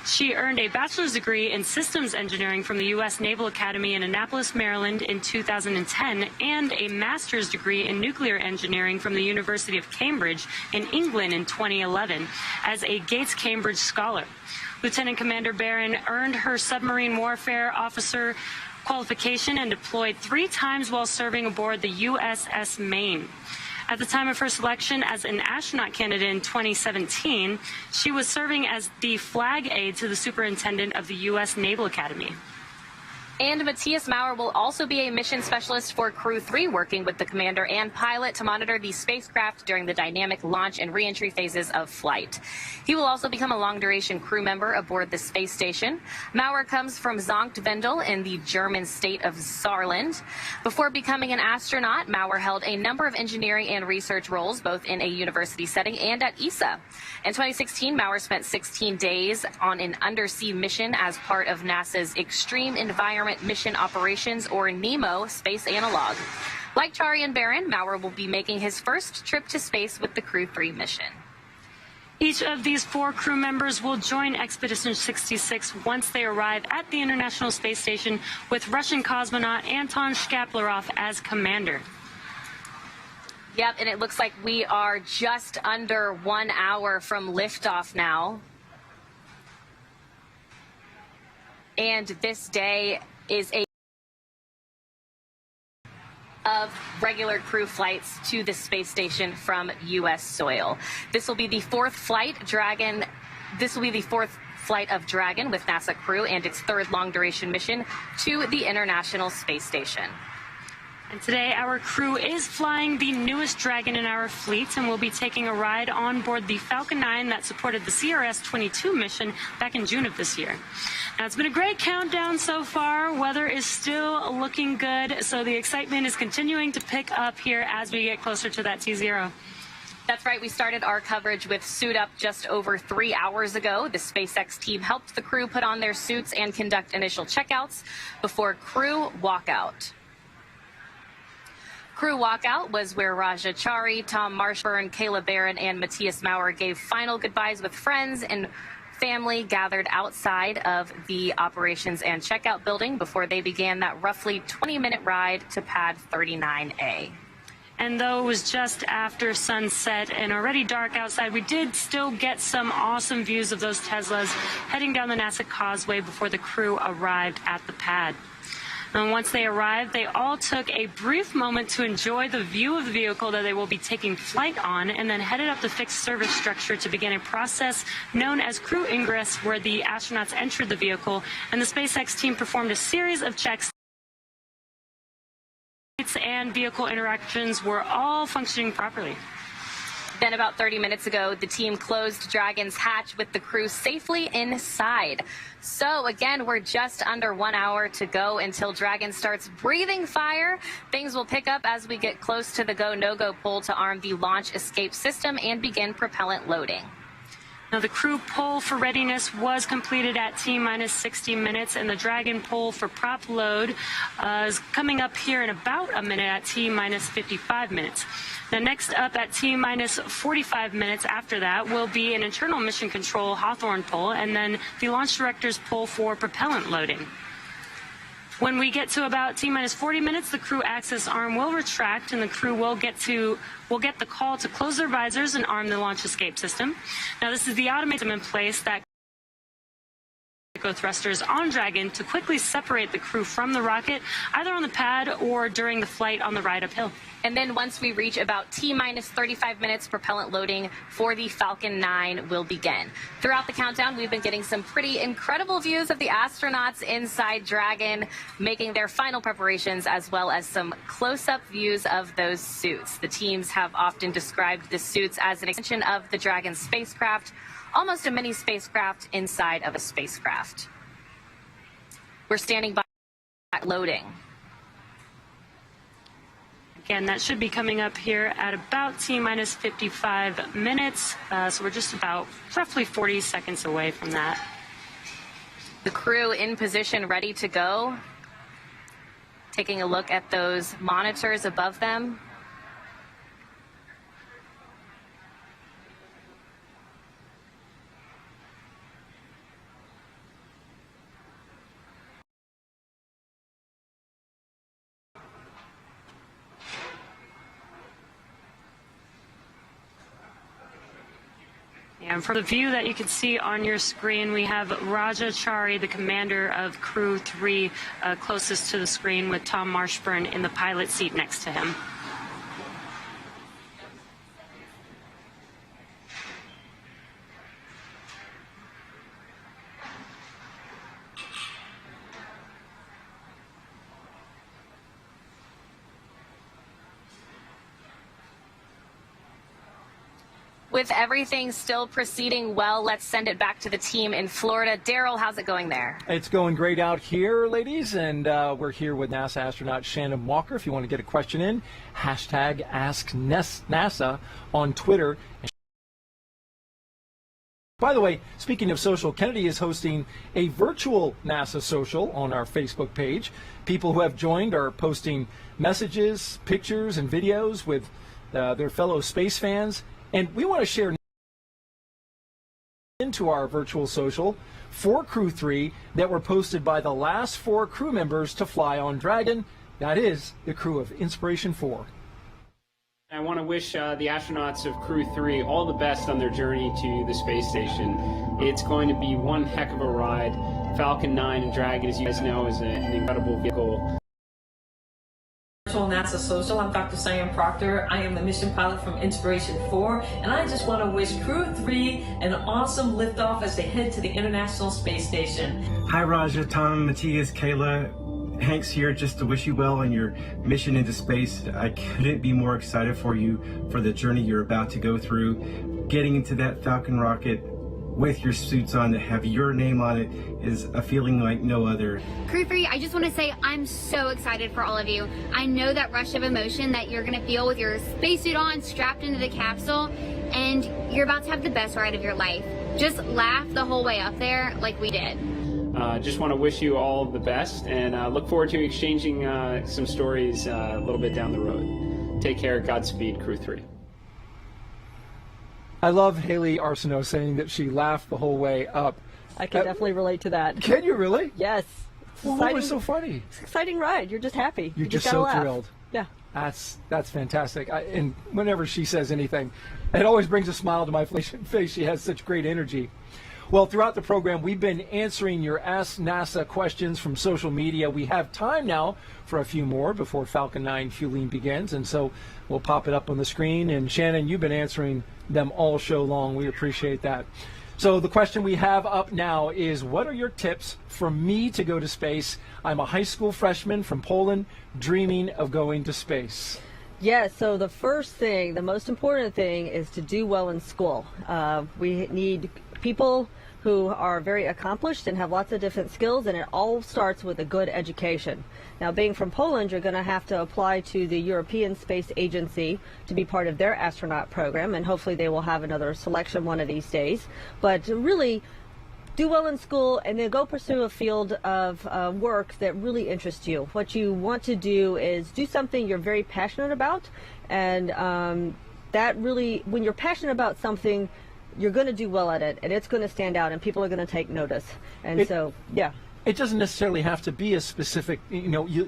S21: She earned a bachelor's degree in systems engineering from the U.S. Naval Academy in Annapolis, Maryland in 2010, and a master's degree in nuclear engineering from the University of Cambridge in England in 2011 as a Gates Cambridge Scholar. Lieutenant Commander Barron earned her submarine warfare officer qualification and deployed 3 times while serving aboard the USS Maine. At the time of her selection as an astronaut candidate in 2017, she was serving as the flag aide to the superintendent of the U.S. Naval Academy.
S20: And Matthias Maurer will also be a mission specialist for Crew 3, working with the commander and pilot to monitor the spacecraft during the dynamic launch and reentry phases of flight. He will also become a long-duration crew member aboard the space station. Maurer comes from Sankt Wendel in the German state of Saarland. Before becoming an astronaut, Maurer held a number of engineering and research roles, both in a university setting and at ESA. In 2016, Maurer spent 16 days on an undersea mission as part of NASA's Extreme Environment Mission Operations, or NEMO, space analog. Like Chari and Barron, Maurer will be making his first trip to space with the Crew 3 mission.
S21: Each of these 4 crew members will join Expedition 66 once they arrive at the International Space Station, with Russian cosmonaut Anton Shkaplerov as commander.
S20: Yep, and it looks like we are just under 1 hour from liftoff now. And this day is a of regular crew flights to the space station from U.S. soil. This will be the 4th flight, Dragon. This will be the 4th flight of Dragon with NASA crew and its 3rd long-duration mission to the International Space Station.
S21: And today, our crew is flying the newest Dragon in our fleet, and we'll be taking a ride on board the Falcon 9 that supported the CRS-22 mission back in June of this year. Now, it's been a great countdown so far. Weather is still looking good, so the excitement is continuing to pick up here as we get closer to that T0.
S20: That's right. We started our coverage with Suit Up just over 3 hours ago. The SpaceX team helped the crew put on their suits and conduct initial checkouts before crew walkout. Crew walkout was where Raja Chari, Tom Marshburn, Kayla Barron, and Matthias Maurer gave final goodbyes with friends and family gathered outside of the operations and checkout building before they began that roughly 20-minute ride to pad 39A.
S21: And though it was just after sunset and already dark outside, we did still get some awesome views of those Teslas heading down the NASA Causeway before the crew arrived at the pad. And once they arrived, they all took a brief moment to enjoy the view of the vehicle that they will be taking flight on, and then headed up the fixed service structure to begin a process known as crew ingress, where the astronauts entered the vehicle, and the SpaceX team performed a series of checks. And vehicle interactions were all functioning properly.
S20: Then about 30 minutes ago, the team closed Dragon's hatch with the crew safely inside. So again, we're just under 1 hour to go until Dragon starts breathing fire. Things will pick up as we get close to the go, no-go pole to arm the launch escape system and begin propellant loading.
S21: Now, the crew poll for readiness was completed at T-minus 60 minutes, and the Dragon poll for prop load is coming up here in about a minute at T-minus 55 minutes. Now, next up at T-minus 45 minutes after that will be an internal mission control Hawthorne poll, and then the launch director's poll for propellant loading. When we get to about T-minus 40 minutes, the crew access arm will retract, and the crew will get the call to close their visors and arm the launch escape system. Now, this is the automated in place that thrusters on Dragon to quickly separate the crew from the rocket, either on the pad or during the flight on the ride uphill.
S20: And then once we reach about T-minus 35 minutes, propellant loading for the Falcon 9 will begin. Throughout the countdown, we've been getting some pretty incredible views of the astronauts inside Dragon, making their final preparations, as well as some close-up views of those suits. The teams have often described the suits as an extension of the Dragon spacecraft, almost a mini spacecraft inside of a spacecraft. We're standing by loading.
S21: Again, that should be coming up here at about T-minus 55 minutes, so we're just about roughly 40 seconds away from that.
S20: The crew in position, ready to go. Taking a look at those monitors above them.
S21: And for the view that you can see on your screen, we have Raja Chari, the commander of Crew 3, closest to the screen, with Tom Marshburn in the pilot seat next to him.
S20: With everything still proceeding well, let's send it back to the team in Florida. Daryl, how's it going there?
S6: It's going great out here, ladies, and we're here with NASA astronaut Shannon Walker. If you want to get a question in, hashtag #AskNASA on Twitter. By the way, speaking of social, Kennedy is hosting a virtual NASA social on our Facebook page. People who have joined are posting messages, pictures, and videos with their fellow space fans. And we want to share into our virtual social 4 Crew 3 that were posted by the last 4 crew members to fly on Dragon. That is the crew of Inspiration 4.
S4: I want to wish the astronauts of Crew 3 all the best on their journey to the space station. It's going to be one heck of a ride. Falcon 9 and Dragon, as you guys know, is an incredible vehicle.
S7: NASA Social. I'm Dr. Sam Proctor. I am the mission pilot from Inspiration 4, and I just want to wish Crew 3 an awesome liftoff as they head to the International Space Station.
S8: Hi, Raja, Tom, Matthias, Kayla. Hank's here just to wish you well on your mission into space. I couldn't be more excited for you for the journey you're about to go through. Getting into that Falcon rocket with your suits on to have your name on it is a feeling like no other.
S10: Crew 3, I just want to say I'm so excited for all of you. I know that rush of emotion that you're going to feel with your spacesuit on, strapped into the capsule, and you're about to have the best ride of your life. Just laugh the whole way up there like we did.
S4: Just want to wish you all the best, and look forward to exchanging some stories a little bit down the road. Take care. Godspeed, Crew 3.
S6: I love Haley Arsenault saying that she laughed the whole way up.
S9: I can definitely relate to that.
S6: Can you really?
S9: Yes.
S6: Well, what was so funny?
S9: It's an exciting ride. You're just happy.
S6: You're just
S9: gotta
S6: so
S9: laugh.
S6: thrilled.
S9: Yeah.
S6: That's fantastic. And whenever she says anything, it always brings a smile to my face. She has such great energy. Well, throughout the program, we've been answering your Ask NASA questions from social media. We have time now for a few more before Falcon 9 fueling begins, and so we'll pop it up on the screen. And Shannon, you've been answering them all show long. We appreciate that. So the question we have up now is, what are your tips for me to go to space? I'm a high school freshman from Poland, dreaming of going to space.
S9: Yeah, so the first thing, the most important thing, is to do well in school. We need people who are very accomplished and have lots of different skills, and it all starts with a good education. Now, being from Poland, you're going to have to apply to the European Space Agency to be part of their astronaut program, and hopefully they will have another selection one of these days. But really, do well in school and then go pursue a field of work that really interests you. What you want to do is do something you're very passionate about, and that really, when you're passionate about something, you're going to do well at it, and it's going to stand out, and people are going to take notice. And yeah.
S6: It doesn't necessarily have to be a specific,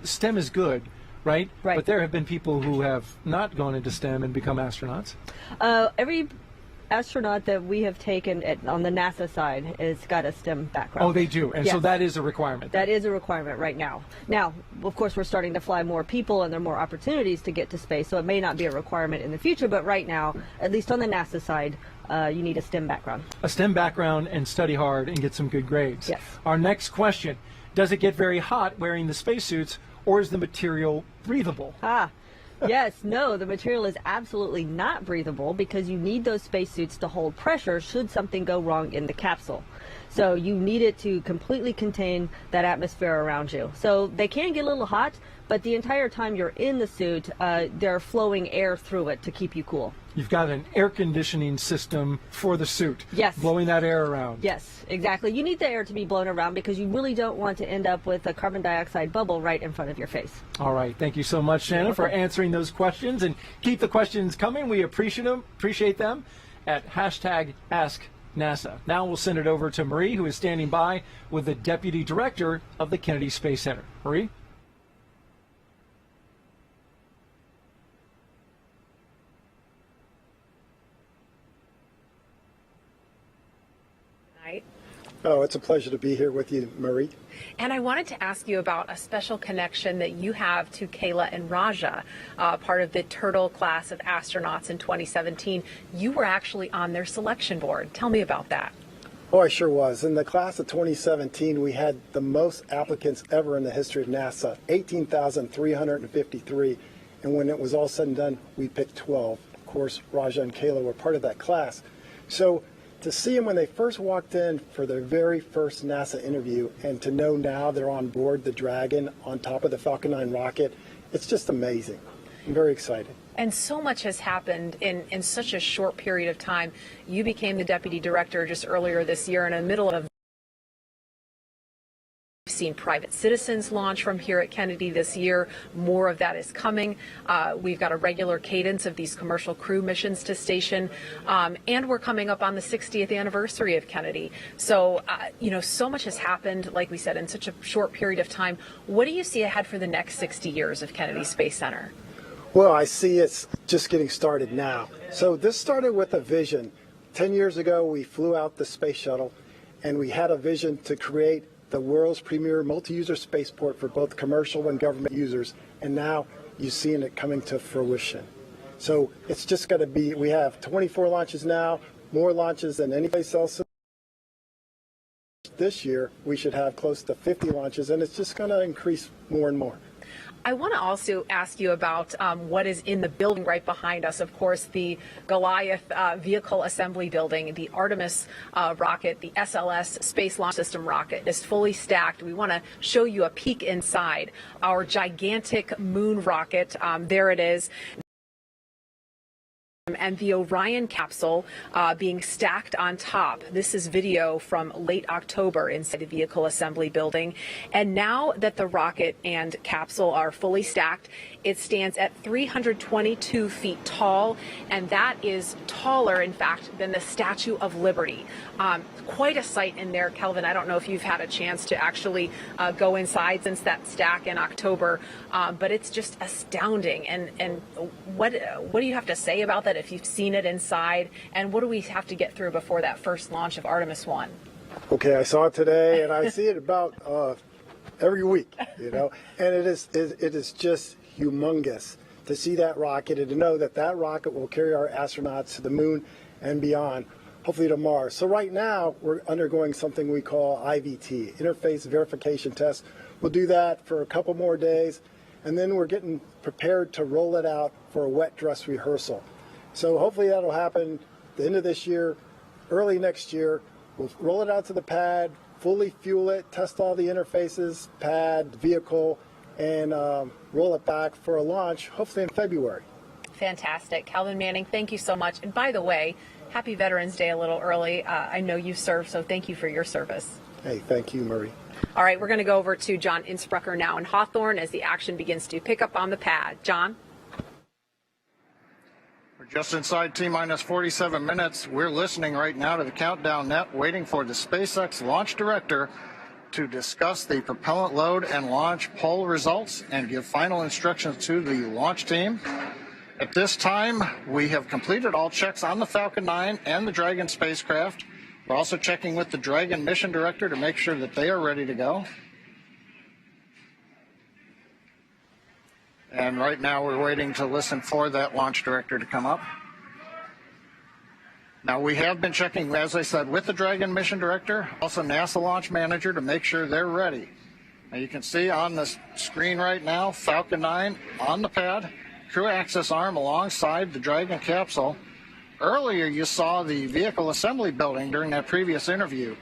S6: STEM is good, right?
S9: Right.
S6: But there have been people who have not gone into STEM and become astronauts.
S9: Every astronaut that we have taken on the NASA side has got a STEM background.
S6: Oh, they do, and
S9: yes.
S6: So that is a requirement.
S9: That is a requirement right now. Now, of course, we're starting to fly more people, and there are more opportunities to get to space, so it may not be a requirement in the future, but right now, at least on the NASA side, you need a STEM background.
S6: A STEM background and study hard and get some good grades.
S9: Yes.
S6: Our next question, does it get very hot wearing the spacesuits, or is the material breathable?
S9: Yes, no, the material is absolutely not breathable because you need those spacesuits to hold pressure should something go wrong in the capsule. So you need it to completely contain that atmosphere around you. So they can get a little hot, but the entire time you're in the suit, they're flowing air through it to keep you cool.
S6: You've got an air conditioning system for the suit.
S9: Yes.
S6: Blowing that air around.
S9: Yes, exactly. You need the air to be blown around because you really don't want to end up with a carbon dioxide bubble right in front of your face.
S6: All right. Thank you so much, Shannon, for answering those questions. And keep the questions coming. We appreciate them at #AskNASA. Now we'll send it over to Marie, who is standing by with the Deputy Director of the Kennedy Space Center. Marie?
S12: Oh, it's a pleasure to be here with you, Marie.
S11: And I wanted to ask you about a special connection that you have to Kayla and Raja, part of the Turtle class of astronauts in 2017. You were actually on their selection board. Tell me about that.
S12: Oh, I sure was. In the class of 2017, we had the most applicants ever in the history of NASA, 18,353. And when it was all said and done, we picked 12. Of course, Raja and Kayla were part of that class. So to see them when they first walked in for their very first NASA interview, and to know now they're on board the Dragon on top of the Falcon 9 rocket, it's just amazing. I'm very excited.
S11: And so much has happened in such a short period of time. You became the deputy director just earlier this year in the middle of We've seen private citizens launch from here at Kennedy this year. More of that is coming. We've got a regular cadence of these commercial crew missions to station. And we're coming up on the 60th anniversary of Kennedy. So, so much has happened, like we said, in such a short period of time. What do you see ahead for the next 60 years of Kennedy Space Center?
S12: Well, I see it's just getting started now. So this started with a vision. 10 years ago, we flew out the space shuttle, and we had a vision to create the world's premier multi-user spaceport for both commercial and government users, and now you're seeing it coming to fruition. So it's just going to be, we have 24 launches now, more launches than any place else. This year, we should have close to 50 launches, and it's just going to increase more and more.
S11: I want to also ask you about what is in the building right behind us. Of course, the Goliath vehicle assembly building, the Artemis rocket, the SLS Space Launch System rocket is fully stacked. We want to show you a peek inside our gigantic moon rocket. There it is. And the Orion capsule being stacked on top. This is video from late October inside the vehicle assembly building. And now that the rocket and capsule are fully stacked, it stands at 322 feet tall, and that is taller, in fact, than the Statue of Liberty. Quite a sight in there, Kelvin. I don't know if you've had a chance to actually go inside since that stack in October, but it's just astounding. And what do you have to say about that if you've seen it inside? And what do we have to get through before that first launch of Artemis 1?
S12: Okay, I saw it today, and I see it about every week, and it is just humongous to see that rocket and to know that that rocket will carry our astronauts to the moon and beyond, hopefully to Mars. So right now we're undergoing something we call IVT, Interface Verification Test. We'll do that for a couple more days, and then we're getting prepared to roll it out for a wet dress rehearsal. So hopefully that'll happen the end of this year, early next year. We'll roll it out to the pad, fully fuel it, test all the interfaces, pad, vehicle, and roll it back for a launch, hopefully in February.
S11: Fantastic. Calvin Manning, thank you so much. And by the way, happy Veterans Day a little early. I know you served, so thank you for your service.
S12: Hey, thank you, Marie.
S11: All right, we're going to go over to John Innsbrucker now in Hawthorne as the action begins to pick up on the pad. John?
S1: We're just inside T-minus 47 minutes. We're listening right now to the countdown net, waiting for the SpaceX launch director to discuss the propellant load and launch poll results and give final instructions to the launch team. At this time, we have completed all checks on the Falcon 9 and the Dragon spacecraft. We're also checking with the Dragon mission director to make sure that they are ready to go. And right now we're waiting to listen for that launch director to come up. Now, we have been checking, as I said, with the Dragon mission director, also NASA launch manager, to make sure they're ready. Now, you can see on the screen right now, Falcon 9 on the pad, crew access arm alongside the Dragon capsule. Earlier, you saw the vehicle assembly building during that previous interview.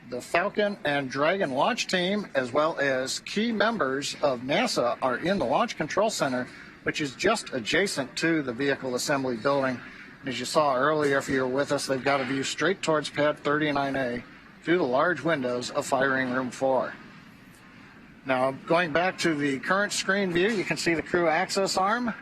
S1: The Falcon and Dragon launch team, as well as key members of NASA, are in the Launch Control Center, which is just adjacent to the vehicle assembly building. As you saw earlier, if you were with us, they've got a view straight towards Pad 39A through the large windows of Firing Room 4. Now, going back to the current screen view, you can see the crew access arm.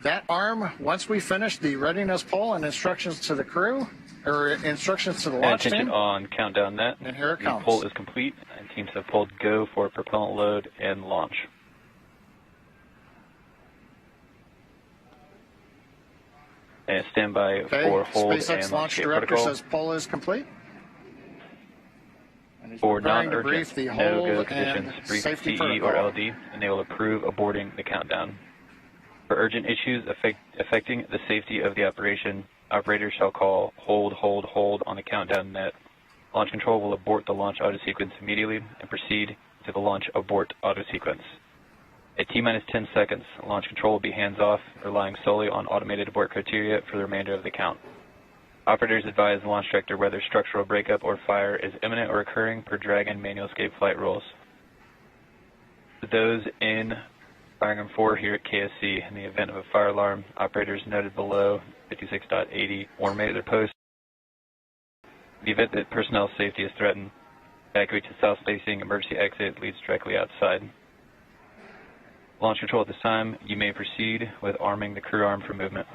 S1: That arm, once we finish the readiness poll and instructions to the crew, or instructions to the launch team.
S26: Attention on countdown net.
S1: And here it comes.
S26: The poll is complete, and teams have pulled go for propellant load and launch. And stand by for hold
S1: SpaceX
S26: and
S1: launch
S26: escape
S1: director
S26: protocol.
S1: says poll is complete.
S26: For
S1: preparing to brief
S26: non-urgent,
S1: the
S26: no-go
S1: hold
S26: conditions,
S1: and
S26: brief
S1: safety
S26: CE or
S1: protocol.
S26: LD, and they will approve aborting the countdown. For urgent issues affecting the safety of the operation, operators shall call hold, hold, hold on the countdown net. Launch control will abort the launch auto sequence immediately and proceed to the launch abort auto sequence. At T-minus 10 seconds, launch control will be hands-off, relying solely on automated abort criteria for the remainder of the count. Operators advise the launch director whether structural breakup or fire is imminent or occurring per Dragon manual escape flight rules. For those in firing room 4 here at KSC, in the event of a fire alarm, operators noted below 56.80 or remain at their post. In the event that personnel safety is threatened, evacuate to south-facing emergency exit leads directly outside. Launch control at this time, you may proceed with arming the crew arm for movement.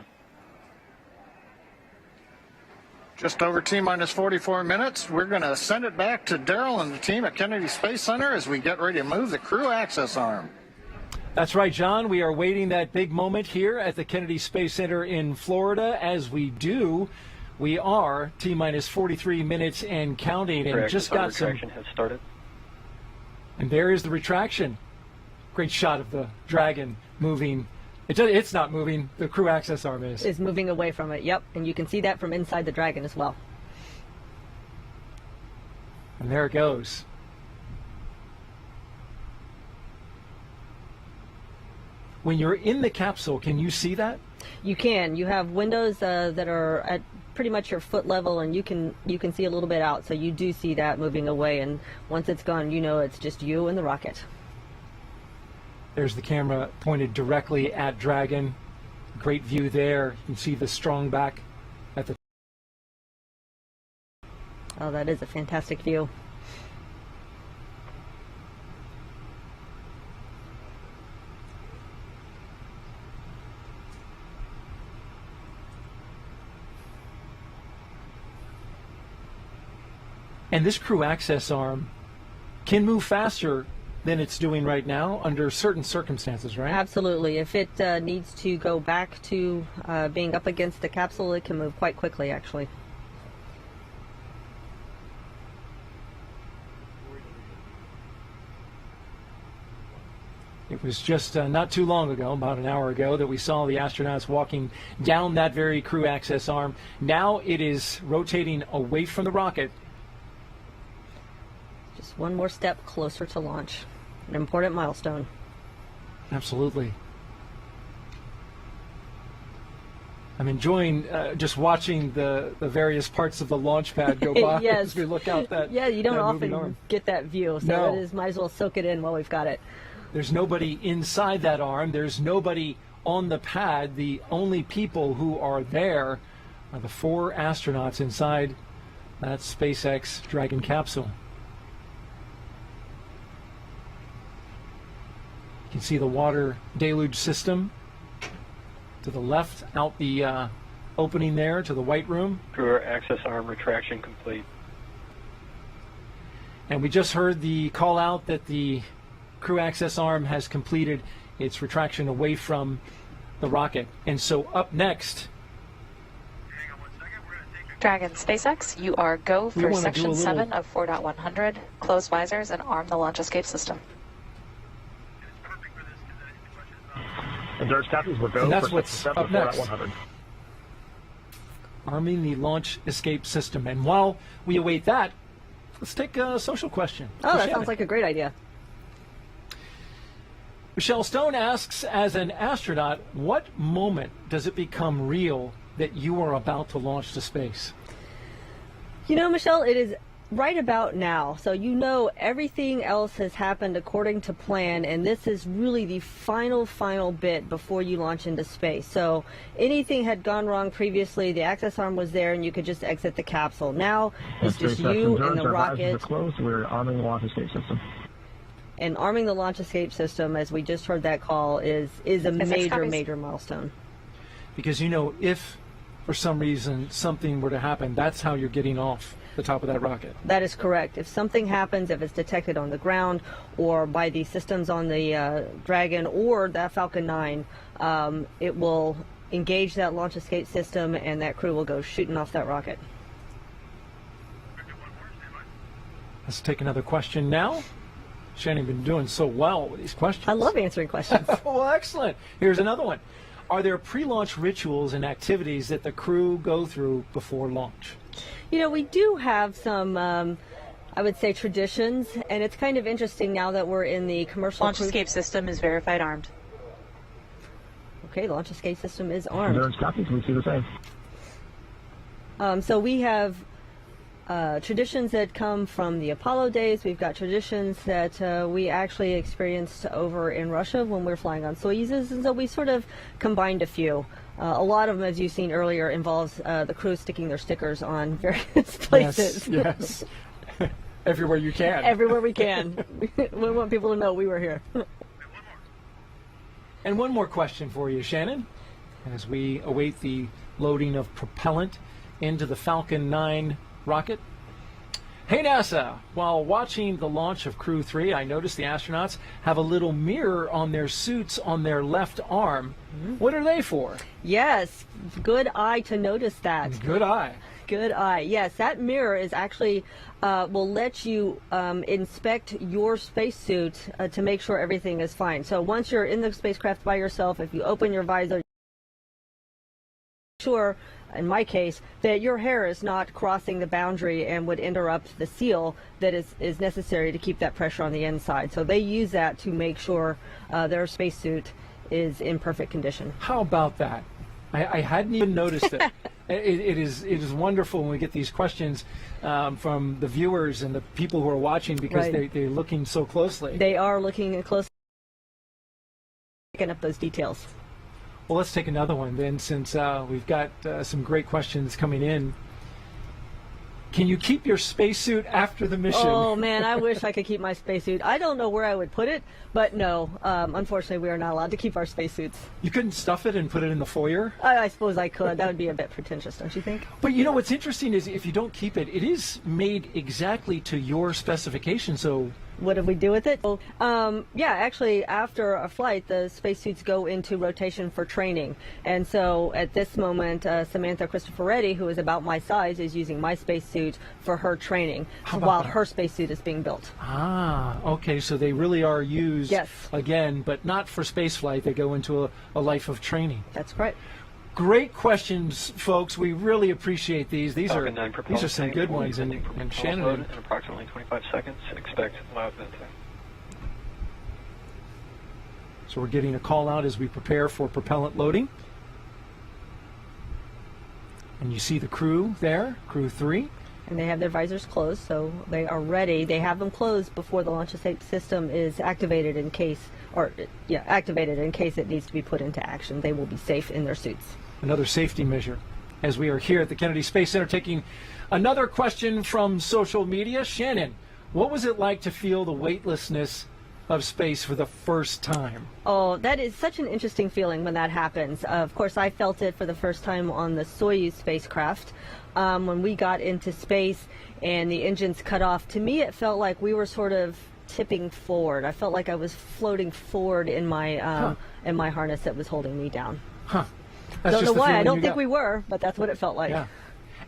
S1: Just over T-minus 44 minutes. We're going to send it back to Daryl and the team at Kennedy Space Center as we get ready to move the crew access arm.
S6: That's right, John. We are waiting that big moment here at the Kennedy Space Center in Florida. As we do, we are T-minus 43 minutes and counting, and just got some.
S26: Retraction has started.
S6: And there is the retraction. Great shot of the Dragon moving. It's not moving. The crew access arm is.
S9: Is moving away from it. Yep, and you can see that from inside the Dragon as well.
S6: And there it goes. When you're in the capsule, can you see that?
S9: You can. You have windows that are at pretty much your foot level, and you can see a little bit out. So you do see that moving away, and once it's gone, you know it's just you and the rocket.
S6: There's the camera pointed directly at Dragon. Great view there. You can see the strong back at the.
S9: Oh, that is a fantastic view.
S6: And this crew access arm can move faster than it's doing right now under certain circumstances, right?
S9: Absolutely. If it needs to go back to being up against the capsule, it can move quite quickly, actually.
S6: It was just not too long ago, about an hour ago, that we saw the astronauts walking down that very crew access arm. Now it is rotating away from the rocket.
S9: Just one more step closer to launch. An important milestone.
S6: Absolutely. I'm enjoying just watching the various parts of the launch pad go by
S9: yes.
S6: as we look out that.
S9: Yeah, you don't
S6: that
S9: often get that view, so
S6: No.
S9: it is, might as well soak it in while we've got it.
S6: There's nobody inside that arm. There's nobody on the pad. The only people who are there are the 4 astronauts inside that SpaceX Dragon capsule. You can see the water deluge system to the left, out the opening there to the white room.
S26: Crew access arm retraction complete.
S6: And we just heard the call out that the crew access arm has completed its retraction away from the rocket. And so up next,
S2: Dragon SpaceX, you are go for section 7 of 4.100. Close visors and arm the launch escape system.
S23: And Dirge Captains will go
S6: and that's
S23: for
S6: what's
S23: section
S6: up
S23: 7
S6: next.
S23: 100.
S6: Arming the launch escape system. And while we await that, let's take a social question.
S9: Oh, that sounds like a great idea.
S6: Michelle Stone asks, as an astronaut, what moment does it become real that you are about to launch to space?
S9: You know, Michelle, it is right about now. So you know everything else has happened according to plan, and this is really the final bit before you launch into space. So anything had gone wrong previously, the access arm was there, and you could just exit the capsule. Now it's just you and the rocket.
S23: Closed. We're arming the launch escape system.
S9: And arming the launch escape system, as we just heard that call, is a major milestone.
S6: Because, you know, if for some reason something were to happen, that's how you're getting off the top of that rocket.
S9: That is correct. If something happens, if it's detected on the ground or by the systems on the Dragon or that Falcon 9, it will engage that launch escape system, and that crew will go shooting off that rocket.
S6: Let's take another question now. Shannon, been doing so well with these questions.
S9: I love answering questions.
S6: Well, excellent. Here's another one. Are there pre-launch rituals and activities that the crew go through before launch?
S9: You know, we do have some, I would say, traditions, and it's kind of interesting now that we're in the commercial
S2: Launch escape system is verified armed.
S9: Okay, the launch escape system is armed.
S23: There's copies. We see the same.
S9: So we have traditions that come from the Apollo days. We've got traditions that we actually experienced over in Russia when we were flying on Soyuzes, and so we sort of combined a few. A lot of them, as you've seen earlier, involves the crew sticking their stickers on various places.
S6: Yes. Everywhere you can.
S9: Everywhere we can. We want people to know we were here.
S6: And one more question for you, Shannon, as we await the loading of propellant into the Falcon 9 rocket. Hey NASA, while watching the launch of Crew 3, I noticed the astronauts have a little mirror on their suits on their left arm. What are they for?
S9: Yes, good eye to notice that.
S6: Good eye.
S9: Good eye. Yes, that mirror is actually will let you inspect your spacesuit to make sure everything is fine. So once you're in the spacecraft by yourself, if you open your visor, sure, in my case, that your hair is not crossing the boundary and would interrupt the seal that is necessary to keep that pressure on the inside. So they use that to make sure their spacesuit is in perfect condition.
S6: How about that? I hadn't even noticed it. It is wonderful when we get these questions from the viewers and the people who are watching, because they're looking so closely.
S9: They are looking closely, picking up those details.
S6: Well, let's take another one then, since we've got some great questions coming in. Can you keep your spacesuit after the mission?
S9: Oh man, I wish I could keep my spacesuit. I don't know where I would put it, but no, unfortunately we are not allowed to keep our spacesuits.
S6: You couldn't stuff it and put it in the foyer?
S9: I suppose I could. That would be a bit pretentious, don't you think?
S6: But you know what's interesting is if you don't keep it, it is made exactly to your specification, so...
S9: What do we do with it? Well, yeah, actually, after a flight, the spacesuits go into rotation for training. And so at this moment, Samantha Cristoforetti, who is about my size, is using my spacesuit for her training while her spacesuit is being built.
S6: Ah, okay, so they really are used, again, but not for spaceflight. They go into a life of training.
S9: That's correct.
S6: Great questions, folks. We really appreciate these. These are some good ones. And Shannon,
S26: in approximately 25 seconds, expect loud venting.
S6: So we're getting a call out as we prepare for propellant loading. And you see the crew there, Crew 3.
S9: And they have their visors closed, so they are ready. They have them closed before the launch escape system is activated in case, activated in case it needs to be put into action. They will be safe in their suits.
S6: Another safety measure. As we are here at the Kennedy Space Center taking another question from social media. Shannon, what was it like to feel the weightlessness of space for the first time?
S9: Oh, that is such an interesting feeling when that happens. Of course, I felt it for the first time on the Soyuz spacecraft. When we got into space and the engines cut off, to me it felt like we were sort of tipping forward. I felt like I was floating forward in my harness that was holding me down.
S6: Huh.
S9: Don't know why. I don't think we were, but that's what it felt like.
S6: Yeah.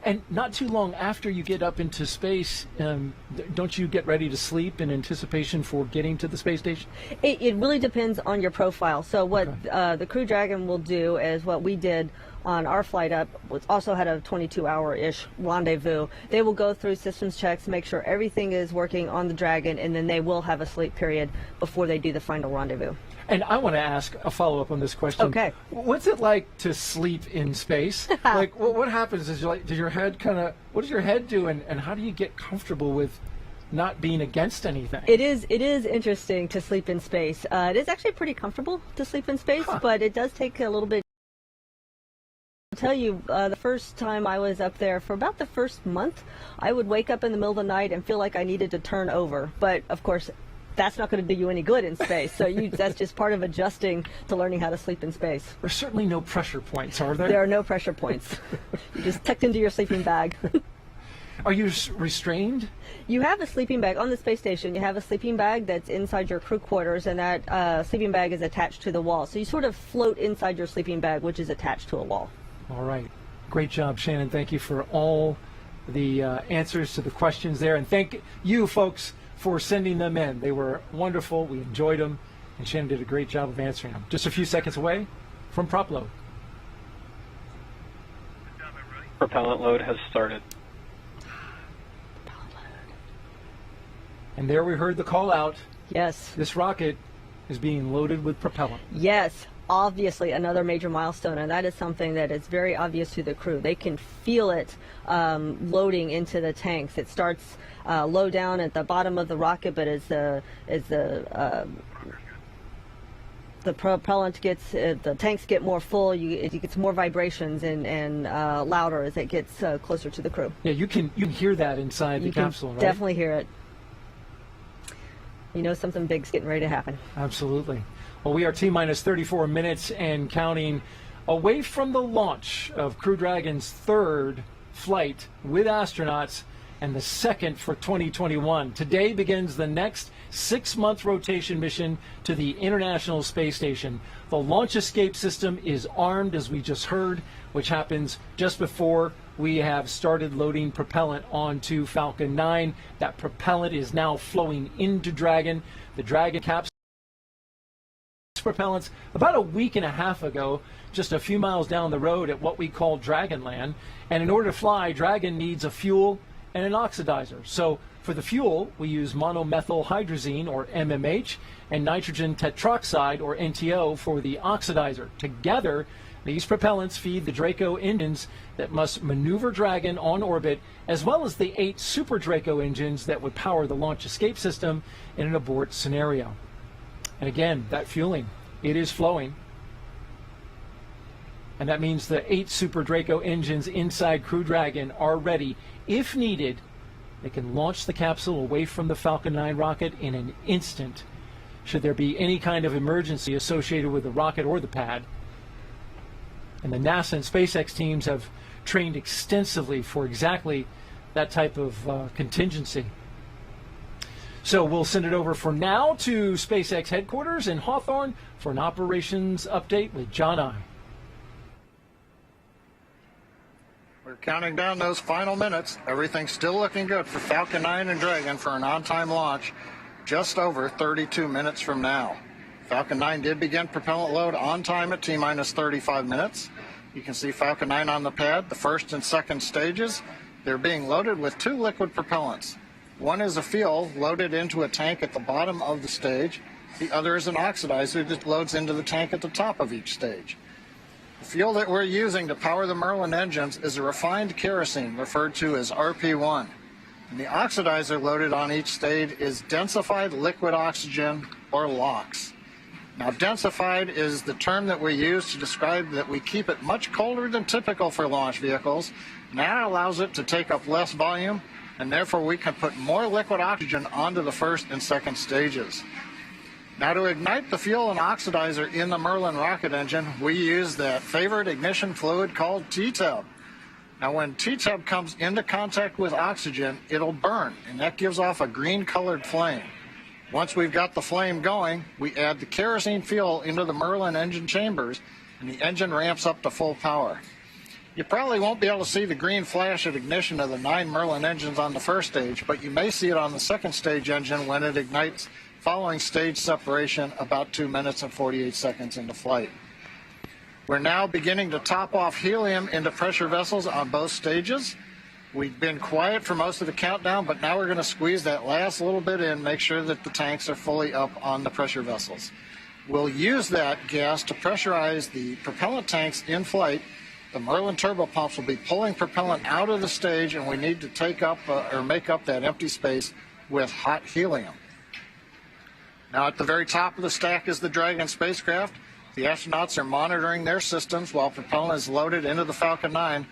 S6: And not too long after you get up into space, don't you get ready to sleep in anticipation for getting to the space station?
S9: It really depends on your profile. So what the Crew Dragon will do is what we did on our flight up, which also had a 22-hour-ish rendezvous. They will go through systems checks, make sure everything is working on the Dragon, and then they will have a sleep period before they do the final rendezvous.
S6: And I want to ask a follow-up on this question.
S9: Okay.
S6: What's it like to sleep in space? Like, what happens? Does your head what does your head do, and how do you get comfortable with not being against anything?
S9: It is interesting to sleep in space. It is actually pretty comfortable to sleep in space, but it does take a little bit. I'll tell you, the first time I was up there, for about the first month, I would wake up in the middle of the night and feel like I needed to turn over. But, of course, that's not going to do you any good in space. So that's just part of adjusting to learning how to sleep in space.
S6: There's certainly no pressure points, are there?
S9: There are no pressure points. You're just tucked into your sleeping bag.
S6: Are you restrained?
S9: You have a sleeping bag on the space station. You have a sleeping bag that's inside your crew quarters, and that sleeping bag is attached to the wall. So you sort of float inside your sleeping bag, which is attached to a wall.
S6: All right. Great job, Shannon. Thank you for all the answers to the questions there. And thank you folks for sending them in. They were wonderful. We enjoyed them. And Shannon did a great job of answering them. Just a few seconds away from prop load.
S26: Propellant load has started.
S6: And there we heard the call out.
S9: Yes.
S6: This rocket is being loaded with propellant.
S9: Yes. Obviously another major milestone, and that is something that is very obvious to the crew. They can feel it loading into the tanks. It starts low down at the bottom of the rocket, but as the propellant gets, the tanks get more full, it gets more vibrations and louder as it gets closer to the crew.
S6: Yeah, you can hear that inside the capsule, right?
S9: Definitely hear it. You know something big's getting ready to happen.
S6: Absolutely. Well, we are T-minus 34 minutes and counting away from the launch of Crew Dragon's third flight with astronauts and the second for 2021. Today begins the next 6-month rotation mission to the International Space Station. The launch escape system is armed, as we just heard, which happens just before we have started loading propellant onto Falcon 9. That propellant is now flowing into Dragon. The Dragon capsule propellants about a week and a half ago, just a few miles down the road at what we call Dragonland. And in order to fly, Dragon needs a fuel and an oxidizer. So for the fuel, we use monomethyl hydrazine, or MMH, and nitrogen tetroxide, or NTO, for the oxidizer. Together, these propellants feed the Draco engines that must maneuver Dragon on orbit, as well as the 8 Super Draco engines that would power the launch escape system in an abort scenario. And again, that fueling, it is flowing. And that means the 8 Super Draco engines inside Crew Dragon are ready. If needed, they can launch the capsule away from the Falcon 9 rocket in an instant, should there be any kind of emergency associated with the rocket or the pad. And the NASA and SpaceX teams have trained extensively for exactly that type of contingency. So we'll send it over for now to SpaceX headquarters in Hawthorne for an operations update with John I.
S1: We're counting down those final minutes. Everything's still looking good for Falcon 9 and Dragon for an on-time launch just over 32 minutes from now. Falcon 9 did begin propellant load on time at T-minus 35 minutes. You can see Falcon 9 on the pad, the first and second stages. They're being loaded with 2 liquid propellants. One is a fuel loaded into a tank at the bottom of the stage. The other is an oxidizer that loads into the tank at the top of each stage. The fuel that we're using to power the Merlin engines is a refined kerosene, referred to as RP1. And the oxidizer loaded on each stage is densified liquid oxygen, or LOX. Now, densified is the term that we use to describe that we keep it much colder than typical for launch vehicles. And that allows it to take up less volume, and therefore we can put more liquid oxygen onto the first and second stages. Now, to ignite the fuel and oxidizer in the Merlin rocket engine, we use that favorite ignition fluid called T-tub. Now, when T-tub comes into contact with oxygen, it'll burn, and that gives off a green-colored flame. Once we've got the flame going, we add the kerosene fuel into the Merlin engine chambers, and the engine ramps up to full power. You probably won't be able to see the green flash at ignition of the 9 Merlin engines on the first stage, but you may see it on the second stage engine when it ignites following stage separation about 2 minutes and 48 seconds into flight. We're now beginning to top off helium into pressure vessels on both stages. We've been quiet for most of the countdown, but now we're going to squeeze that last little bit in, make sure that the tanks are fully up on the pressure vessels. We'll use that gas to pressurize the propellant tanks in flight. The Merlin turbopumps will be pulling propellant out of the stage, and we need to take up or make up that empty space with hot helium. Now, at the very top of the stack is the Dragon spacecraft. The astronauts are monitoring their systems while propellant is loaded into the Falcon 9.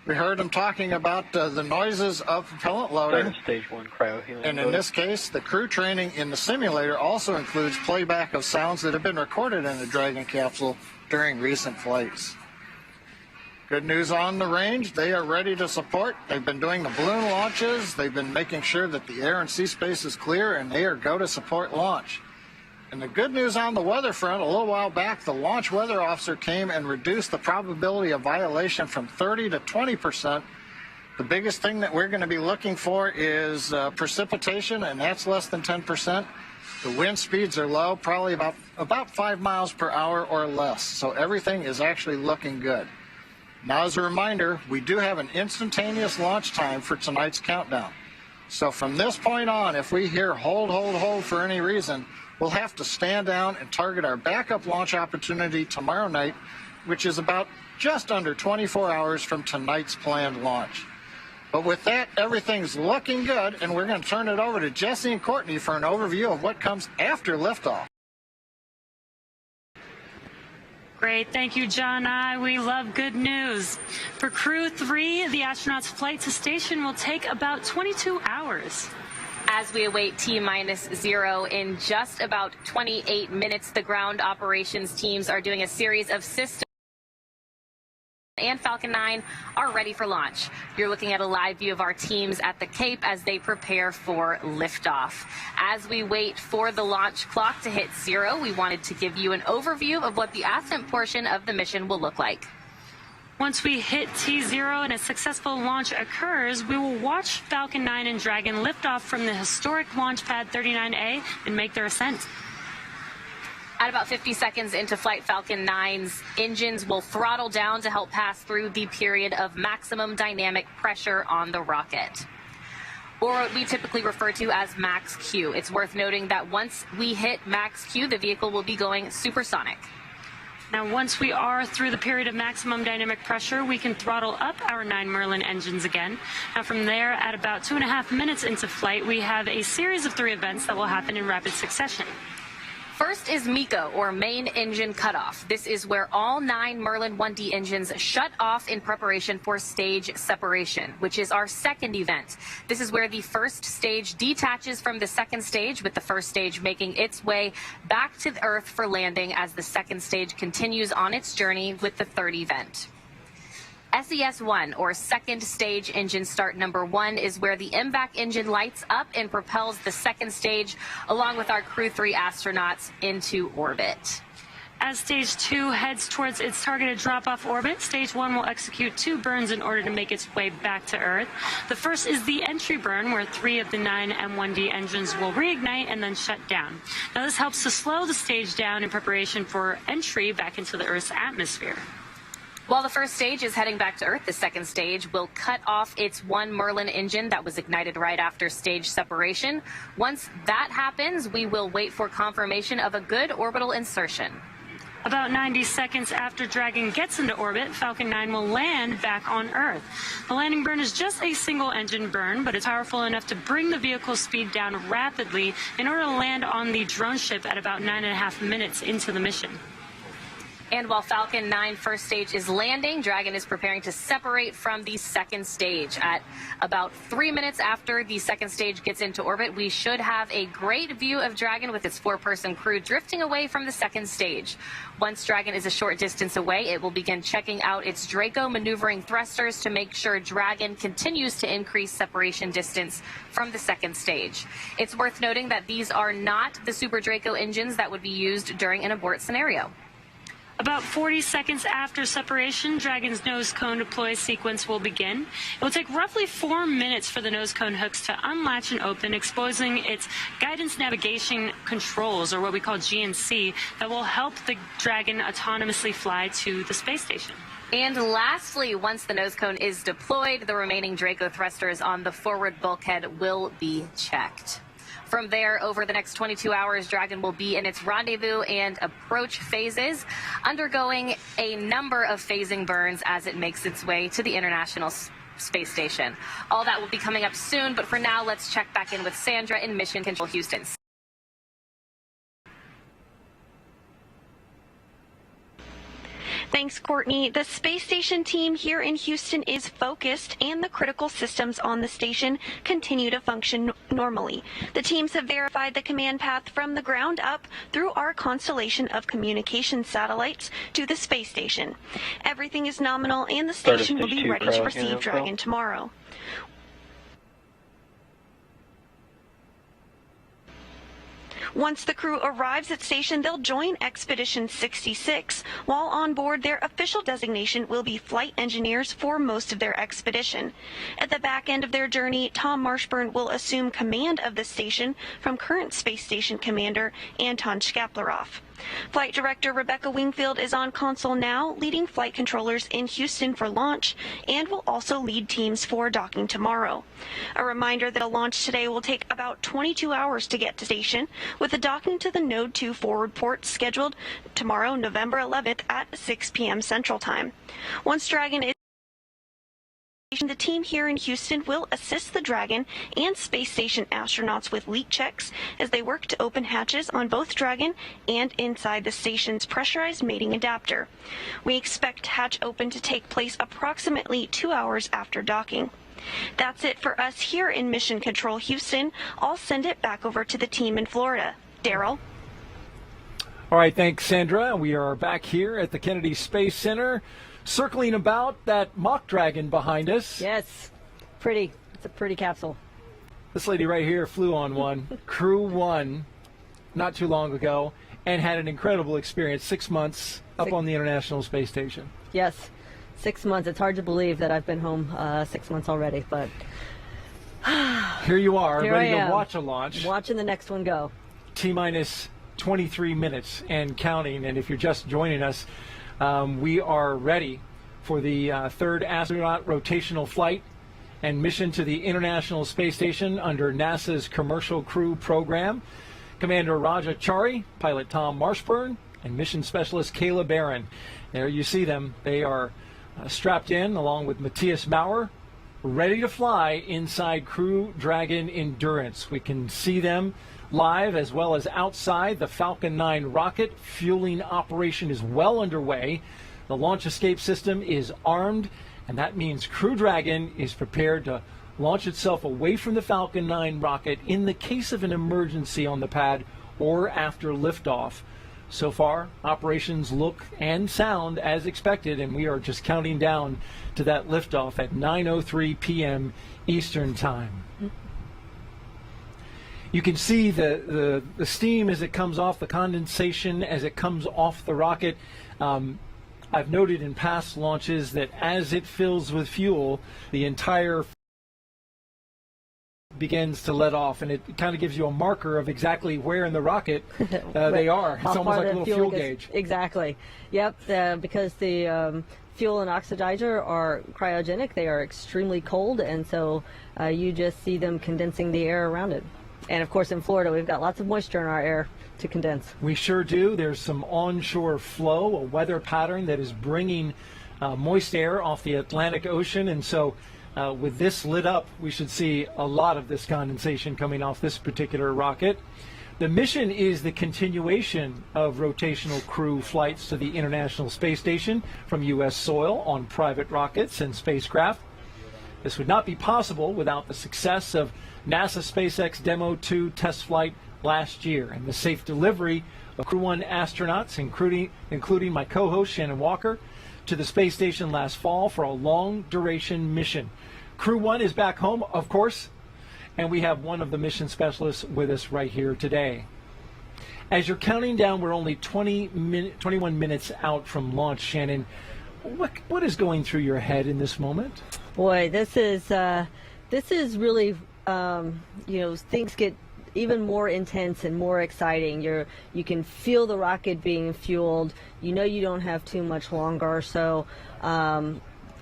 S1: We heard them talking about the noises of propellant loading.
S26: Stage 1 cryo-helium.
S1: And in this case, the crew training in the simulator also includes playback of sounds that have been recorded in the Dragon capsule during recent flights. Good news on the range, they are ready to support. They've been doing the balloon launches. They've been making sure that the air and sea space is clear, and they are go to support launch. And the good news on the weather front, a little while back, the launch weather officer came and reduced the probability of violation from 30 to 20% The biggest thing that we're going to be looking for is precipitation, and that's less than 10%. The wind speeds are low, probably about 5 miles per hour or less. So everything is actually looking good. Now, as a reminder, we do have an instantaneous launch time for tonight's countdown. So from this point on, if we hear hold, hold, hold for any reason, we'll have to stand down and target our backup launch opportunity tomorrow night, which is about just under 24 hours from tonight's planned launch. But with that, everything's looking good, and we're going to turn it over to Jesse and Courtney for an overview of what comes after liftoff.
S21: Great. Thank you, John. We love good news. For Crew 3, the astronauts' flight to station will take about 22 hours.
S20: As we await T-0 in just about 28 minutes, the ground operations teams are doing a series of systems, and Falcon 9 are ready for launch. You're looking at a live view of our teams at the Cape as they prepare for liftoff. As we wait for the launch clock to hit 0, we wanted to give you an overview of what the ascent portion of the mission will look like.
S21: Once we hit T0 and a successful launch occurs, we will watch Falcon 9 and Dragon lift off from the historic launch pad 39A and make their ascent.
S20: At about 50 seconds into flight, Falcon 9's engines will throttle down to help pass through the period of maximum dynamic pressure on the rocket, or what we typically refer to as max Q. It's worth noting that once we hit max Q, the vehicle will be going supersonic.
S21: Now, once we are through the period of maximum dynamic pressure, we can throttle up our 9 Merlin engines again. Now, from there, at about 2.5 minutes into flight, we have a series of 3 events that will happen in rapid succession.
S20: First is MECO, or main engine cutoff. This is where all 9 Merlin 1D engines shut off in preparation for stage separation, which is our second event. This is where the first stage detaches from the second stage, with the first stage making its way back to the Earth for landing as the second stage continues on its journey with the third event. SES-1, or second stage engine start number 1, is where the MVAC engine lights up and propels the second stage along with our Crew 3 astronauts into orbit.
S21: As Stage 2 heads towards its targeted drop-off orbit, Stage 1 will execute 2 burns in order to make its way back to Earth. The first is the entry burn, where 3 of the 9 M1D engines will reignite and then shut down. Now, this helps to slow the stage down in preparation for entry back into the Earth's atmosphere.
S20: While the first stage is heading back to Earth, the second stage will cut off its 1 Merlin engine that was ignited right after stage separation. Once that happens, we will wait for confirmation of a good orbital insertion.
S21: About 90 seconds after Dragon gets into orbit, Falcon 9 will land back on Earth. The landing burn is just a single engine burn, but it's powerful enough to bring the vehicle's speed down rapidly in order to land on the drone ship at about 9.5 minutes into the mission.
S20: And while Falcon 9 first stage is landing, Dragon is preparing to separate from the second stage. At about 3 minutes after the second stage gets into orbit, we should have a great view of Dragon with its 4-person crew drifting away from the second stage. Once Dragon is a short distance away, it will begin checking out its Draco maneuvering thrusters to make sure Dragon continues to increase separation distance from the second stage. It's worth noting that these are not the Super Draco engines that would be used during an abort scenario.
S21: About 40 seconds after separation, Dragon's nose cone deploy sequence will begin. It will take roughly 4 minutes for the nose cone hooks to unlatch and open, exposing its guidance navigation controls, or what we call GNC, that will help the Dragon autonomously fly to the space station.
S20: And lastly, once the nose cone is deployed, the remaining Draco thrusters on the forward bulkhead will be checked. From there, over the next 22 hours, Dragon will be in its rendezvous and approach phases, undergoing a number of phasing burns as it makes its way to the International Space Station. All that will be coming up soon, but for now, let's check back in with Sandra in Mission Control Houston.
S3: Thanks, Courtney. The space station team here in Houston is focused, and the critical systems on the station continue to function normally. The teams have verified the command path from the ground up through our constellation of communication satellites to the space station. Everything is nominal, and the station will be ready to receive Dragon tomorrow. Once the crew arrives at station, they'll join Expedition 66. While on board, their official designation will be flight engineers for most of their expedition. At the back end of their journey, Tom Marshburn will assume command of the station from current Space Station Commander Anton Shkaplerov. Flight Director Rebecca Wingfield is on console now, leading flight controllers in Houston for launch, and will also lead teams for docking tomorrow. A reminder that a launch today will take about 22 hours to get to station, with the docking to the Node 2 forward port scheduled tomorrow, November 11th at 6 p.m. Central Time. Once Dragon is the team here in Houston will assist the Dragon and Space Station astronauts with leak checks as they work to open hatches on both Dragon and inside the station's pressurized mating adapter. We expect hatch open to take place approximately 2 hours after docking. That's it for us here in Mission Control Houston. I'll send it back over to the team in Florida. Daryl?
S6: All right, thanks, Sandra. We are back here at the Kennedy Space Center, circling about that mock Dragon behind us.
S9: Yes, pretty. It's a pretty capsule.
S6: This lady right here flew on one, Crew 1, not too long ago, and had an incredible experience, 6 months up on the International Space Station.
S9: Yes, 6 months. It's hard to believe that I've been home 6 months already, but
S6: here you are,
S9: here
S6: ready
S9: I am,
S6: to watch a launch.
S9: Watching the next one go.
S6: T-minus 23 minutes and counting, and if you're just joining us, we are ready for the third astronaut rotational flight and mission to the International Space Station under NASA's Commercial Crew Program. Commander Raja Chari, pilot Tom Marshburn, and mission specialist Kayla Barron. There you see them. They are strapped in along with Matthias Maurer, ready to fly inside Crew Dragon Endurance. We can see them live as well as outside. The Falcon 9 rocket fueling operation is well underway. The launch escape system is armed, and that means Crew Dragon is prepared to launch itself away from the Falcon 9 rocket in the case of an emergency on the pad or after liftoff. So far, operations look and sound as expected, and we are just counting down to that liftoff at 9:03 p.m. Eastern Time. You can see the steam as it comes off, the condensation as it comes off the rocket. I've noted in past launches that as it fills with fuel, the entire begins to let off, and it kind of gives you a marker of exactly where in the rocket they are. It's almost like a little fuel gauge.
S9: Exactly. Yep, because the fuel and oxidizer are cryogenic. They are extremely cold, and so you just see them condensing the air around it. And of course in Florida we've got lots of moisture in our air to condense.
S6: We sure do. There's some onshore flow, a weather pattern that is bringing moist air off the Atlantic Ocean, and so with this lit up, we should see a lot of this condensation coming off this particular rocket. The mission is the continuation of rotational crew flights to the International Space Station from U.S. soil on private rockets and spacecraft. This would not be possible without the success of NASA SpaceX Demo 2 test flight last year and the safe delivery of Crew 1 astronauts, including my co-host Shannon Walker, to the space station last fall for a long-duration mission. Crew 1 is back home, of course, and we have one of the mission specialists with us right here today. As you're counting down, we're only 21 minutes out from launch, Shannon. What is going through your head in this moment?
S9: Boy, this is really, things get even more intense and more exciting. You can feel the rocket being fueled. You know you don't have too much longer, so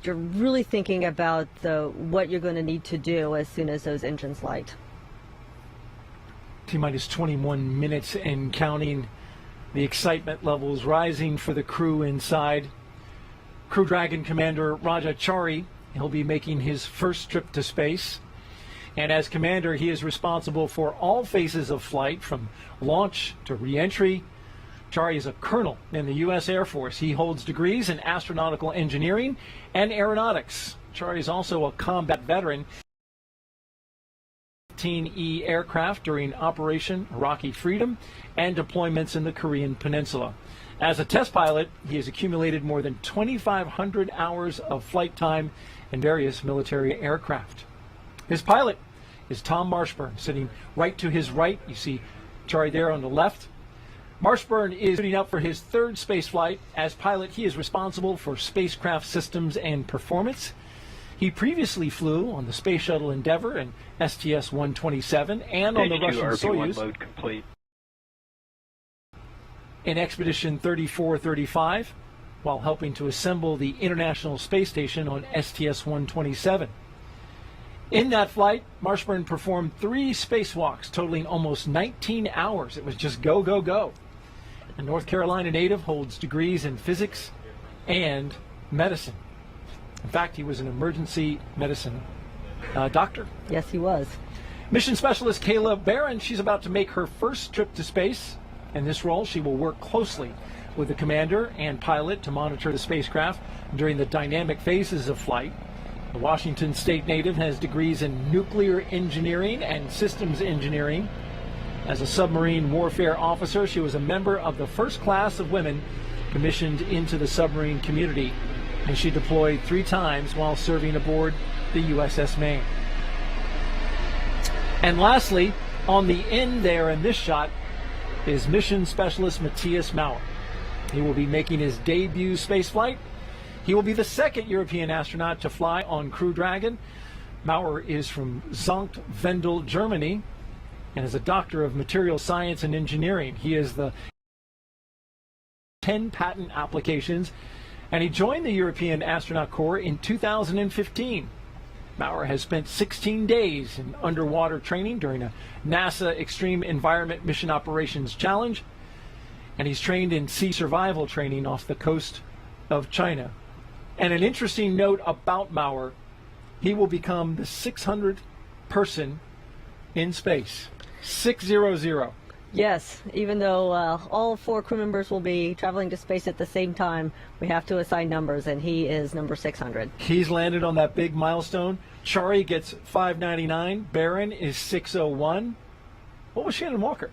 S9: you're really thinking about what you're going to need to do as soon as those engines light.
S6: T-minus 21 minutes and counting. The excitement levels rising for the crew inside. Crew Dragon Commander Raja Chari, he'll be making his first trip to space. And as commander, he is responsible for all phases of flight, from launch to re-entry. Chari is a colonel in the U.S. Air Force. He holds degrees in astronautical engineering and aeronautics. Chari is also a combat veteran. 15E aircraft during Operation Iraqi Freedom and deployments in the Korean Peninsula. As a test pilot, he has accumulated more than 2,500 hours of flight time in various military aircraft. His pilot is Tom Marshburn, sitting right to his right. You see Chari there on the left. Marshburn is suiting up for his third space flight. As pilot, he is responsible for spacecraft systems and performance. He previously flew on the Space Shuttle Endeavour and STS-127 and on the Russian Soyuz.
S26: Load complete.
S6: In Expedition 3435, while helping to assemble the International Space Station on STS-127. In that flight, Marshburn performed 3 spacewalks totaling almost 19 hours. It was just go, go, go. A North Carolina native holds degrees in physics and medicine. In fact, he was an emergency medicine doctor.
S9: Yes, he was.
S6: Mission specialist Kayla Barron, she's about to make her first trip to space. In this role, she will work closely with the commander and pilot to monitor the spacecraft during the dynamic phases of flight. The Washington State native has degrees in nuclear engineering and systems engineering. As a submarine warfare officer, she was a member of the first class of women commissioned into the submarine community, and she deployed 3 times while serving aboard the USS Maine. And lastly, on the end there in this shot is mission specialist Matthias Maurer. He will be making his debut spaceflight. He will be the second European astronaut to fly on Crew Dragon. Maurer is from Sankt Wendel, Germany, and is a doctor of material science and engineering. He has the 10 patent applications, and he joined the European Astronaut Corps in 2015. Maurer has spent 16 days in underwater training during a NASA Extreme Environment Mission Operations Challenge, and he's trained in sea survival training off the coast of China. And an interesting note about Maurer, he will become the 600th person in space. 600.
S9: Yes, even though all 4 crew members will be traveling to space at the same time, we have to assign numbers, and he is number 600.
S6: He's landed on that big milestone. Chari gets 599. Barron is 601. What was Shannon Walker?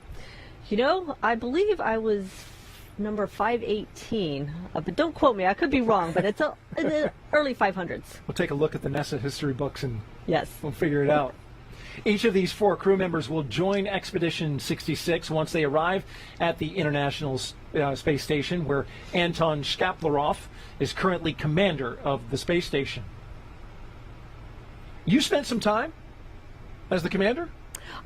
S9: You know, I believe I was number 518, but don't quote me. I could be wrong, but it's in the early 500s.
S6: We'll take a look at the NASA history books and
S9: yes,
S6: we'll figure it out. Each of these 4 crew members will join Expedition 66 once they arrive at the International Space Station, where Anton Shkaplerov is currently commander of the space station. You spent some time as the commander?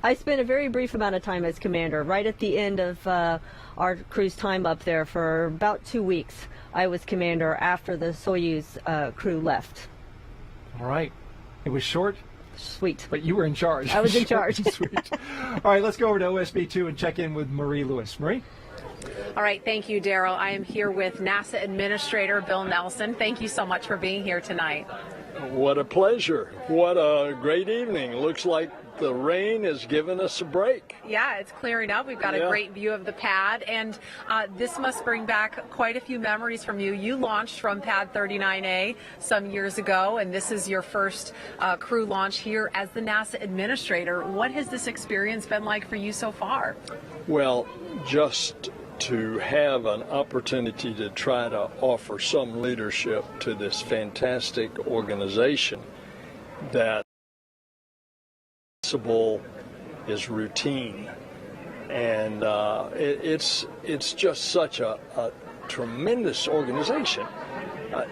S9: I spent a very brief amount of time as commander, right at the end of our crew's time up there for about 2 weeks. I was commander after the Soyuz crew left.
S6: All right. It was short?
S9: Sweet.
S6: But you were in charge.
S9: I was in charge.
S6: Sweet. All right, let's go over to OSB2 and check in with Marie Lewis. Marie?
S11: All right, thank you, Daryl. I am here with NASA Administrator Bill Nelson. Thank you so much for being here tonight.
S13: What a pleasure. What a great evening. Looks like the rain has given us a break.
S11: Yeah, it's clearing up. We've got a great view of the pad, and this must bring back quite a few memories from you. You launched from Pad 39A some years ago, and this is your first crew launch here as the NASA Administrator. What has this experience been like for you so far?
S13: Well, just to have an opportunity to try to offer some leadership to this fantastic organization that is routine, and it's just such a tremendous organization.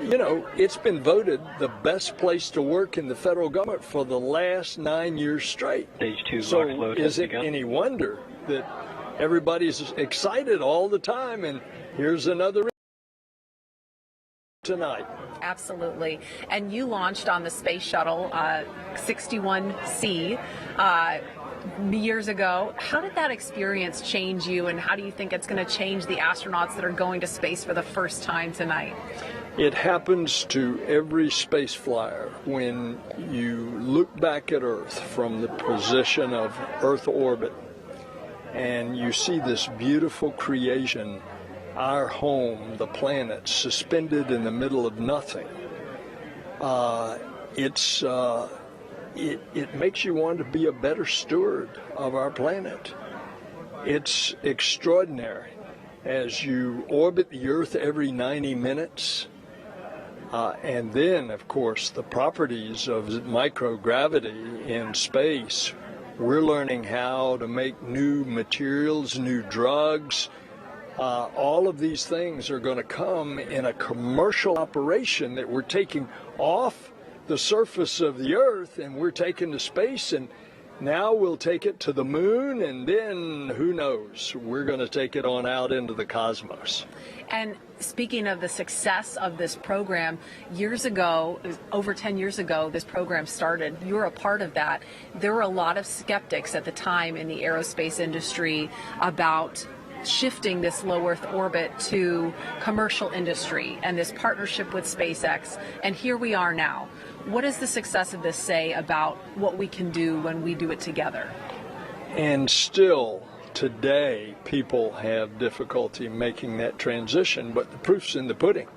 S13: You know, it's been voted the best place to work in the federal government for the last 9 years straight.
S26: Stage 2
S13: so
S26: launch load
S13: is
S26: has
S13: it
S26: begun.
S13: any wonder that everybody's excited all the time, and here's another tonight.
S11: Absolutely. And you launched on the Space Shuttle 61C years ago. How did that experience change you, and how do you think it's going to change the astronauts that are going to space for the first time tonight?
S13: It happens to every space flyer when you look back at Earth from the position of Earth orbit, and you see this beautiful creation, our home, the planet, suspended in the middle of nothing. It makes you want to be a better steward of our planet. It's extraordinary. As you orbit the Earth every 90 minutes, and then, of course, the properties of microgravity in space We're learning how to make new materials, new drugs. All of these things are going to come in a commercial operation that we're taking off the surface of the Earth and we're taking to space, and now we'll take it to the moon, and then who knows, we're going to take it on out into the cosmos.
S11: And speaking of the success of this program, years ago, over 10 years ago, this program started. You were a part of that. There were a lot of skeptics at the time in the aerospace industry about shifting this low Earth orbit to commercial industry and this partnership with SpaceX. And here we are now. What does the success of this say about what we can do when we do it together?
S13: And still, today, people have difficulty making that transition, but the proof's in the pudding.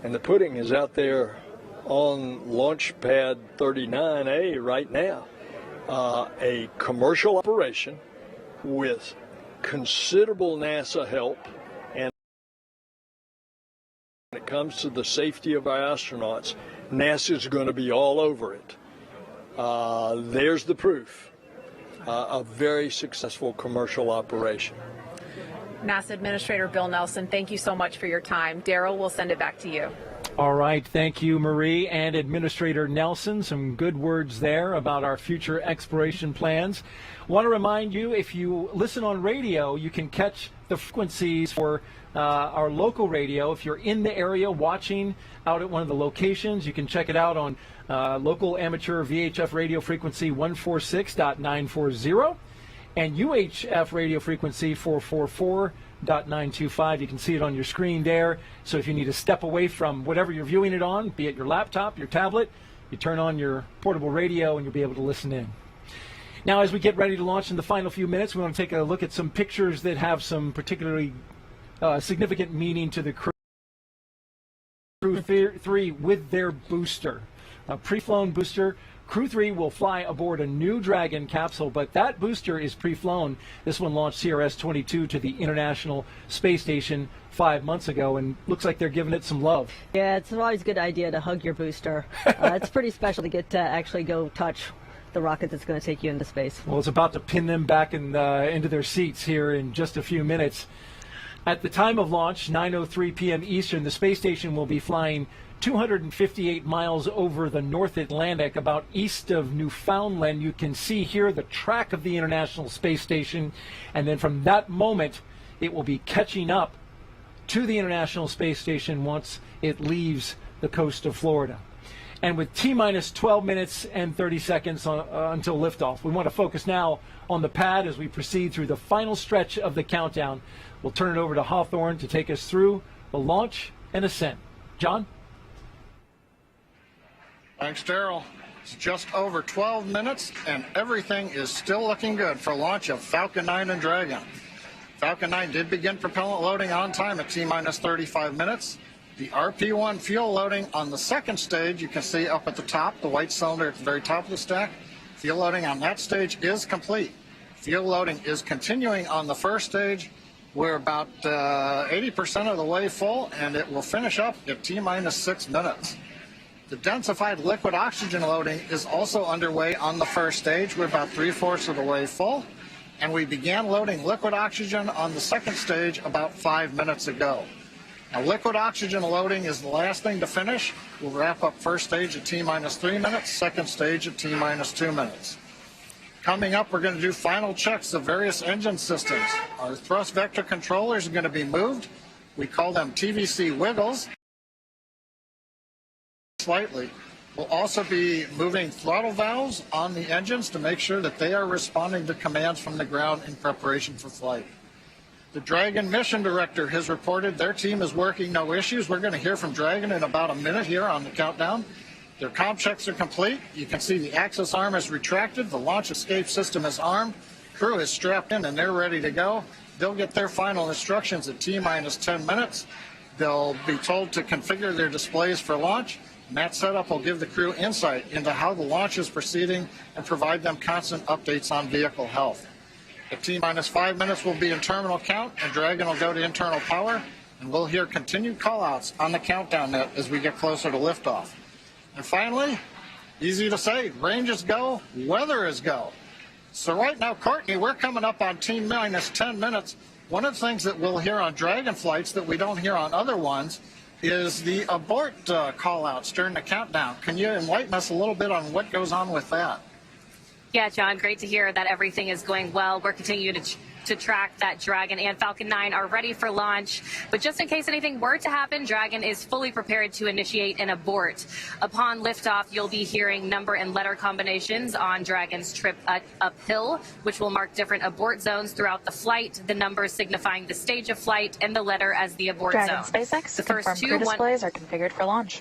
S13: And the pudding is out there on Launch Pad 39A right now. A commercial operation with considerable NASA help, and when it comes to the safety of our astronauts, NASA's going to be all over it. There's the proof. A very successful commercial operation.
S11: NASA Administrator Bill Nelson, thank you so much for your time. Daryl, we'll send it back to you.
S6: All right. Thank you, Marie, and Administrator Nelson. Some good words there about our future exploration plans. Want to remind you, if you listen on radio, you can catch the frequencies for our local radio. If you're in the area watching out at one of the locations, you can check it out on local amateur VHF radio frequency 146.940 and UHF radio frequency 444.925. You can see it on your screen there. So if you need to step away from whatever you're viewing it on, be it your laptop, your tablet, you turn on your portable radio and you'll be able to listen in. Now, as we get ready to launch in the final few minutes, we want to take a look at some pictures that have some particularly significant meaning to the Crew 3 with their booster. A pre-flown booster. Crew 3 will fly aboard a new Dragon capsule, but that booster is pre-flown. This one launched CRS-22 to the International Space Station 5 months ago, and looks like they're giving it some love.
S9: Yeah, it's always a good idea to hug your booster. It's pretty special to get to actually go touch the rocket that's going to take you into space.
S6: Well, it's about to pin them back into their seats here in just a few minutes. At the time of launch, 9:03 p.m. Eastern, the space station will be flying 258 miles over the North Atlantic, about east of Newfoundland. You can see here the track of the International Space Station, and then from that moment, it will be catching up to the International Space Station once it leaves the coast of Florida. And with T-minus 12 minutes and 30 seconds until liftoff, we want to focus now on the pad as we proceed through the final stretch of the countdown. We'll turn it over to Hawthorne to take us through the launch and ascent. John?
S1: Thanks, Daryl. It's just over 12 minutes, and everything is still looking good for launch of Falcon 9 and Dragon. Falcon 9 did begin propellant loading on time at T-minus 35 minutes. The RP-1 fuel loading on the second stage, you can see up at the top, the white cylinder at the very top of the stack. Fuel loading on that stage is complete. Fuel loading is continuing on the first stage. We're about 80% of the way full, and it will finish up at T-minus 6 minutes. The densified liquid oxygen loading is also underway on the first stage. We're about 3/4 of the way full, and we began loading liquid oxygen on the second stage about 5 minutes ago. Now, liquid oxygen loading is the last thing to finish. We'll wrap up first stage at T-minus 3 minutes, second stage at T-minus 2 minutes. Coming up, we're going to do final checks of various engine systems. Our thrust vector controllers are going to be moved. We call them TVC wiggles. Slightly. We'll also be moving throttle valves on the engines to make sure that they are responding to commands from the ground in preparation for flight. The Dragon mission director has reported their team is working no issues. We're going to hear from Dragon in about a minute here on the countdown. Their comm checks are complete. You can see the access arm is retracted. The launch escape system is armed. Crew is strapped in and they're ready to go. They'll get their final instructions at T-minus 10 minutes. They'll be told to configure their displays for launch. And that setup will give the crew insight into how the launch is proceeding and provide them constant updates on vehicle health. At T-minus 5 minutes, we'll be in terminal count, and Dragon will go to internal power, and we'll hear continued call-outs on the countdown net as we get closer to liftoff. And finally, easy to say, range is go, weather is go. So right now, Courtney, we're coming up on T-minus 10 minutes. One of the things that we'll hear on Dragon flights that we don't hear on other ones is the abort call-outs during the countdown. Can you enlighten us a little bit on what goes on with that?
S20: Yeah, John, great to hear that everything is going well. We're continuing to track that Dragon and Falcon 9 are ready for launch. But just in case anything were to happen, Dragon is fully prepared to initiate an abort. Upon liftoff, you'll be hearing number and letter combinations on Dragon's trip uphill, which will mark different abort zones throughout the flight, the numbers signifying the stage of flight and the letter as the abort
S2: Dragon
S20: zone.
S2: SpaceX,
S20: The first
S2: confirmed crew displays are configured for launch.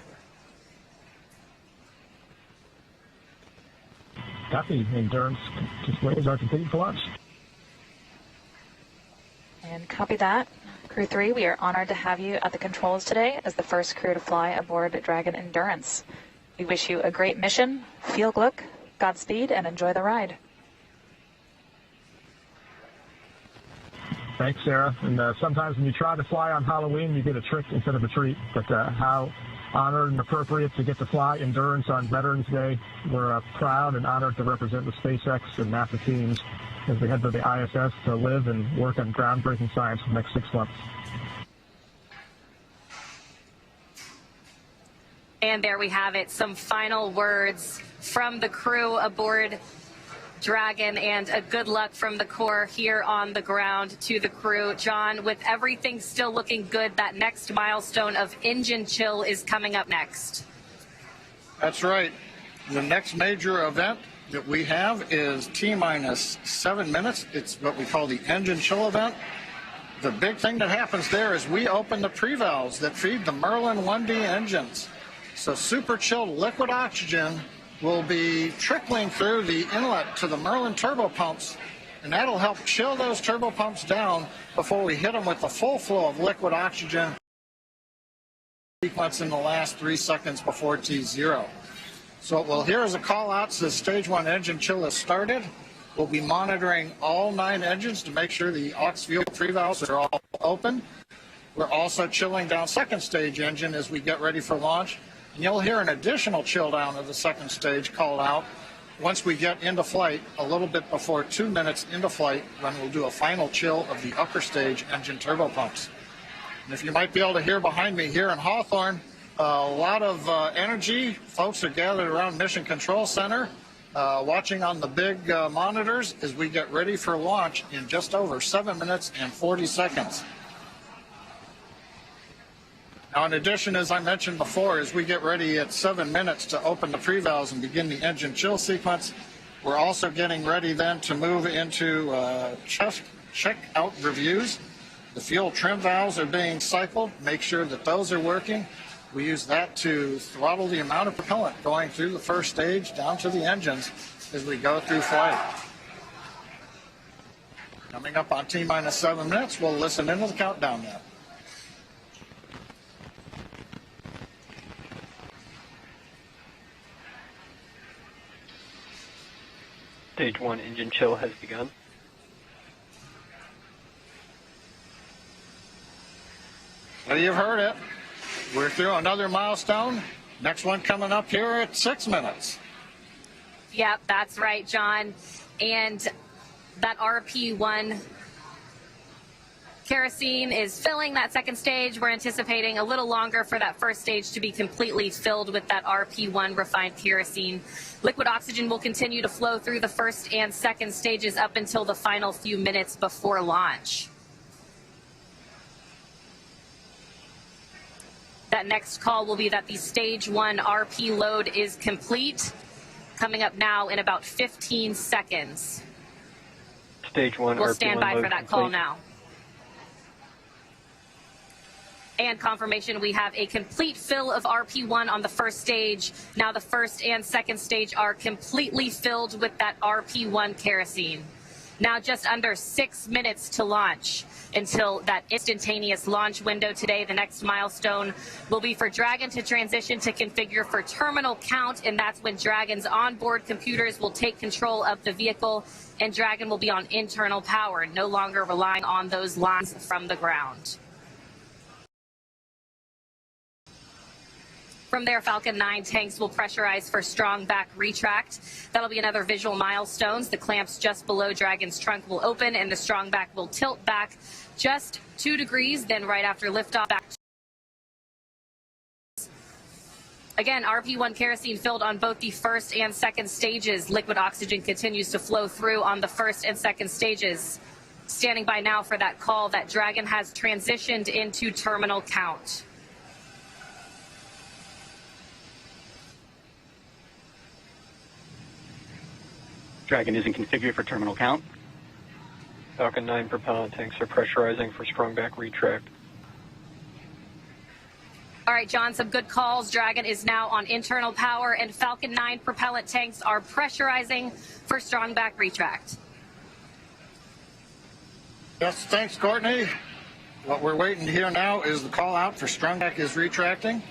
S23: Copy. Endurance displays are completed for launch.
S2: And copy that. Crew 3, we are honored to have you at the controls today as the first crew to fly aboard Dragon Endurance. We wish you a great mission, feel good, Godspeed, and enjoy the ride.
S23: Thanks, Sarah. And sometimes when you try to fly on Halloween, you get a trick instead of a treat. But how honored and appropriate to get to fly Endurance on Veterans Day. We're proud and honored to represent the SpaceX and NASA teams as we head to the ISS to live and work on groundbreaking science for the next 6 months.
S20: And there we have it, some final words from the crew aboard Dragon, and a good luck from the Corps here on the ground to the crew. John, with everything still looking good, that next milestone of engine chill is coming up next.
S1: That's right. The next major event that we have is T-minus 7 minutes. It's what we call the engine chill event. The big thing that happens there is we open the pre-valves that feed the Merlin 1D engines. So super chilled liquid oxygen will be trickling through the inlet to the Merlin turbo pumps, and that'll help chill those turbo pumps down before we hit them with the full flow of liquid oxygen sequence in the last 3 seconds before T0. So what we'll hear is a call out says stage 1 engine chill has started. We'll be monitoring all 9 engines to make sure the aux fuel pre-valves are all open. We're also chilling down second stage engine as we get ready for launch. And you'll hear an additional chill down of the second stage called out once we get into flight, a little bit before 2 minutes into flight, when we'll do a final chill of the upper stage engine turbo pumps. And if you might be able to hear behind me here in Hawthorne, a lot of energy. Folks are gathered around Mission Control Center, watching on the big monitors as we get ready for launch in just over 7 minutes and 40 seconds. Now, in addition, as I mentioned before, as we get ready at 7 minutes to open the pre-valves and begin the engine chill sequence, we're also getting ready then to move into check-out reviews. The fuel trim valves are being cycled. Make sure that those are working. We use that to throttle the amount of propellant going through the first stage down to the engines as we go through flight. Coming up on T-minus 7 minutes, we'll listen into the countdown now.
S26: Stage 1 engine chill has begun.
S1: Well, you've heard it. We're through another milestone. Next one coming up here at 6 minutes.
S20: Yep, that's right, John. And that RP1 kerosene is filling that second stage. We're anticipating a little longer for that first stage to be completely filled with that RP1 refined kerosene. Liquid oxygen will continue to flow through the first and second stages up until the final few minutes before launch. That next call will be that the stage 1 RP load is complete, coming up now in about 15 seconds.
S26: Stage 1
S20: We'll
S26: RP1
S20: stand by
S26: load
S20: for that
S26: complete.
S20: call now. And confirmation, we have a complete fill of RP1 on the first stage. Now the first and second stage are completely filled with that RP1 kerosene. Now just under 6 minutes to launch until that instantaneous launch window today. The next milestone will be for Dragon to transition to configure for terminal count, and that's when Dragon's onboard computers will take control of the vehicle, and Dragon will be on internal power, no longer relying on those lines from the ground. From there, Falcon 9 tanks will pressurize for strong back retract. That'll be another visual milestone. The clamps just below Dragon's trunk will open and the strong back will tilt back just 2 degrees. Then right after liftoff, back. Again, RP1 kerosene filled on both the first and second stages. Liquid oxygen continues to flow through on the first and second stages. Standing by now for that call that Dragon has transitioned into terminal count.
S26: Dragon isn't configured for terminal count. Falcon 9 propellant tanks are pressurizing for strong back retract.
S20: All right, John, some good calls. Dragon is now on internal power, and Falcon 9 propellant tanks are pressurizing for strong back retract.
S1: Yes, thanks, Courtney. What we're waiting to hear now is the call out for strong back is retracting.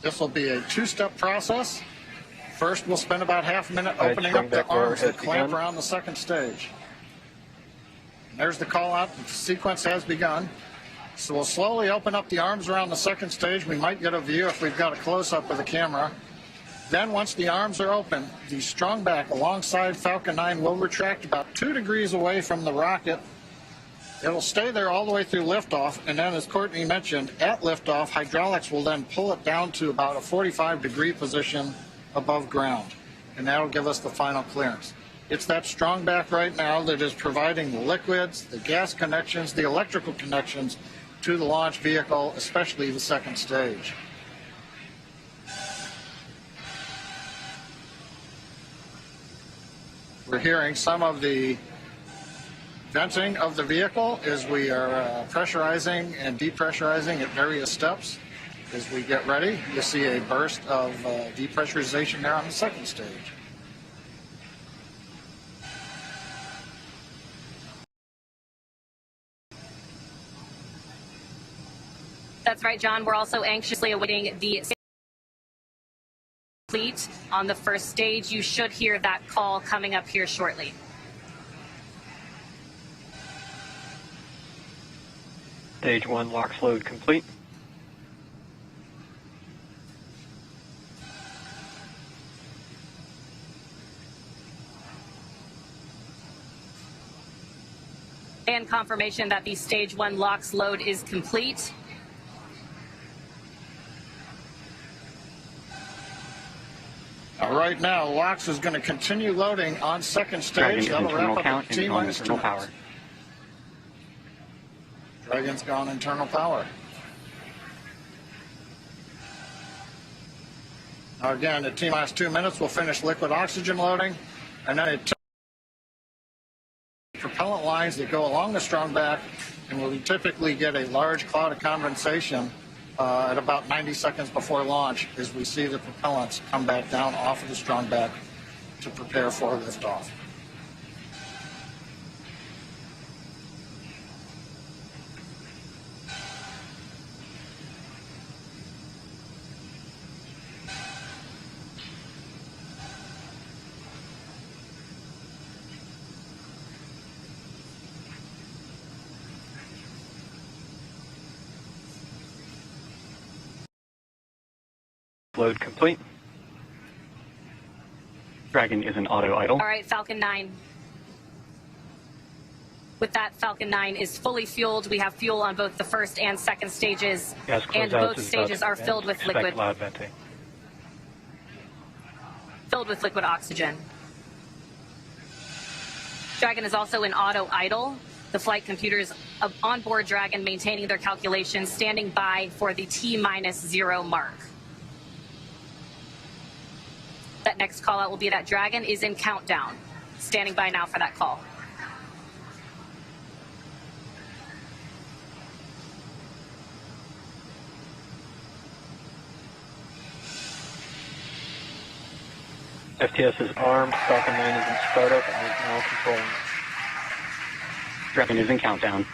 S1: This will be a 2-step process. First, we'll spend about half a minute opening up the arms that clamp around the second stage. There's the call out. The sequence has begun. So we'll slowly open up the arms around the second stage. We might get a view if we've got a close-up of the camera. Then once the arms are open, the strong back alongside Falcon 9 will retract about 2 degrees away from the rocket. It'll stay there all the way through liftoff, and then as Courtney mentioned, at liftoff, hydraulics will then pull it down to about a 45-degree position above ground, and that'll give us the final clearance. It's that strong back right now that is providing the liquids, the gas connections, the electrical connections to the launch vehicle, especially the second stage. We're hearing some of the venting of the vehicle as we are pressurizing and depressurizing at various steps. As we get ready, you'll see a burst of depressurization there on the second stage.
S20: That's right, John. We're also anxiously awaiting the complete on the first stage. You should hear that call coming up here shortly.
S26: Stage 1 locks load complete.
S20: And confirmation that the stage 1 LOX load is complete.
S1: Right now, LOX is going to continue loading on second stage.
S26: Dragon
S1: That'll wrap up
S26: count
S1: at T-minus 2
S26: power.
S1: minutes. Dragon's gone internal power. Now again, at T-minus 2 minutes, we'll finish liquid oxygen loading, and then it propellant lines that go along the strong back, and we'll typically get a large cloud of condensation at about 90 seconds before launch as we see the propellants come back down off of the strong back to prepare for liftoff.
S26: Load complete. Dragon is in auto idle.
S20: All right, Falcon 9. With that, Falcon 9 is fully fueled. We have fuel on both the first and second stages, and both stages are filled with liquid.
S26: Loud venting.
S20: Filled with liquid oxygen. Dragon is also in auto idle. The flight computers on board Dragon maintaining their calculations, standing by for the T-0 mark. That next call out will be that Dragon is in countdown. Standing by now for that call.
S26: FTS is armed, Falcon 9 is in startup and is now controlling. Dragon is in countdown.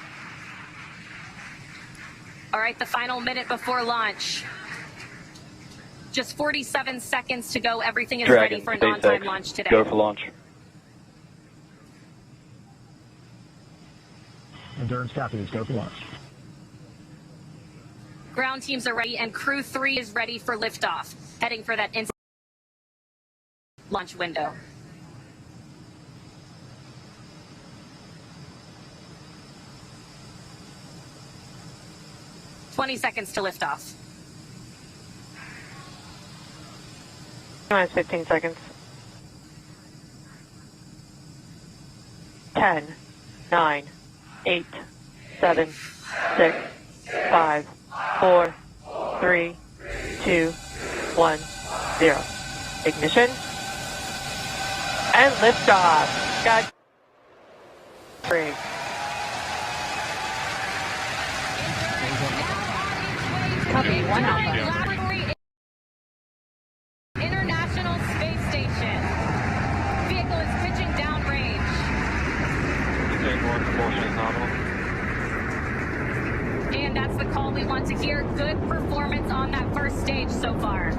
S20: All right, the final minute before launch. Just 47 seconds to go. Everything is
S26: Dragon,
S20: ready for an
S26: SpaceX,
S20: on-time launch today.
S26: Go for launch.
S23: Endurance copies. Go for launch.
S20: ground teams are ready, and Crew 3 is ready for liftoff, heading for that instant launch window. Seconds to liftoff.
S14: 15 seconds. 10, 9, 8, 7, 6, 5, 4, 3, 2, 1, 0. Ignition. And liftoff. God. 3.
S20: Copy, 1 Alpha. International Space Station. Vehicle is pitching downrange.
S26: Stage 1, propulsion is nominal.
S20: And that's the call we want to hear. Good performance on that first stage so far.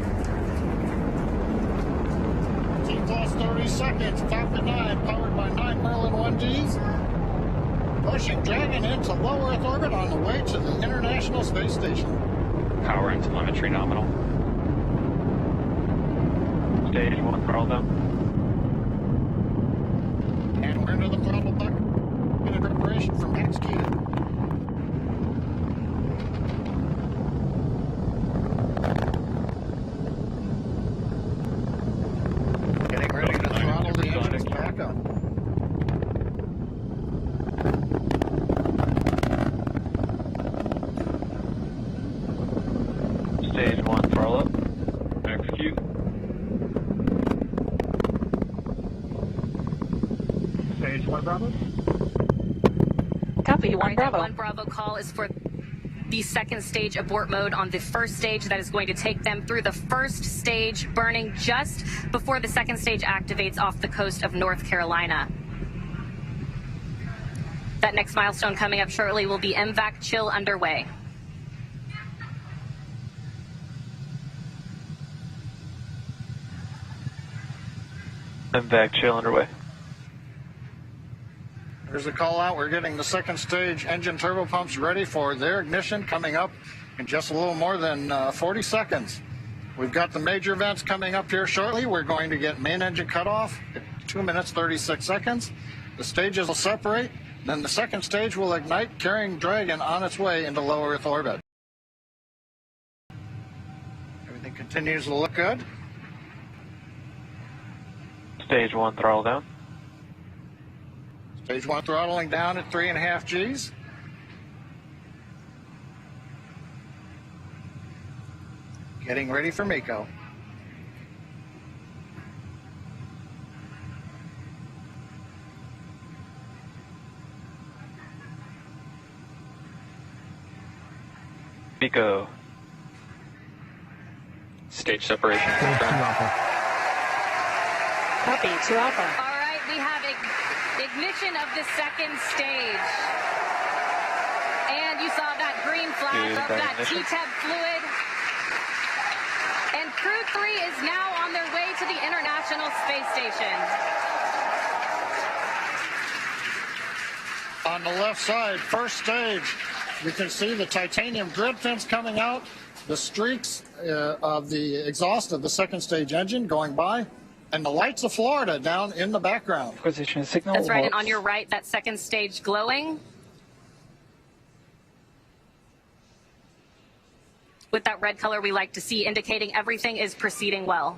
S1: T plus 30 seconds. Falcon 9 powered by 9 Merlin 1Gs. Pushing Dragon into low Earth orbit on the way to the International Space Station.
S26: Power and telemetry nominal. Stage 1 throttle down.
S1: And we're into the throttle bucket. In preparation for max Q. Getting ready to throttle the engines back up.
S26: Stage 1 throttle up. Execute.
S23: Stage 1 Bravo.
S2: Copy, 1 Bravo.
S20: 1 Bravo call is for the second stage abort mode on the first stage. That is going to take them through the first stage, burning just before the second stage activates off the coast of North Carolina. That next milestone coming up shortly will be MVAC chill underway.
S26: MVAC chill underway.
S1: There's a call out. We're getting the second stage engine turbo pumps ready for their ignition coming up in just a little more than 40 seconds. We've got the major events coming up here shortly. We're going to get main engine cutoff at 2 minutes 36 seconds. The stages will separate. Then the second stage will ignite, carrying Dragon on its way into low Earth orbit. Everything continues to look good.
S26: Stage 1 throttle down.
S1: Stage 1 throttling down at 3.5 Gs. Getting ready for MECO.
S26: MECO. Stage separation.
S2: Copy, 2 Alpha.
S20: All right, we have ignition of the second stage. And you saw that green flash of that T-TEB fluid. And Crew 3 is now on their way to the International Space Station.
S1: On the left side, first stage, you can see the titanium grid fins coming out, the streaks of the exhaust of the second stage engine going by, and the lights of Florida down in the background.
S15: Acquisition signal.
S20: That's right, and on your right, that second stage glowing. With that red color we like to see, indicating everything is proceeding well.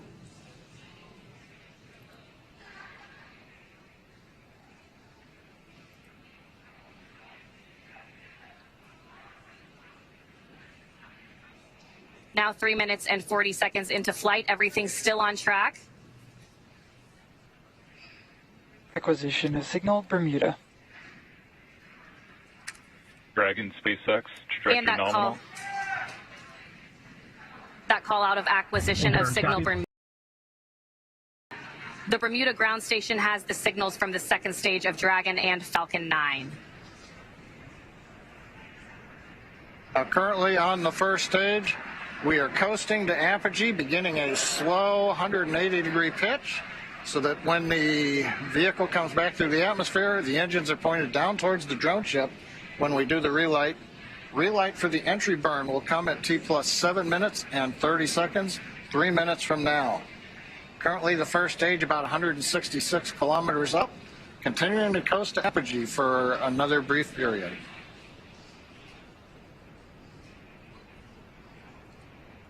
S20: Now 3 minutes and 40 seconds into flight. Everything's still on track.
S15: Acquisition is signal Bermuda.
S26: Dragon SpaceX, trajectory
S20: And that
S26: nominal.
S20: Call out of acquisition of signal Bermuda. The Bermuda ground station has the signals from the second stage of Dragon and Falcon 9.
S1: Currently on the first stage, we are coasting to apogee, beginning a slow 180-degree pitch, so that when the vehicle comes back through the atmosphere, the engines are pointed down towards the drone ship when we do the relight Relight for the entry burn will come at T plus 7 minutes and 30 seconds, 3 minutes from now. Currently, the first stage about 166 kilometers up, continuing to coast to apogee for another brief period.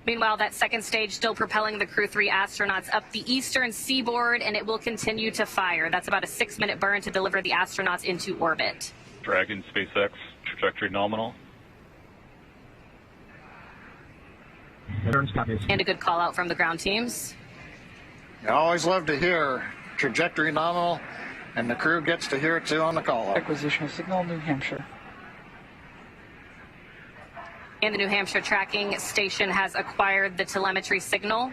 S20: Meanwhile, that second stage still propelling the Crew 3 astronauts up the eastern seaboard, and it will continue to fire. That's about a 6-minute burn to deliver the astronauts into orbit.
S26: Dragon, SpaceX, trajectory nominal.
S20: And a good call out from the ground teams.
S1: I always love to hear trajectory nominal, and the crew gets to hear it too on the call out.
S15: Acquisition of signal, New Hampshire.
S20: And the New Hampshire tracking station has acquired the telemetry signal.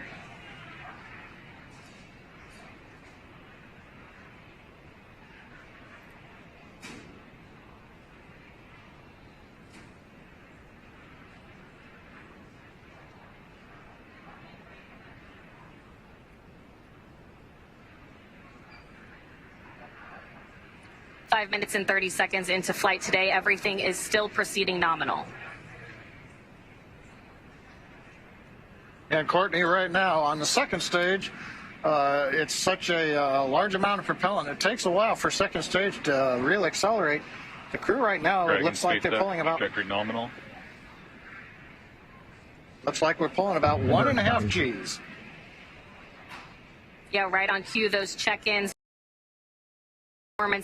S20: Five minutes and 30 seconds into flight today, everything is still proceeding nominal.
S1: And Courtney, right now on the second stage, it's such a large amount of propellant. It takes a while for second stage to really accelerate. The crew right now,
S26: Dragon,
S1: it looks like they're pulling about.
S26: Trajectory nominal.
S1: Looks like we're pulling about 1.5 Gs.
S20: Yeah, right on cue, those check-ins.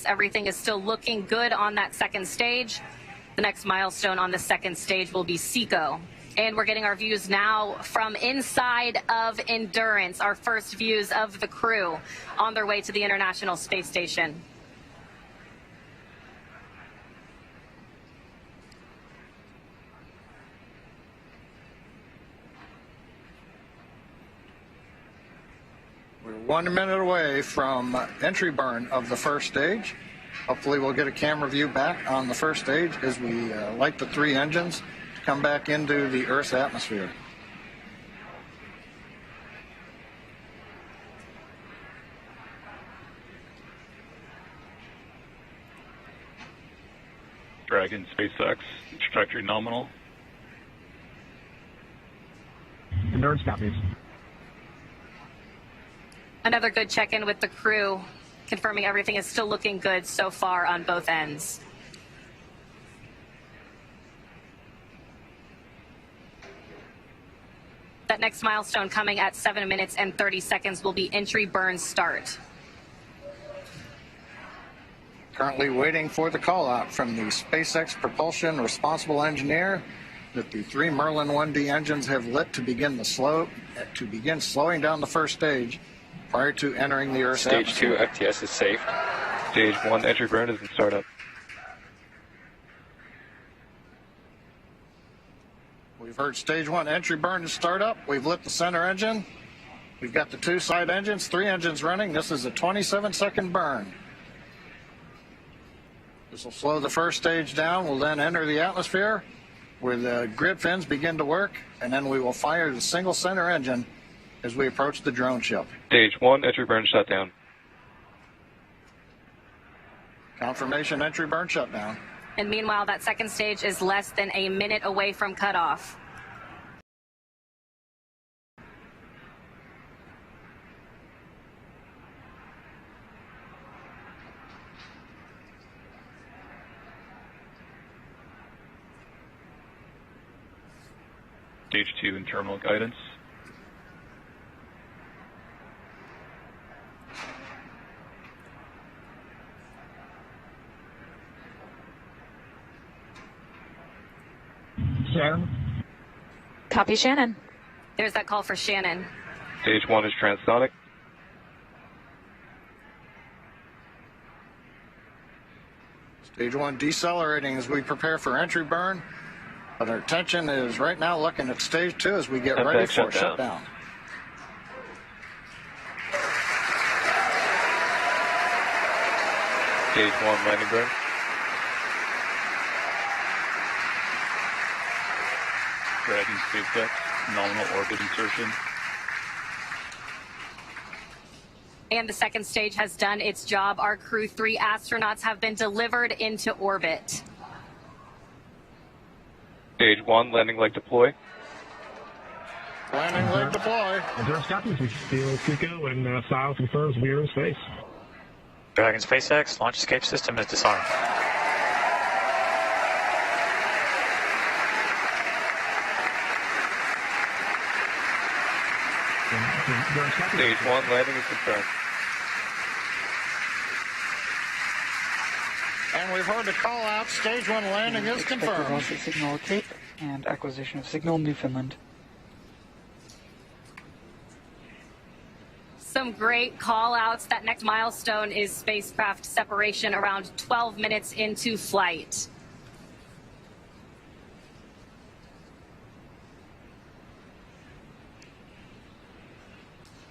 S20: Everything is still looking good on that second stage. The next milestone on the second stage will be SECO. And we're getting our views now from inside of Endurance, our first views of the crew on their way to the International Space Station.
S1: We're 1 minute away from entry burn of the first stage. Hopefully we'll get a camera view back on the first stage as we light the 3 engines to come back into the Earth's atmosphere.
S26: Dragon, SpaceX, trajectory nominal.
S23: Endurance copies.
S20: Another good check-in with the crew, confirming everything is still looking good so far on both ends. That next milestone coming at 7 minutes and 30 seconds will be entry burn start.
S1: Currently waiting for the call out from the SpaceX propulsion responsible engineer that the 3 Merlin 1D engines have lit to begin slowing down the first stage prior to entering the Earth's atmosphere.
S27: Stage 2 FTS is safe.
S26: Stage 1 entry burn is in startup.
S1: We've heard stage 1 entry burn to start up. We've lit the center engine. We've got the 2 side engines, 3 engines running. This is a 27-second burn. This will slow the first stage down. We'll then enter the atmosphere where the grid fins begin to work, and then we will fire the single center engine as we approach the drone ship.
S26: Stage 1 entry burn shutdown.
S1: Confirmation entry burn shutdown.
S20: And meanwhile, that second stage is less than a minute away from cutoff.
S26: Stage 2 in terminal guidance.
S23: Shannon?
S2: Copy, Shannon.
S20: There's that call for Shannon.
S26: Stage 1 is transonic.
S1: Stage 1 decelerating as we prepare for entry burn. But our attention is right now looking at stage 2 as we get ready for shutdown.
S26: Stage 1 landing burn. Dragon, SpaceX, nominal orbit insertion.
S20: And the second stage has done its job. Our Crew 3 astronauts have been delivered into orbit.
S26: Stage 1, landing leg deploy.
S1: Landing leg deploy.
S23: Endurance copies. We feel Pico and Sile confirms we are in space.
S5: Dragon SpaceX, launch escape system is disarmed.
S26: Stage 1, landing is confirmed.
S1: And we've heard the call out. Stage 1 landing is confirmed.
S15: Loss of signal at Cape and acquisition of signal Newfoundland.
S20: Some great call outs. That next milestone is spacecraft separation around 12 minutes into flight.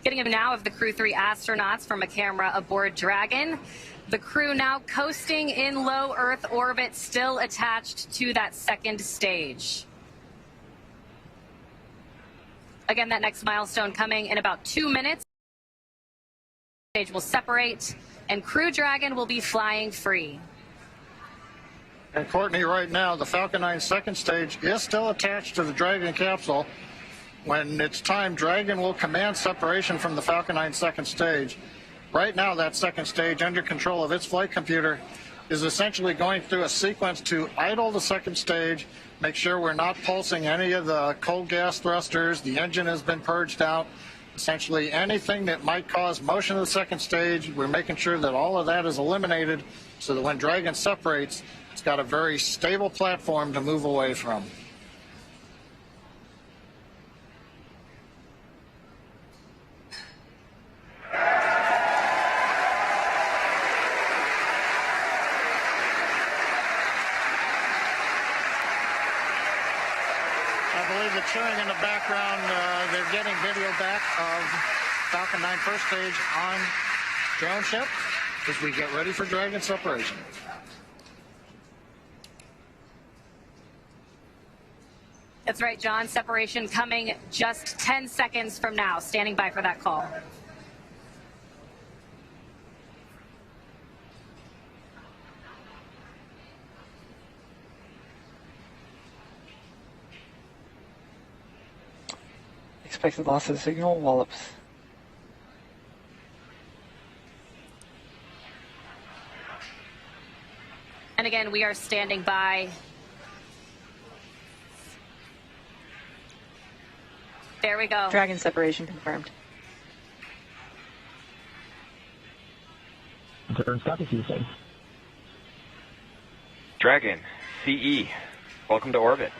S20: Getting a now of the Crew 3 astronauts from a camera aboard Dragon. The crew now coasting in low Earth orbit, still attached to that second stage. Again, that next milestone coming in about 2 minutes. Stage will separate, and Crew Dragon will be flying free.
S1: And Courtney, right now, the Falcon 9 second stage is still attached to the Dragon capsule. When it's time, Dragon will command separation from the Falcon 9 second stage. Right now, that second stage, under control of its flight computer, is essentially going through a sequence to idle the second stage, make sure we're not pulsing any of the cold gas thrusters, the engine has been purged out. Essentially anything that might cause motion of the second stage, we're making sure that all of that is eliminated so that when Dragon separates, it's got a very stable platform to move away from. The cheering in the background, they're getting video back of Falcon 9 first stage on drone ship as we get ready for Dragon separation.
S20: That's right, John. Separation coming just 10 seconds from now. Standing by for that call.
S15: Expected loss of signal, Wallops.
S20: And again, we are standing by. There we go.
S2: Dragon separation confirmed.
S23: Endurance copies, you say.
S26: Dragon, CE, welcome to orbit.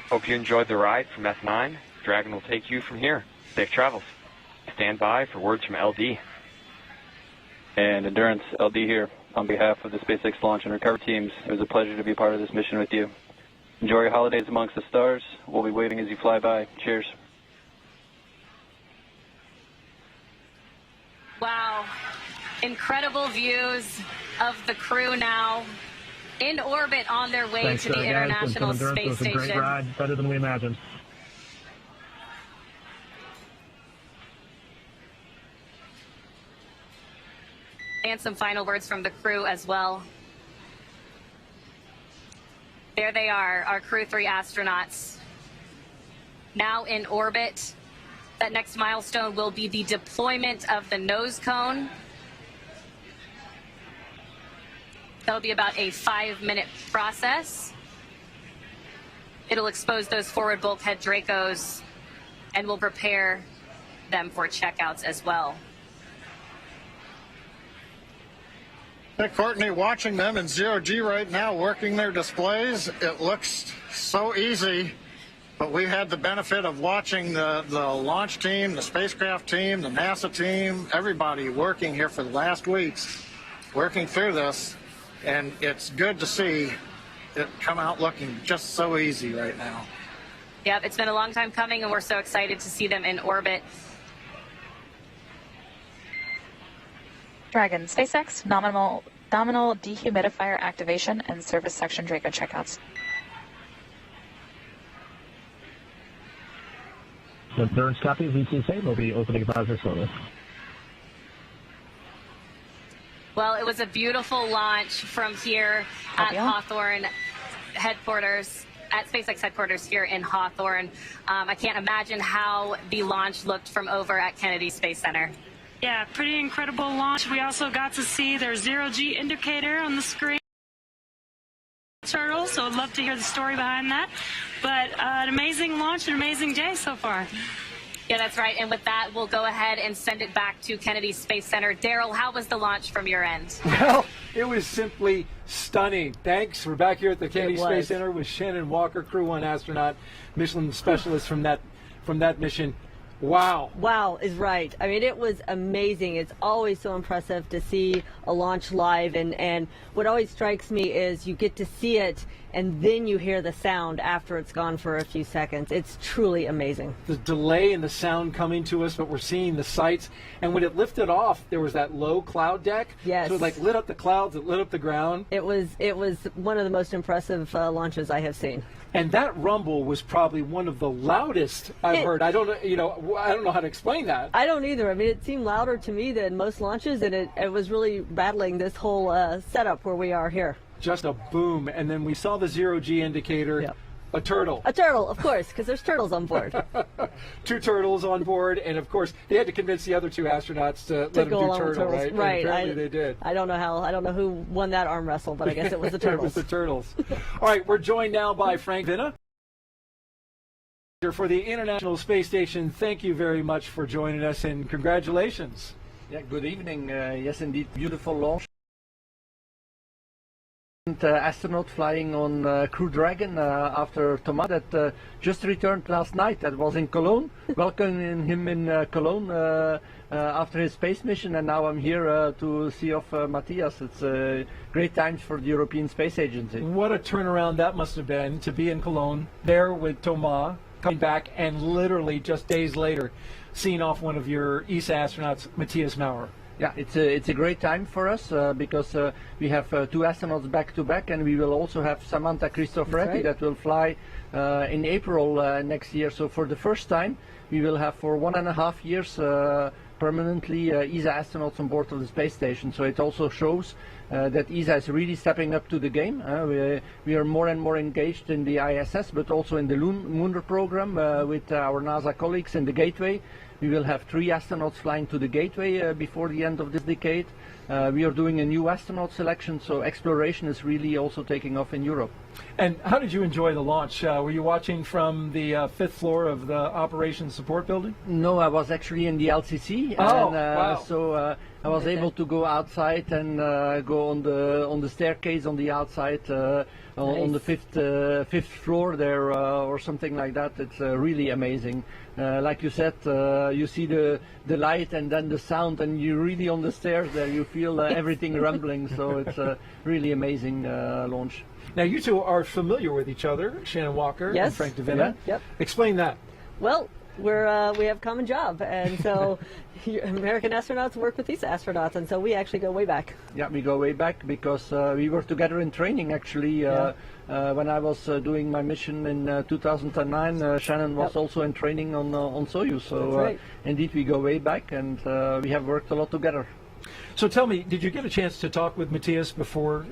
S26: Hope you enjoyed the ride from F9. Dragon will take you from here. Safe travels. Stand by for words from LD. And Endurance, LD here. On behalf of the SpaceX launch and recovery teams, it was a pleasure to be part of this mission with you. Enjoy your holidays amongst the stars. We'll be waving as you fly by. Cheers.
S20: Wow. Incredible views of the crew now in orbit on their way to the International Space Station.
S23: It was a great ride, better than we imagined.
S20: And some final words from the crew as well. There they are, our Crew 3 astronauts. Now in orbit. That next milestone will be the deployment of the nose cone. That'll be about a 5-minute process. It'll expose those forward bulkhead Dracos and will prepare them for checkouts as well.
S1: Hey, Courtney, watching them in zero-G right now, working their displays, it looks so easy, but we had the benefit of watching the launch team, the spacecraft team, the NASA team, everybody working here for the last weeks, working through this, and it's good to see it come out looking just so easy right now.
S20: Yep, it's been a long time coming, and we're so excited to see them in orbit.
S2: Dragon, SpaceX, nominal dehumidifier activation and service section Draco checkouts.
S23: Endurance copies, VTSA will be opening visor slowly.
S20: Well, it was a beautiful launch from here at Hawthorne headquarters. at SpaceX headquarters here in Hawthorne. I can't imagine how the launch looked from over at Kennedy Space Center.
S21: Yeah, pretty incredible launch. We also got to see their zero-G indicator on the screen. Turtle, so I'd love to hear the story behind that. But an amazing launch, an amazing day so far.
S20: Yeah, that's right. And with that, we'll go ahead and send it back to Kennedy Space Center. Daryl, how was the launch from your end?
S6: Well, it was simply stunning. Thanks. We're back here at the Kennedy Space Center with Shannon Walker, Crew 1 astronaut, Michelin specialist from that mission. Wow.
S9: Wow is right. I mean, it was amazing. It's always so impressive to see a launch live. And what always strikes me is you get to see it and then you hear the sound after it's gone for a few seconds. It's truly amazing.
S6: The delay in the sound coming to us, but we're seeing the sights. And when it lifted off, there was that low cloud deck.
S9: Yes.
S6: So it like lit up the clouds, it lit up the ground.
S9: It was one of the most impressive launches I have seen.
S6: And that rumble was probably one of the loudest I've heard. I don't know how to explain that.
S9: I don't either. I mean, it seemed louder to me than most launches, and it was really rattling this whole setup where we are here.
S6: Just a boom, and then we saw the zero-G indicator. Yep. A turtle.
S9: A turtle, of course, because there's turtles on board.
S6: 2 turtles on board, and of course they had to convince the other 2 astronauts to let them do turtle, right?
S9: Right.
S6: And apparently they did.
S9: I don't know who won that arm wrestle, but I guess it was the turtles.
S6: It was the turtles. All right, we're joined now by Frank Vinna for the International Space Station. Thank you very much for joining us, and congratulations.
S16: Yeah, good evening. Yes, indeed, beautiful launch. Astronaut flying on Crew Dragon after Thomas that just returned last night. That was in Cologne. Welcoming him in Cologne after his space mission, and now I'm here to see off Matthias. It's a great times for the European Space Agency.
S6: What a turnaround that must have been to be in Cologne there with Thomas, coming back, and literally just days later seeing off one of your ESA astronauts, Matthias Maurer.
S16: Yeah, it's a great time for us because we have 2 astronauts back to back, and we will also have Samantha Cristoforetti that will fly in April next year. So for the first time, we will have for 1.5 years permanently ESA astronauts on board of the space station. So it also shows that ESA is really stepping up to the game. We are more and more engaged in the ISS, but also in the lunar program with our NASA colleagues in the Gateway. We will have 3 astronauts flying to the Gateway before the end of this decade. We are doing a new astronaut selection, so exploration is really also taking off in Europe.
S6: And how did you enjoy the launch? Were you watching from the 5th floor of the Operations Support Building?
S16: No, I was actually in the LCC.
S6: Oh,
S16: and,
S6: wow.
S16: So I was able to go outside and go on the staircase on the outside on the fifth floor there or something like that. It's really amazing. Like you said, you see the light and then the sound, and you're really on the stairs there. You feel everything rumbling. So it's a really amazing launch.
S6: Now you 2 are familiar with each other, Shannon Walker and Frank DeVinna.
S9: Yep.
S6: Explain that.
S9: Well, we have a common job, and so American astronauts work with these astronauts, and so we actually go way back.
S16: Yeah, we go way back because we were together in training actually. When I was doing my mission in 2009, Shannon was also in training on Soyuz. So indeed, we go way back, and we have worked a lot together.
S6: So tell me, did you get a chance to talk with Matthias before,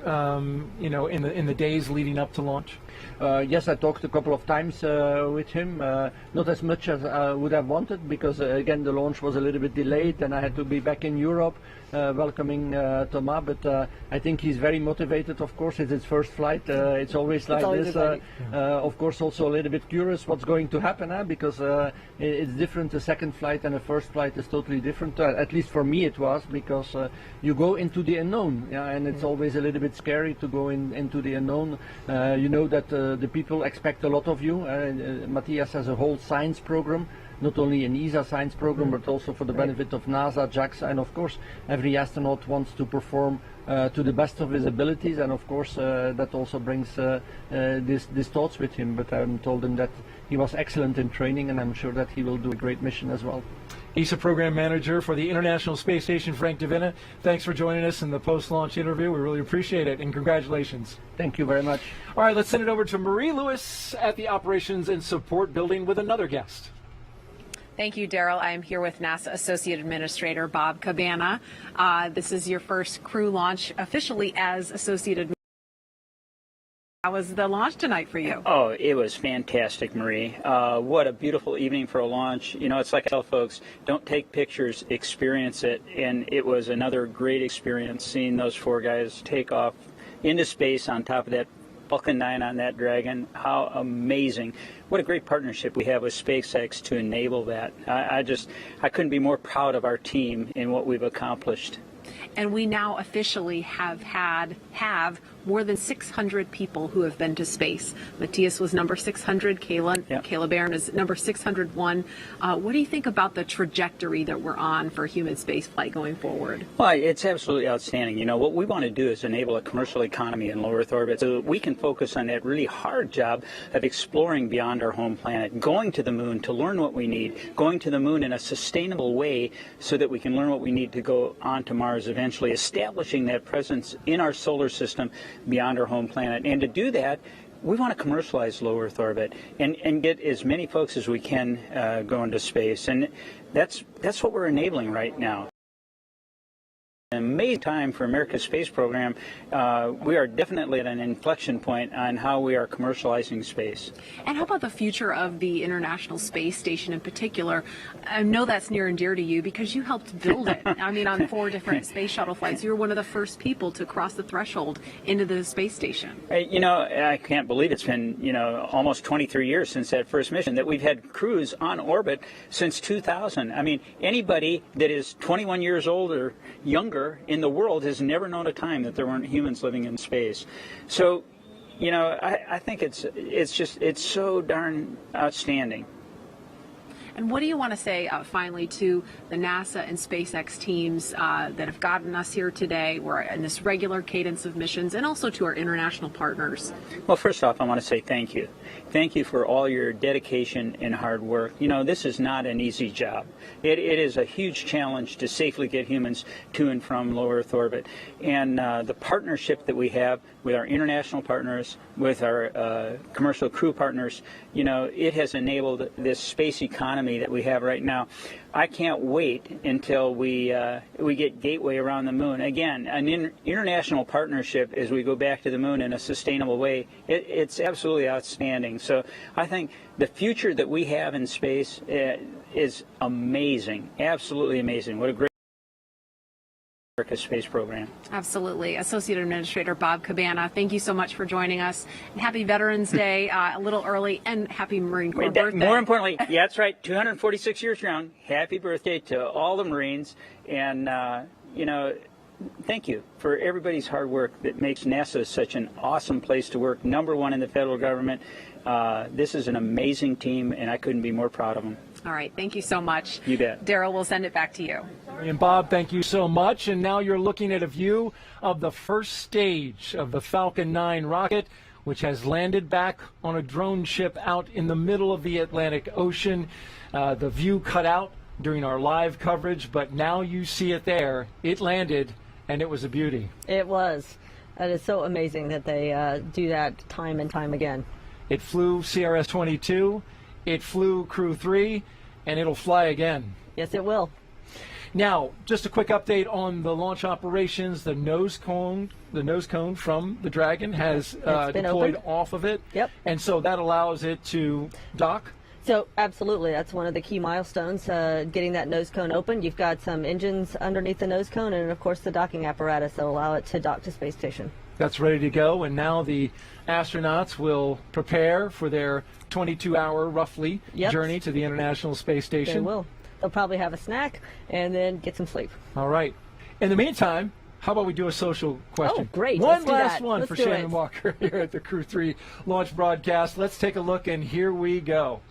S6: in the days leading up to launch?
S16: Yes, I talked a couple of times with him, not as much as I would have wanted because, again, the launch was a little bit delayed and I had to be back in Europe welcoming Thomas, but I think he's very motivated, of course. It's his first flight. It's always like this. Of course, also a little bit curious what's going to happen because it's different. A second flight and a first flight is totally different. At least for me it was, because you go into the unknown, and it's always a little bit scary to go into the unknown. You know that the people expect a lot of you. Matthias has a whole science program, not only an ESA science program, but also for the benefit of NASA, JAXA, and of course every astronaut wants to perform to the best of his abilities, and of course that also brings these thoughts with him. But I told him that he was excellent in training, and I'm sure that he will do a great mission as well.
S6: ESA Program Manager for the International Space Station, Frank DeVinna. Thanks for joining us in the post-launch interview. We really appreciate it, and congratulations.
S16: Thank you very much.
S6: All right, let's send it over to Marie Lewis at the Operations and Support Building with another guest.
S11: Thank you, Daryl. I am here with NASA Associate Administrator Bob Cabana. This is your first crew launch officially as Associate Administrator How was the launch tonight for you?
S7: Oh, it was fantastic, Marie. What a beautiful evening for a launch. You know, it's like I tell folks, don't take pictures, experience it. And it was another great experience seeing those 4 guys take off into space on top of that Falcon 9 on that Dragon. How amazing. What a great partnership we have with SpaceX to enable that. I couldn't be more proud of our team and what we've accomplished.
S11: And we now officially have more than 600 people who have been to space. Matthias was number 600. Kayla Barron is number 601. What do you think about the trajectory that we're on for human spaceflight going forward?
S7: Well, it's absolutely outstanding. You know, what we want to do is enable a commercial economy in low Earth orbit so that we can focus on that really hard job of exploring beyond our home planet, going to the moon to learn what we need, going to the moon in a sustainable way so that we can learn what we need to go on to Mars eventually, establishing that presence in our solar system beyond our home planet. And to do that, we want to commercialize low Earth orbit and get as many folks as we can go into space. And that's what we're enabling right now. An amazing time for America's space program. We are definitely at an inflection point on how we are commercializing space.
S11: And how about the future of the International Space Station in particular? I know that's near and dear to you because you helped build it. I mean, on 4 different space shuttle flights, you were one of the first people to cross the threshold into the space station.
S7: You know, I can't believe it's been, you know, almost 23 years since that first mission, that we've had crews on orbit since 2000. I mean, anybody that is 21 years old or younger in the world has never known a time that there weren't humans living in space. So, you know, I think it's so darn outstanding.
S11: And what do you want to say finally to the NASA and SpaceX teams that have gotten us here today? We're in this regular cadence of missions, and also to our international partners.
S7: Well, first off, I want to say thank you. Thank you for all your dedication and hard work. You know, this is not an easy job. It is a huge challenge to safely get humans to and from low Earth orbit. And the partnership that we have with our international partners, with our commercial crew partners, you know, it has enabled this space economy that we have right now. I can't wait until we get Gateway around the moon. Again, an international partnership as we go back to the moon in a sustainable way. It's absolutely outstanding. So I think the future that we have in space is amazing, absolutely amazing. What a great America's space program.
S11: Absolutely. Associate Administrator Bob Cabana, thank you so much for joining us. And happy Veterans Day, a little early, and happy Marine Corps birthday.
S7: More importantly, yeah, that's right, 246 years young. Happy birthday to all the Marines. And, you know, thank you for everybody's hard work that makes NASA such an awesome place to work, #1 in the federal government. This is an amazing team, and I couldn't be more proud of them.
S11: All right. Thank you so much.
S7: You bet.
S11: Daryl, we'll send it back to you.
S6: And Bob, thank you so much. And now you're looking at a view of the first stage of the Falcon 9 rocket, which has landed back on a drone ship out in the middle of the Atlantic Ocean. The view cut out during our live coverage, but now you see it there. It landed, and it was a beauty.
S9: It was. That is so amazing that they do that time and time again.
S6: It flew CRS-22, it flew Crew 3, and it'll fly again.
S9: Yes, it will.
S6: Now, just a quick update on the launch operations. The nose cone from the Dragon has deployed off of it.
S9: Yep.
S6: And so that allows it to dock.
S9: So absolutely, that's one of the key milestones, getting that nose cone open. You've got some engines underneath the nose cone, and of course the docking apparatus that allow it to dock to space station.
S6: That's ready to go, and now the astronauts will prepare for their 22-hour, roughly, journey to the International Space Station.
S9: They will. They'll probably have a snack and then get some sleep.
S6: All right. In the meantime, how about we do a social question?
S9: Oh, great.
S6: One
S9: Let's
S6: last
S9: do that.
S6: one
S9: Let's
S6: for
S9: do
S6: Shannon
S9: it.
S6: Walker here at the Crew 3 launch broadcast. Let's take a look, and here we go.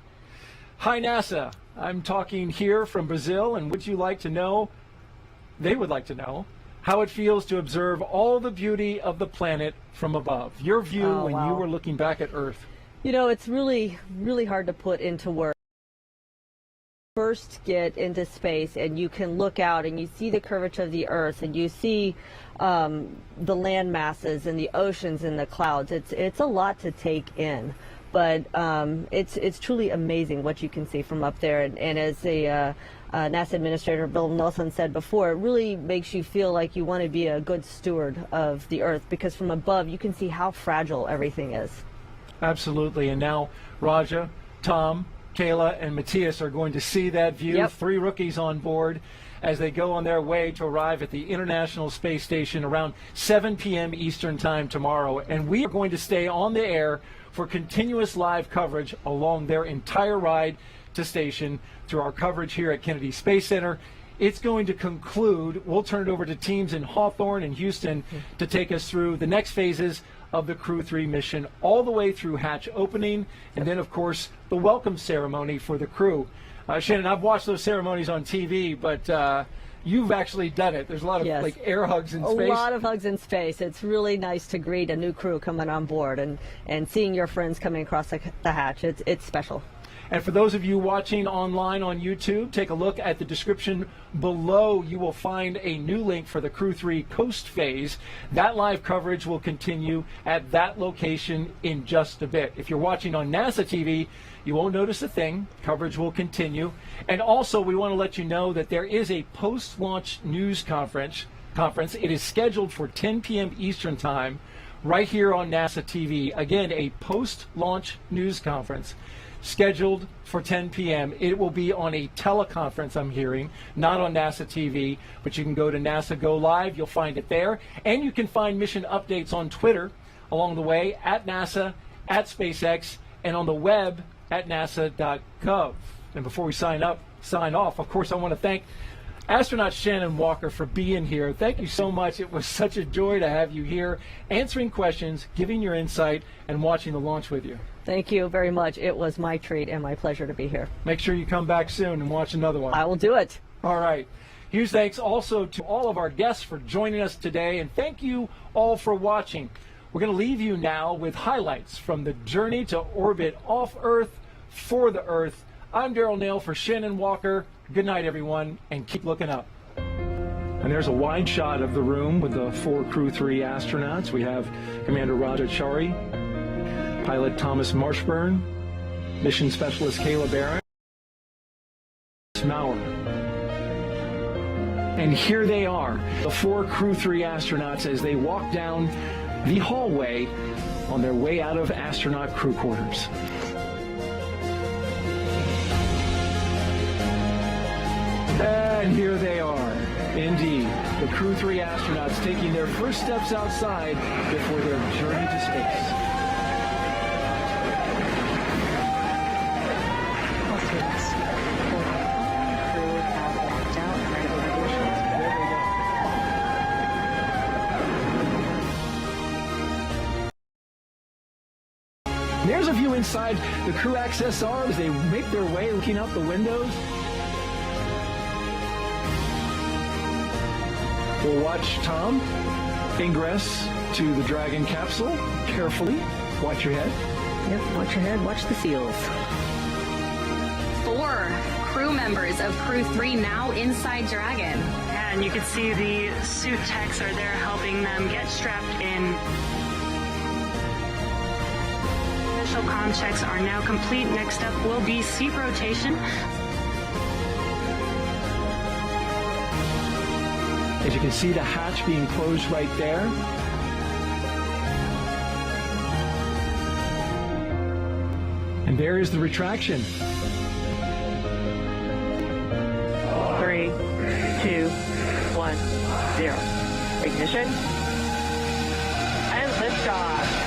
S6: Hi, NASA. I'm talking here from Brazil, and would you like to know, they would like to know, how it feels to observe all the beauty of the planet from above. Your view when you were looking back at Earth.
S9: You know, it's really, really hard to put into words. First get into space and you can look out and you see the curvature of the Earth and you see the land masses and the oceans and the clouds. It's a lot to take in. but it's truly amazing what you can see from up there. And as a NASA Administrator Bill Nelson said before, it really makes you feel like you want to be a good steward of the Earth, because from above you can see how fragile everything is.
S6: Absolutely. And now Raja, Tom, Kayla, and Matthias are going to see that view.
S9: Yep.
S6: 3 rookies on board as they go on their way to arrive at the International Space Station around 7 p.m. Eastern Time tomorrow. And we are going to stay on the air for continuous live coverage along their entire ride to station through our coverage here at Kennedy Space Center. It's going to conclude. We'll turn it over to teams in Hawthorne and Houston to take us through the next phases of the Crew 3 mission, all the way through hatch opening, and then, of course, the welcome ceremony for the crew. Shannon, I've watched those ceremonies on TV, but you've actually done it. There's a lot of like air hugs in space.
S9: A lot of hugs in space. It's really nice to greet a new crew coming on board and seeing your friends coming across the hatch. It's special.
S6: And for those of you watching online on YouTube, take a look at the description below. You will find a new link for the Crew 3 Coast Phase. That live coverage will continue at that location in just a bit. If you're watching on NASA TV, you won't notice a thing. Coverage will continue. And also, we want to let you know that there is a post-launch news conference. It is scheduled for 10 p.m. Eastern Time right here on NASA TV. Again, a post-launch news conference scheduled for 10 p.m. It will be on a teleconference, I'm hearing, not on NASA TV, but you can go to NASA Go Live. You'll find it there. And you can find mission updates on Twitter along the way, at NASA, at SpaceX, and on the web at nasa.gov. And before we sign off, of course, I want to thank astronaut Shannon Walker for being here. Thank you so much. It was such a joy to have you here, answering questions, giving your insight, and watching the launch with you.
S9: Thank you very much. It was my treat and my pleasure to be here.
S6: Make sure you come back soon and watch another one.
S9: I will do it.
S6: All right. Huge thanks also to all of our guests for joining us today, and thank you all for watching. We're going to leave you now with highlights from the journey to orbit off Earth for the Earth. I'm Daryl Nail for Shannon Walker. Good night, everyone, and keep looking up. And there's a wide shot of the room with the 4 Crew 3 astronauts. We have Commander Raja Chari, Pilot Thomas Marshburn, Mission Specialist Kayla Barron, Maurer. And here they are, the 4 Crew 3 astronauts, as they walk down the hallway on their way out of astronaut crew quarters. And here they are, indeed, the Crew 3 astronauts taking their first steps outside before their journey to space. There's a view inside the crew access arm as they make their way looking out the windows. We'll watch Tom ingress to the Dragon capsule carefully. Watch your head.
S9: Yep, watch your head, watch the seals.
S20: 4 crew members of Crew 3 now inside Dragon.
S21: And you can see the suit techs are there helping them get strapped in. Initial comm checks are now complete. Next up will be seat rotation.
S6: As you can see, the hatch being closed right there. And there is the retraction.
S14: 3, 2, 1, 0. Ignition. And liftoff.